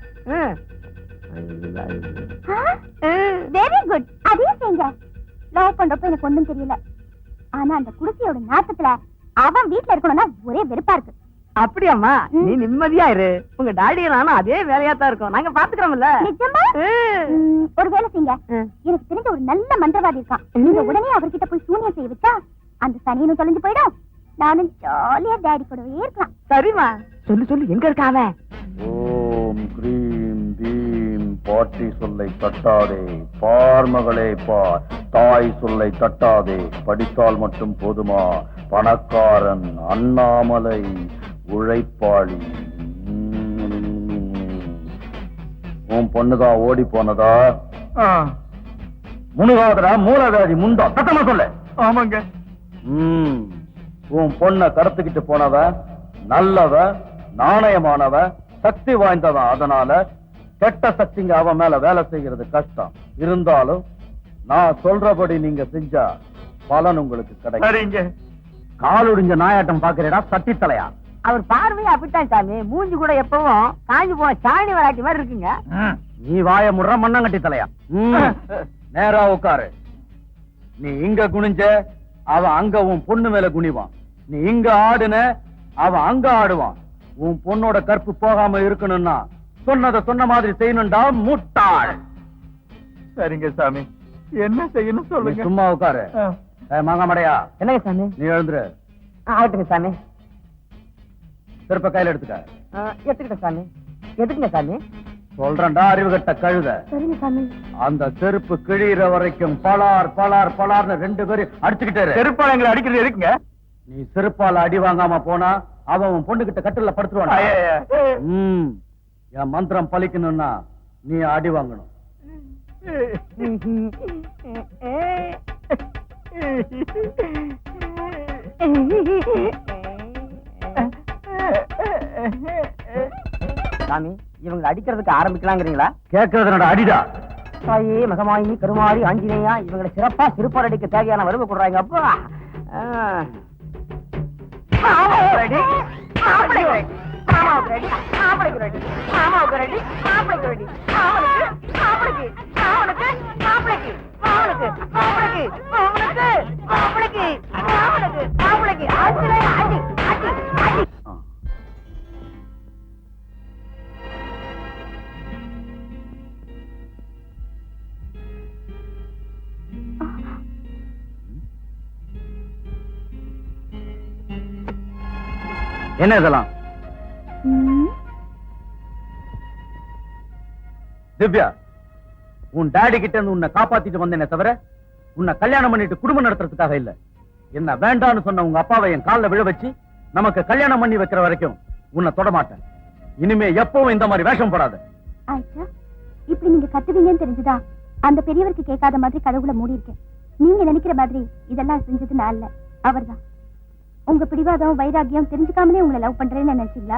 S5: Very good. அதே செய்யுங்க. லவ் பண்றப்ப எனக்கு ஒண்ணும் தெரியல. ஆனா அந்த குடிசையோட நாட்டத்துல அவன் வீட்டுல இருக்கணும்னா ஒரே வெறுப்பா இருக்கு.
S6: அப்படியாம்மா? நீ நிம்மதியா இரு. உங்க டாடி நானும் அதே வேலையா தான் இருக்கோம். நாங்க பாத்துக்கிறோம்ல.
S5: நிஜமா? ஒரு வேலை செய்யுங்க. எனக்கு தெரிஞ்ச ஒரு நல்ல மந்திரவாதி இருக்கான். நீங்க உடனே அவர்கிட்ட போய் சூனியம் செய்ய வச்சா அந்த சனியனும் தொலைஞ்சு போயிடும். நானும் ஜாலியா டாடி கூடவே இருக்கலாம்.
S6: சரிம்மா, சொல்லு சொல்லு, எங்க இருக்காவ?
S3: ஓம் கிரீம் பீம் பாட்டி சொல்லை தட்டாதே, பார்மகளே பார், தாய் சொல்லை தட்டாதே, படித்தால் மட்டும் போதுமா, பணக்காரன், அண்ணாமலை, உழைப்பாளி. உன் பொண்ணுதான் ஓடி போனதா?
S1: முனுகாதரா மூலகாதி முண்டா, சத்தமா சொல்ல.
S3: ஆமாங்க.
S1: உன் பொண்ண கடத்திக்கிட்டு போனவ நல்லவ, நாணயமானவ, சக்தி வாய்ந்தவன். அதனால கெட்ட சக்திங்க அவன் மேல வேலை செய்யறது கஷ்டம். இருந்தாலும் நான் சொல்றபடி நீங்க செஞ்சா பலன் உங்களுக்கு கிடைக்கும். காலுடிஞ்ச நாயாட்டம் பாக்குறடா சட்டி தலையா?
S6: அவர் பார்வையா அப்படித்தான் சாமி. மூஞ்சி கூட எப்பவும் காஞ்சி போன சாணி வராட்டி மாதிரி இருக்குங்க.
S1: நீ வாய முடுற மண்ணங்கட்டி தலையா? நேரா உட்காரு. நீ இங்க குனிஞ்ச அவன் அங்க உன் பொண்ணு மேல குனிவான். நீ இங்க ஆடுன அவன் அங்க ஆடுவான். உன் பொண்ணோட கற்பு போகாம இருக்கணும்னா சொன்னதை சொன்ன மாதிரி செய்யணும்டா முட்டாள்.
S3: சரிங்க சாமி, என்ன செய்யணும் சொல்லுங்க.
S1: சும்மா உட்காரு. மாங்காமடையா,
S6: என்னங்க சாமி?
S1: நீ எழுந்துரு.
S6: ஆகட்டுங்க சாமி.
S1: திருப்ப கையில எடுத்துக்க.
S6: எடுத்துக்கிட்ட சாமி. எதுக்குங்க சாமி?
S2: சொல்றேன்டா அறிவுகட்ட கழுத.
S5: சரிங்க சாமி.
S2: அந்த செருப்பு கிழிகிற வரைக்கும் பலார் பலார் பலார்னு 2 பேரும் அடிச்சுக்கிட்டே.
S3: செருப்பால எங்களை அடிக்கிறது இருக்குங்க.
S2: நீ செருப்பால அடி வாங்காம போனா அவன் பொண்ணுகிட்ட கட்டில படுத்துருவான். என் மந்திரம் பலிக்கணும்னா நீ அடி வாங்கணும்.
S6: சாமி, இவங்க அடிக்கிறதுக்கு ஆரம்பிக்கலாங்கிறீங்களா?
S2: கேட்கறது அடிடா.
S6: தாயே மகமாயி கருமாரி ஆஞ்சநேயா, இவங்களை சிறப்பா சிறுபார் அடிக்க தேவையான வருவ கொடுறாங்க. அப்பா
S2: என்ன இதெல்லாம்? திவ்யா, உன் டாடி கிட்ட இருந்து உன்னை காப்பாத்திட்டு வந்தேனே தவிர உன்னை கல்யாணம் பண்ணிட்டு குடும்பம் நடத்துறதுக்காக இல்ல. என்ன வேண்டான்னு சொன்ன உங்க அப்பாவை என் காலில் விழ வச்சு நமக்கு கல்யாணம் பண்ணி வைக்கிற வரைக்கும் உன்னை தொட மாட்டேன். இனிமே எப்பவும் இந்த மாதிரி வேஷம் போடாத.
S5: ஆயிஷா, இப்படி நீங்க கத்துவீங்கன்னு தெரிஞ்சுதா அந்த பெரியவருக்கு கேட்காத மாதிரி கதவுல மூடி இருக்கேன். நீங்க நினைக்கிற மாதிரி இதெல்லாம் செஞ்சது நான் இல்ல, அவர்தான். உங்க பிடிவாதம் வைராகியம் தெரிஞ்சுக்காமலே உங்களை லவ் பண்றேன்னு நினைச்சீங்களா?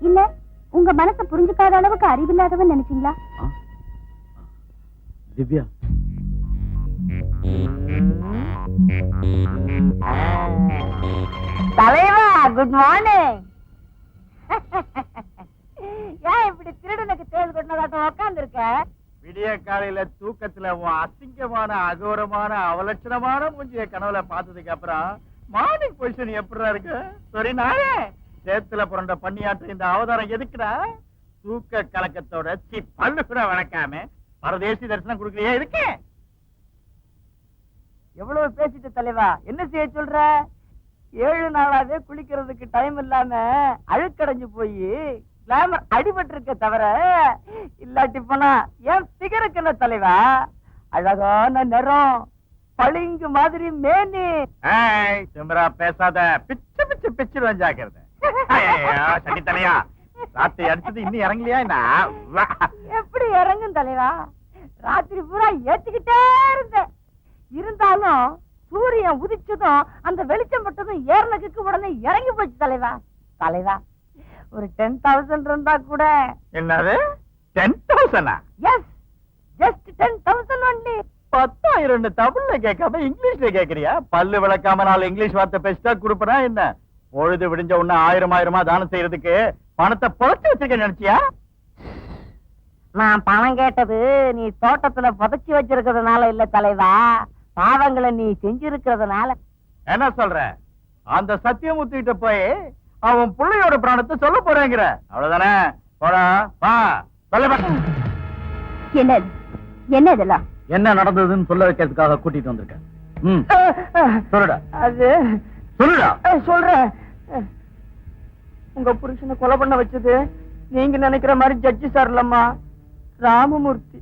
S5: இல்ல உங்க மனசை புரிஞ்சுக்காத அளவுக்கு அறிவில்லாதவன் நினைச்சீங்களா?
S2: திவ்யா,
S6: தலைவா, குட் மார்னிங். ஏன் இப்படி திருடனுக்கு தேல் கொண்டதாட்டம் உட்கார்ந்து இருக்க?
S3: விடிய காலையில தூக்கத்துல உன் அசிங்கமான அகோரமான அவலட்சணமான மூஞ்சிய கனவுல பார்த்ததுக்கு அப்புறம் மார்னிங் பொசிஷன் எப்படிடா இருக்கு? சரி, நானே சேத்துல புரண்ட பண்ணியாற்ற இந்த அவதாரம் எதுக்குடா? தூக்க கலக்கத்தோட பல்லு கூட வளர்க்காம பரதேசி தரிசனம் கொடுக்கலையே இருக்கு.
S6: எவ்வளவு பேசிட்டு தலைவா, என்ன செய்ய சொல்ற? 7 நாளாவே குளிக்கிறதுக்கு டைம் இல்லாம அழுக்கடைஞ்சு போய் கிளாமர் அடிபட்டு இருக்க தவிர இல்லாட்டி போனா என் பிகருக்கு என்ன தலைவா? அழகான நிறம், பளிங்கு மாதிரி மேனி.
S3: திமிரா பேசாத, பிச்சு பிச்சு பிச்சு வஞ்சாக்கிறது. சனி தலையா, ராத்திரி அடிச்சது இன்னும் இறங்கலையா?
S6: எப்படி இறங்கும் தலைவா? ராத்திரி பூரா ஏத்துக்கிட்டே இருந்தேன். இருந்தாலும் சூரியன் உதிச்சதும் அந்த வெளிச்சம் பட்டதும் ஏறனக்கு உடனே இறங்கி போச்சு தலைவா. தலைவா, ஒரு 10,000 இருந்தா கூட.
S3: என்னது 10,000?
S6: S, just 10,000 only.
S3: 10,000 தமிழ்ல கேட்காம இங்கிலீஷ்ல கேக்குறியா? பல்லு விளக்காம 4 இங்கிலீஷ் வார்த்தை பேசிட்டா கொடுப்பனா என்ன? பொழுது விடிஞ்ச உடனே 1000 தானம் செய்யறதுக்கு பணத்தை புதைச்சு வச்சிருக்க நினைச்சியா?
S6: நான் பணம் கேட்டது நீ தோட்டத்துல புதைச்சு வச்சிருக்கிறதுனால இல்ல தலைவா, பாவங்களை நீ செஞ்சிருக்கிறதுனால.
S3: என்ன சொல்ற? அந்த சத்தியமூர்த்திகிட்ட போய் அவன் பிள்ளையோட பிராணத்தை சொல்ல போறேங்கிற, அவ்வளவுதானே? போடா, வா, சொல்ல.
S5: என்ன என்ன இதெல்லாம்?
S2: என்ன நடந்ததுன்னு சொல்ல வைக்கிறதுக்காக கூட்டிட்டு வந்திருக்கேன். சொல்லுடா.
S6: அது
S2: சொல்லுடா.
S6: சொல்றேன். உங்க புருஷனை கொலை பண்ண வச்சது நீங்க நினைக்கிற மாதிரி ஜட்ஜி சார் இல்லம்மா, ராமமூர்த்தி.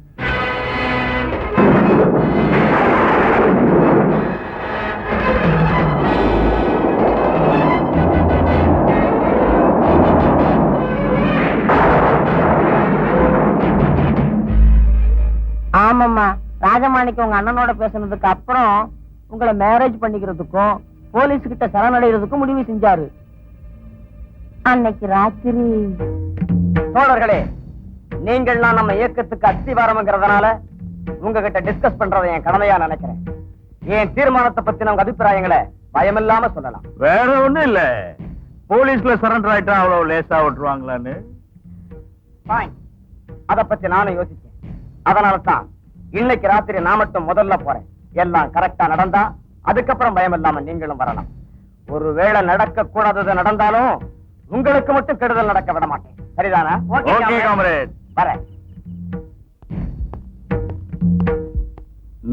S6: ஆமாம்மா, ராஜமாணிக்கு உங்க அண்ணனோட பேசுனதுக்கு அப்புறம் உங்களை மேரேஜ் பண்ணிக்கிறதுக்கும் போலீஸ் கிட்ட சரணடைகிறதுக்கும் முடிவு செஞ்சாரு. அன்னைக்கு ராத்திரி. தோழர்களே, நீங்கள்லாம் நம்ம இயக்கத்துக்கு அஸ்திவாரம்ங்கிறதுனால உங்ககிட்ட டிஸ்கஸ் பண்றதை என் கடமையா நினைக்கிறேன். என் தீர்மானத்தை பத்தி நம்ம அபிப்பிராயங்களை பயமில்லாம சொல்லலாம்.
S3: வேற ஒண்ணும் இல்ல, போலீஸ்ல சரண்டர் ஆயிட்டா அவ்வளவு லேசா விட்டுருவாங்களான்னு.
S6: அத பத்தி நானும் யோசிச்சேன். அதனால தான் இன்னைக்கு ராத்திரி நான் மட்டும் முதல்ல போறேன். எல்லாம் கரெக்டா நடந்தா அதுக்கப்புறம் பயம் இல்லாம நீங்களும் வரலாம். ஒருவேளை நடக்க கூடாதது நடந்தாலும் உங்களுக்கு மட்டும் கெடுதல் நடக்க விட மாட்டேன். சரிதானா?
S3: Okay comrade.
S6: வரேன்.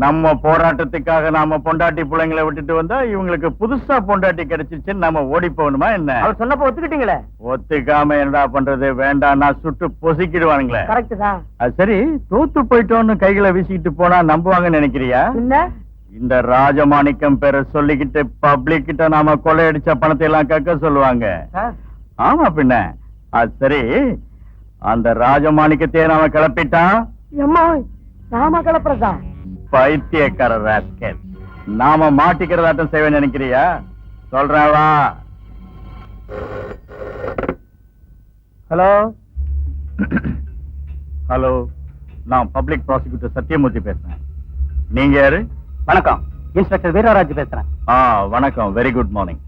S3: நம்ம போராட்டத்துக்காக நாம பொண்டாட்டி பிள்ளைங்களை விட்டுட்டு வந்தா இவங்களுக்கு புதுசா பொண்டாட்டி கிடைச்சிருச்சுன்னு நம்ம ஓடி போகணுமா என்ன?
S6: அவர் சொன்னப்ப ஒத்துக்கிட்டீங்களே.
S3: ஒத்துக்காம என்னடா பண்றது? வேண்டாம், நான் சுட்டு பொசிக்கிடுவானுங்களே.
S6: கரெக்ட் தான்.
S3: அது சரி, தோத்து போயிட்டோன்னு கைகளை வீசிக்கிட்டு போனா நம்புவாங்கன்னு நினைக்கிறியா?
S6: என்ன
S3: இந்த ராஜமாணிக்கம் பேரை சொல்லிக்கிட்டு பப்ளிக் கிட்ட நாம கொள்ளையடிச்ச பணத்தை எல்லாம் கக்க சொல்லுவாங்க. ஆமா பின்ன. அது சரி, அந்த ராஜமாணிக்கத்தையே நாம கிளப்பிட்டான்.
S6: நாம கிளப்புறதா?
S3: பைத்தியக்கார ராஸ்கல், நாம மாட்டிக்கிறதாட்டம் செய்வேன்னு நினைக்கிறியா? சொல்றேன் வா.
S6: ஹலோ
S3: ஹலோ, நான் பப்ளிக் ப்ராசிக்யூட்டர் சத்யமூர்த்தி பேசுறேன். நீங்க யாரு?
S1: வணக்கம், இன்ஸ்பெக்டர் வீரராஜ் பேசுறேன்.
S3: வணக்கம். Very good morning.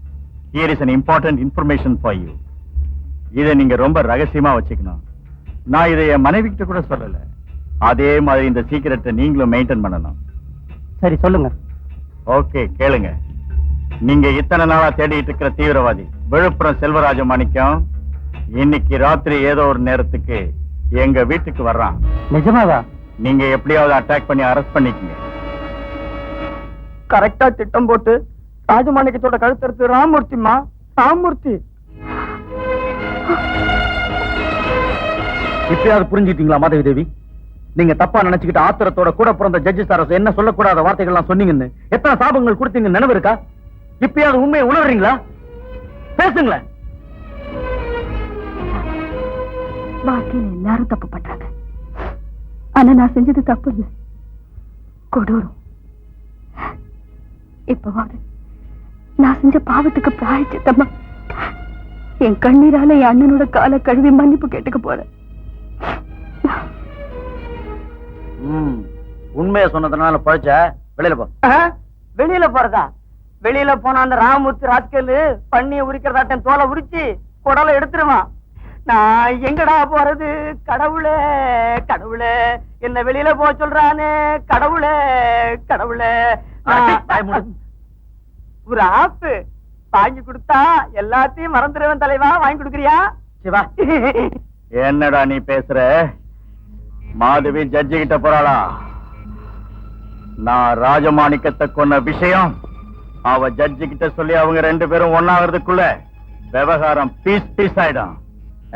S3: Here is an important information for you. இதை நீங்க ரொம்ப ரகசியமா வச்சுக்கணும். நான் இதை என் மனைவி கிட்ட கூட சொல்லல. அதே மாதிரி இந்த சீக்கிரட்டை நீங்களும் மெயின்டைன் பண்ணணும்.
S1: சரி, சொல்லுங்க.
S3: ஓகே, கேளுங்க. நீங்க இத்தனை நாளா தேடிட்டு இருக்கிற தீவிரவாதி விழுப்புரம் செல்வராஜ மாணிக்கம் இன்னைக்கு ராத்திரி ஏதோ ஒரு நேரத்துக்கு எங்க வீட்டுக்கு வர்றான்.
S1: நிஜமாவா?
S3: நீங்க எப்படியாவது அட்டாக் பண்ணி அரெஸ்ட் பண்ணிக்கங்க.
S6: கரெக்டா திட்டம் போட்டு ராஜமாணிக்கத்தோட கழுத்தறுத்து ராமூர்த்திமா, ராமூர்த்தி.
S2: இப்பயாவது புரிஞ்சுட்டீங்களா மாதவி தேவி? நீங்க தப்பா நினைச்சுக்கிட்டு ஆத்திரத்தோட கூட பிறந்த ஜட்ஜி சார் என்ன சொல்லக்கூடாத வார்த்தைகள்லாம் சொன்னீங்கன்னு எத்தனை சாபங்கள் கொடுத்தீங்க நினைவு இருக்கா? இப்பயாவது உண்மையை உணர்றீங்களா? பேசுங்களேன்.
S5: வாழ்க்கையில எல்லாரும் தப்பு பண்றாங்க. ஆனா நான் செஞ்சது தப்பு இல்லை, கொடூரம். இப்பவாது நான் செஞ்ச பாவத்துக்கு பிராயச்சித்தமா என் கண்ணீரால என் அண்ணனோட காலை கழுவி மன்னிப்பு கேட்டுக்க போறேன்.
S2: உண்மையை சொன்னதுனால பழச்ச வெளியில போ.
S6: வெளியில போறதா? வெளியில போன அந்த ராமூர்த்தி ராஸ்கல் பண்ணிய உரிக்கிறதாட்டம் தோலை உரிச்சு குடலை எடுத்துருவான். நான் எங்கடா போறது? கடவுளே கடவுளே, என்ன வெளியில போக சொல்றானே. கடவுளே கடவுளே. ஒரு ஆப்பு வாங்கி கொடுத்தா எல்லாத்தையும் மறந்துடுவேன் தலைவா. வாங்கி கொடுக்குறியா?
S2: சிவா,
S3: என்னடா நீ பேசுற? மாதவி ஜட்ஜி கிட்ட போறாளா? நான் ராஜமாணிக்கத்தை கொன்ன விஷயம் அவ ஜட்ஜி கிட்ட சொல்லி அவங்க ரெண்டு பேரும் ஒன்னாகிறதுக்குள்ள விவகாரம் பீஸ் பீஸ் ஆயிடும்.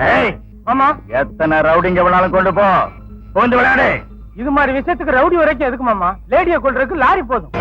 S3: ஏய்,
S6: ஆமா,
S3: எத்தனை ரவுடிங்க வேணாலும் கொண்டு போ, போந்து விளையாடு.
S6: இது மாதிரி விஷயத்துக்கு ரவுடி வரைக்கும் எதுக்கு மாமா? லேடியை கொள்றதுக்கு லாரி போதும்.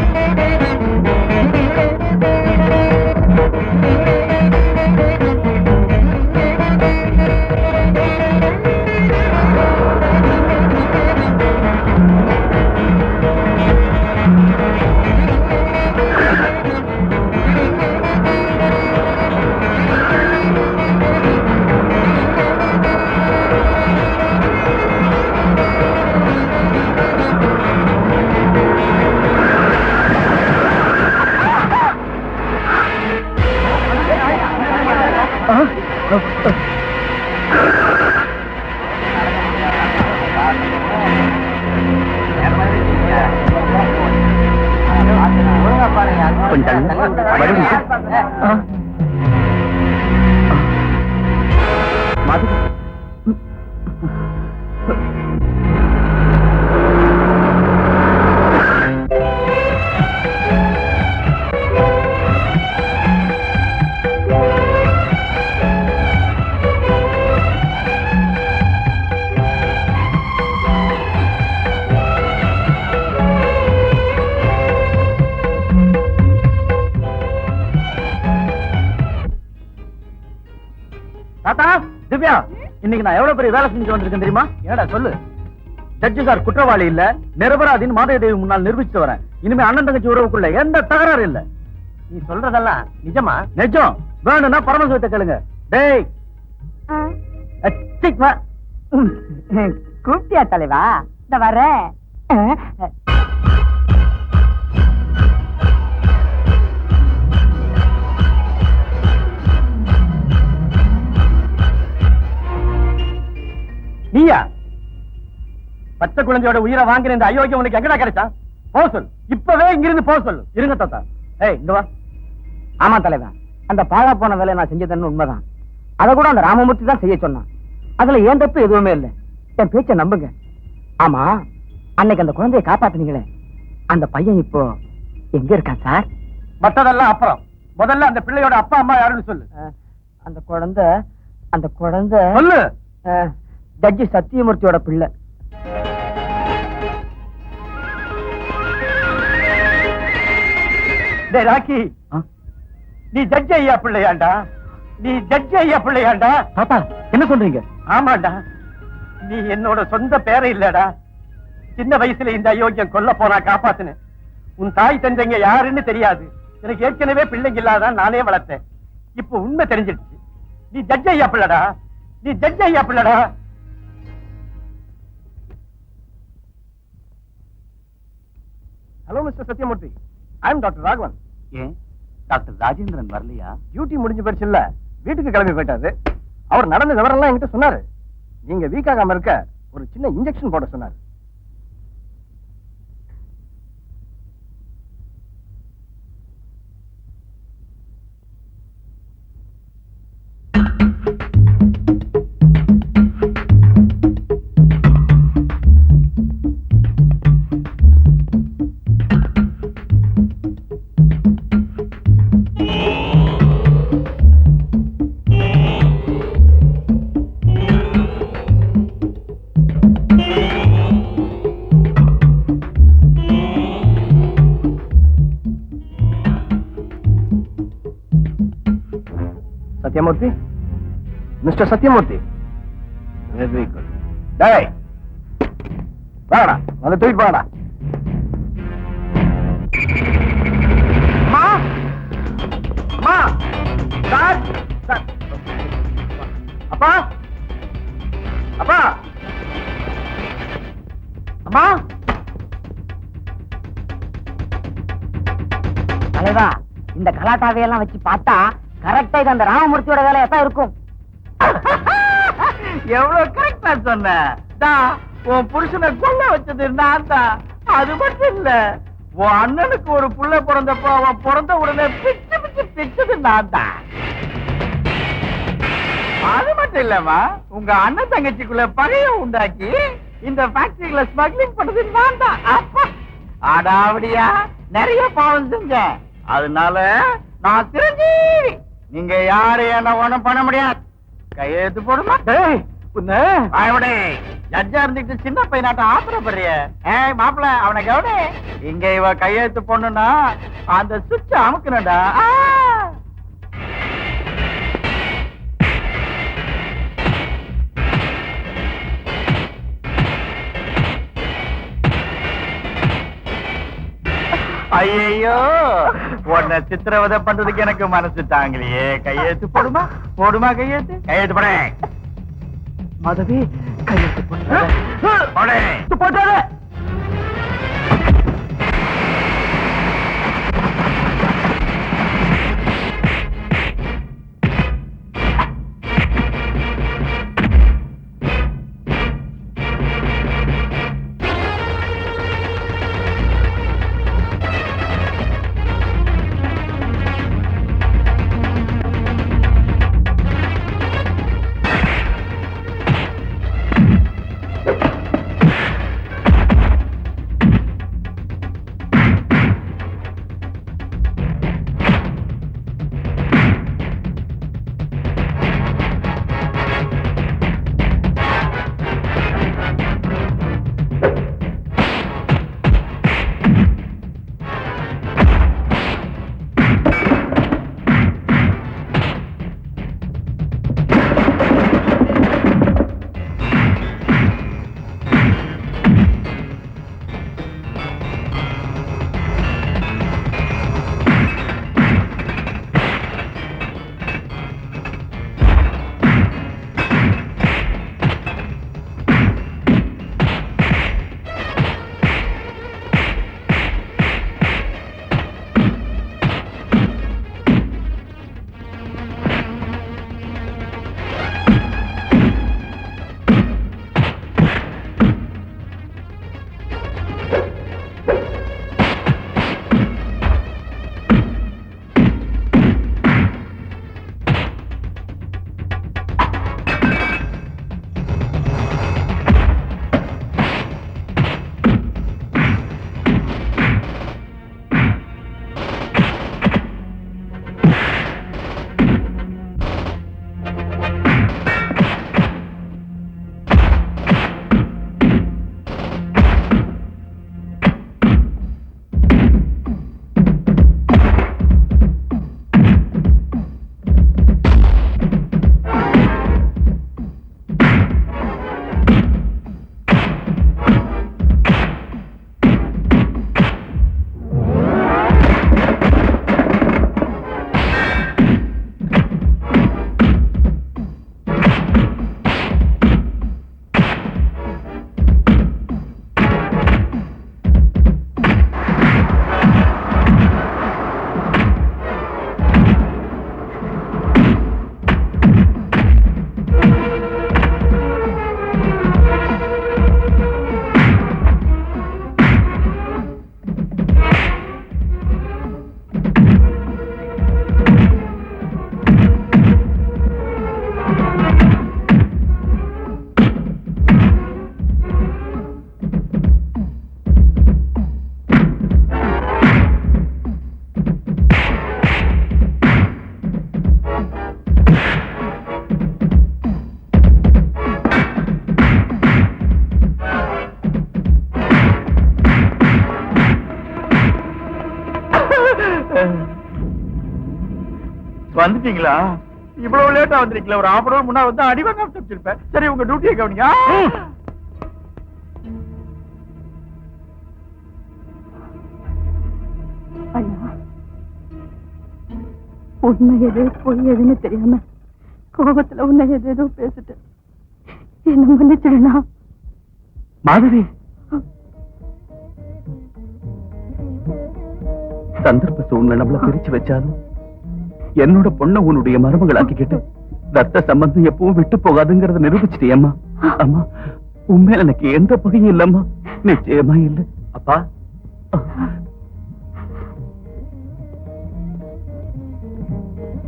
S2: தாத்தா, திவ்யா, இன்னைக்கு நான் எவ்வளவு பெரிய வேலை செஞ்சு வந்திருக்கேன் தெரியுமா? என்னடா சொல்லு. ஜட்ஜி சார் குற்றவாளி இல்ல, நிரபராதின்னு மாதவி முன்னால் நிரூபிச்சுட்டு வரேன். இனிமே அண்ணன் தங்கச்சி உறவுக்குள்ள எந்த தகராறு இல்ல.
S6: நீ சொல்றதெல்லாம் நிஜமா?
S2: நிஜம். வேணும்னா பரமசிவத்தை கேளுங்க. டேய்,
S6: கூப்பிட்டியா தலைவா? இந்த வர
S2: நீயா? பச்சை குழந்தையோட உயிரை வாங்கின இந்த அயோக்கியம் உனக்கு எங்கடா கிடைச்சா? போ சொல், இப்பவே இங்கிருந்து போ சொல்லு. இருங்க தாத்தா. ஏய், இங்க வா.
S6: ஆமா தலைவா, அந்த பாழா போன வேலை நான் செஞ்சதுன்னு உண்மைதான். அதை கூட அந்த ராமமூர்த்தி தான் செய்ய சொன்னான். அதுல ஏன் தப்பு எதுவுமே இல்லை. என் பேச்ச நம்புங்க. ஆமா, அன்னைக்கு அந்த குழந்தையை காப்பாத்துனீங்களே, அந்த பையன் இப்போ எங்க இருக்கான் சார்?
S2: மத்ததெல்லாம் அப்புறம் முதல்ல அந்த பிள்ளையோட அப்பா அம்மா யாருன்னு சொல்லு.
S6: அந்த குழந்தை
S2: சொல்லு.
S6: ஜட்ஜி சத்தியமூர்த்தியோட பிள்ளை.
S2: டேய் ராக்கி, நீ ஜட்ஜி ஐயா பிள்ளையாண்டா? நீ ஜட்ஜி ஐயா பிள்ளையாண்டா?
S1: தாத்தா என்ன சொல்றீங்க?
S2: ஆமாண்டா, நீ என்னோட சொந்த பேரை இல்லடா. சின்ன வயசுல இந்த அயோக்கியம் கொல்ல போனா காப்பாத்துன. உன் தாய் தந்தைங்க யாருன்னு தெரியாது. எனக்கு ஏற்கனவே பிள்ளைங்க இல்லாதான் நானே வளர்த்தேன். இப்ப உண்மை தெரிஞ்சிடுச்சு. நீ ஜட்ஜ் ஐயா பிள்ளடா. நீ ஜட்ஜ் ஐயா பிள்ளடா. Hello mister Sathyamoorthy, I am doctor Raghavan.
S1: ஏன் டாக்டர் ராஜேந்திரன் வரலையா?
S2: டியூட்டி முடிஞ்சு போயிடுச்சு இல்ல, வீட்டுக்கு கிளம்பி போயிட்டாரு. அவர் நடந்த விவரம்லாம் என்கிட்ட சொன்னாரு. நீங்க வீக் ஆகாம இருக்க ஒரு சின்ன இன்ஜெக்ஷன் போட சொன்னாரு. Sathyamurthy, mister Sathyamurthy, very good. டேய் வாடா, வந்து தூக்கிட்டு வாடா. அப்பா அப்பா அம்மா.
S6: தலைவா, இந்த கலாட்டாவையெல்லாம் வச்சு பார்த்தா கரெக்டா இது அந்த ராமமூர்த்தியோட வேலையா தான் இருக்கும்.
S2: எவ்வளவு கரெக்டா சொன்ன. உன் புருஷனை கொல்ல வச்சது நான் தான். அது மட்டும் இல்ல, உன் அண்ணனுக்கு ஒரு புள்ள பிறந்தப்போ அவன் பிறந்த உடனே பிச்சு பிச்சு பிச்சது நான் தான். அது மட்டும் இல்லம்மா, உங்க அண்ணன் தங்கச்சிக்குள்ள பகைய உண்டாக்கி இந்த ஃபேக்டரியில ஸ்மக்லிங் பண்ணது நான் தான். அடாவடியா நிறைய பாவம் செஞ்ச. அதனால நான் தெரிஞ்சீவி. நீங்க யாரு என்ன ஒண்ணும் பண்ண முடியாது. கையெழுத்து போடுமா? ஜட்ஜா இருந்துட்டு சின்ன பையனாட்டம் ஆத்திரப்படுறிய. மாப்பிள்ள அவனை கவனி. இங்க இவ கையெழுத்து பொண்ணுன்னா அந்த சுவிட்ச அமுக்கணும்டா. ஐயோ, உன்னை சித்திரவதை பண்றதுக்கு எனக்கு மனசு தாங்கலையே. கையெழுத்து போடுமா? போடுமா கையெழுத்து? கையெழுத்து போட மாதவி. கையெழுத்து போட்டாரு.
S3: வந்துட்டீங்களா? இவ்வளவு லேட்டா வந்திருக்கீங்களா? ஒரு half an hour முன்னாடி வந்து அடி வாங்க தப்பிச்சிருப்பேன். சரி, உங்க டியூட்டியை கவனிங்க.
S5: அண்ணா, உண்மை எது பொய் எதுன்னு தெரியாம கோபத்துல உன்னை எதேதோ பேசிட்டு என்ன மன்னிச்சிடுனா.
S1: மாதவி, சந்தர்ப்ப சூழ்நிலை நம்மள பிரிச்சு வச்சாலும் என்னோட பொண்ணை உன்னுடைய மருமகளாக்கிக்கிட்டு ரத்த சம்பந்தம் எப்பவும் விட்டு போகாதுங்கிறத நிரூபிச்சிட்டியம்மா. அம்மா, உண்மையில எனக்கு எந்த பகையும் இல்லம்மா, நிச்சயமா இல்ல. அப்பா,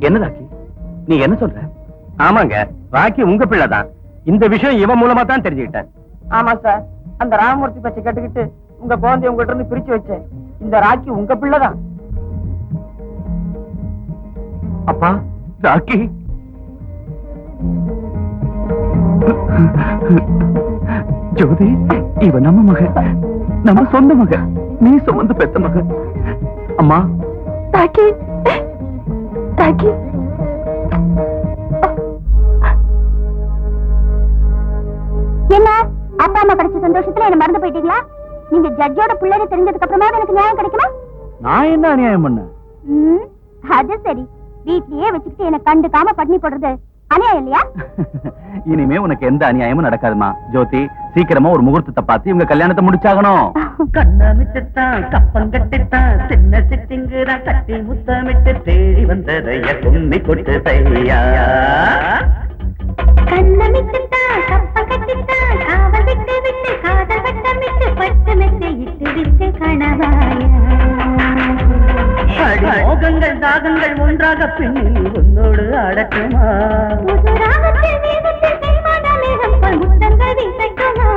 S1: என்ன ராக்கி, நீ என்ன சொல்ற?
S4: ஆமாங்க, ராக்கி உங்க பிள்ளைதான். இந்த விஷயம் இவன் மூலமா தான் தெரிஞ்சுக்கிட்டேன்.
S6: ஆமா சார், அந்த ராமமூர்த்தி பச்சை கேட்டுக்கிட்டு உங்க குழந்தைய உங்ககிட்ட இருந்து பிரிச்சு வச்சேன். இந்த ராக்கி உங்க பிள்ளைதான்.
S1: அப்பா, ராக்கி ஜோதி, இவ நம்ம மக, நம்ம சொந்த மக, நீ சுமந்து பெத்த மக. அம்மா,
S5: ராக்கி, ராக்கி, என்ன அப்பா அம்மா கிடைச்ச சந்தோஷத்துல என்ன மறந்து போயிட்டீங்களா? நீங்க ஜட்ஜோட பிள்ளைன்னு தெரிஞ்சதுக்கு அப்புறமா எனக்கு நியாயம் கிடைக்குமா?
S2: நான் என்ன அநியாயம் பண்ண?
S5: அது சரி, வீட்லயே வச்சுக்கிட்டு என்ன கண்டுக்காம பட்னி போடுறது அநியாயம் இல்லையா?
S1: இனிமே உனக்கு எந்த அநியாயமும் நடக்காதுமா. ஜோதி, சீக்கிரமா ஒரு முகூர்த்தத்தை பார்த்து இவங்க கல்யாணத்தை முடிச்சாகணும்.
S7: கண்ணமிட்டுத்தான் கப்பங்கட்டித்தான் சின்ன சிட்டிங்குறா கட்டி முத்தமிட்டு தேடி வந்ததைய கும்மி கொட்டு தையா.
S5: கண்ணமிட்டுத்தான் கப்பங்கட்டித்தான் காவல் விட்டு விட்டு காதல் வட்டமிட்டு பட்டு மெட்டு இட்டு விட்டு கணவாயா.
S7: மோகங்கள் தாகங்கள் ஒன்றாக பின்னி உன்னோடு அடக்குமா.
S5: புதுராகத்தில் மேகத்தில் செய்மான மேகம் போல் முத்தங்கள் வீசைக்குமா.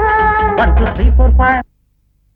S7: 1 2 3 4 5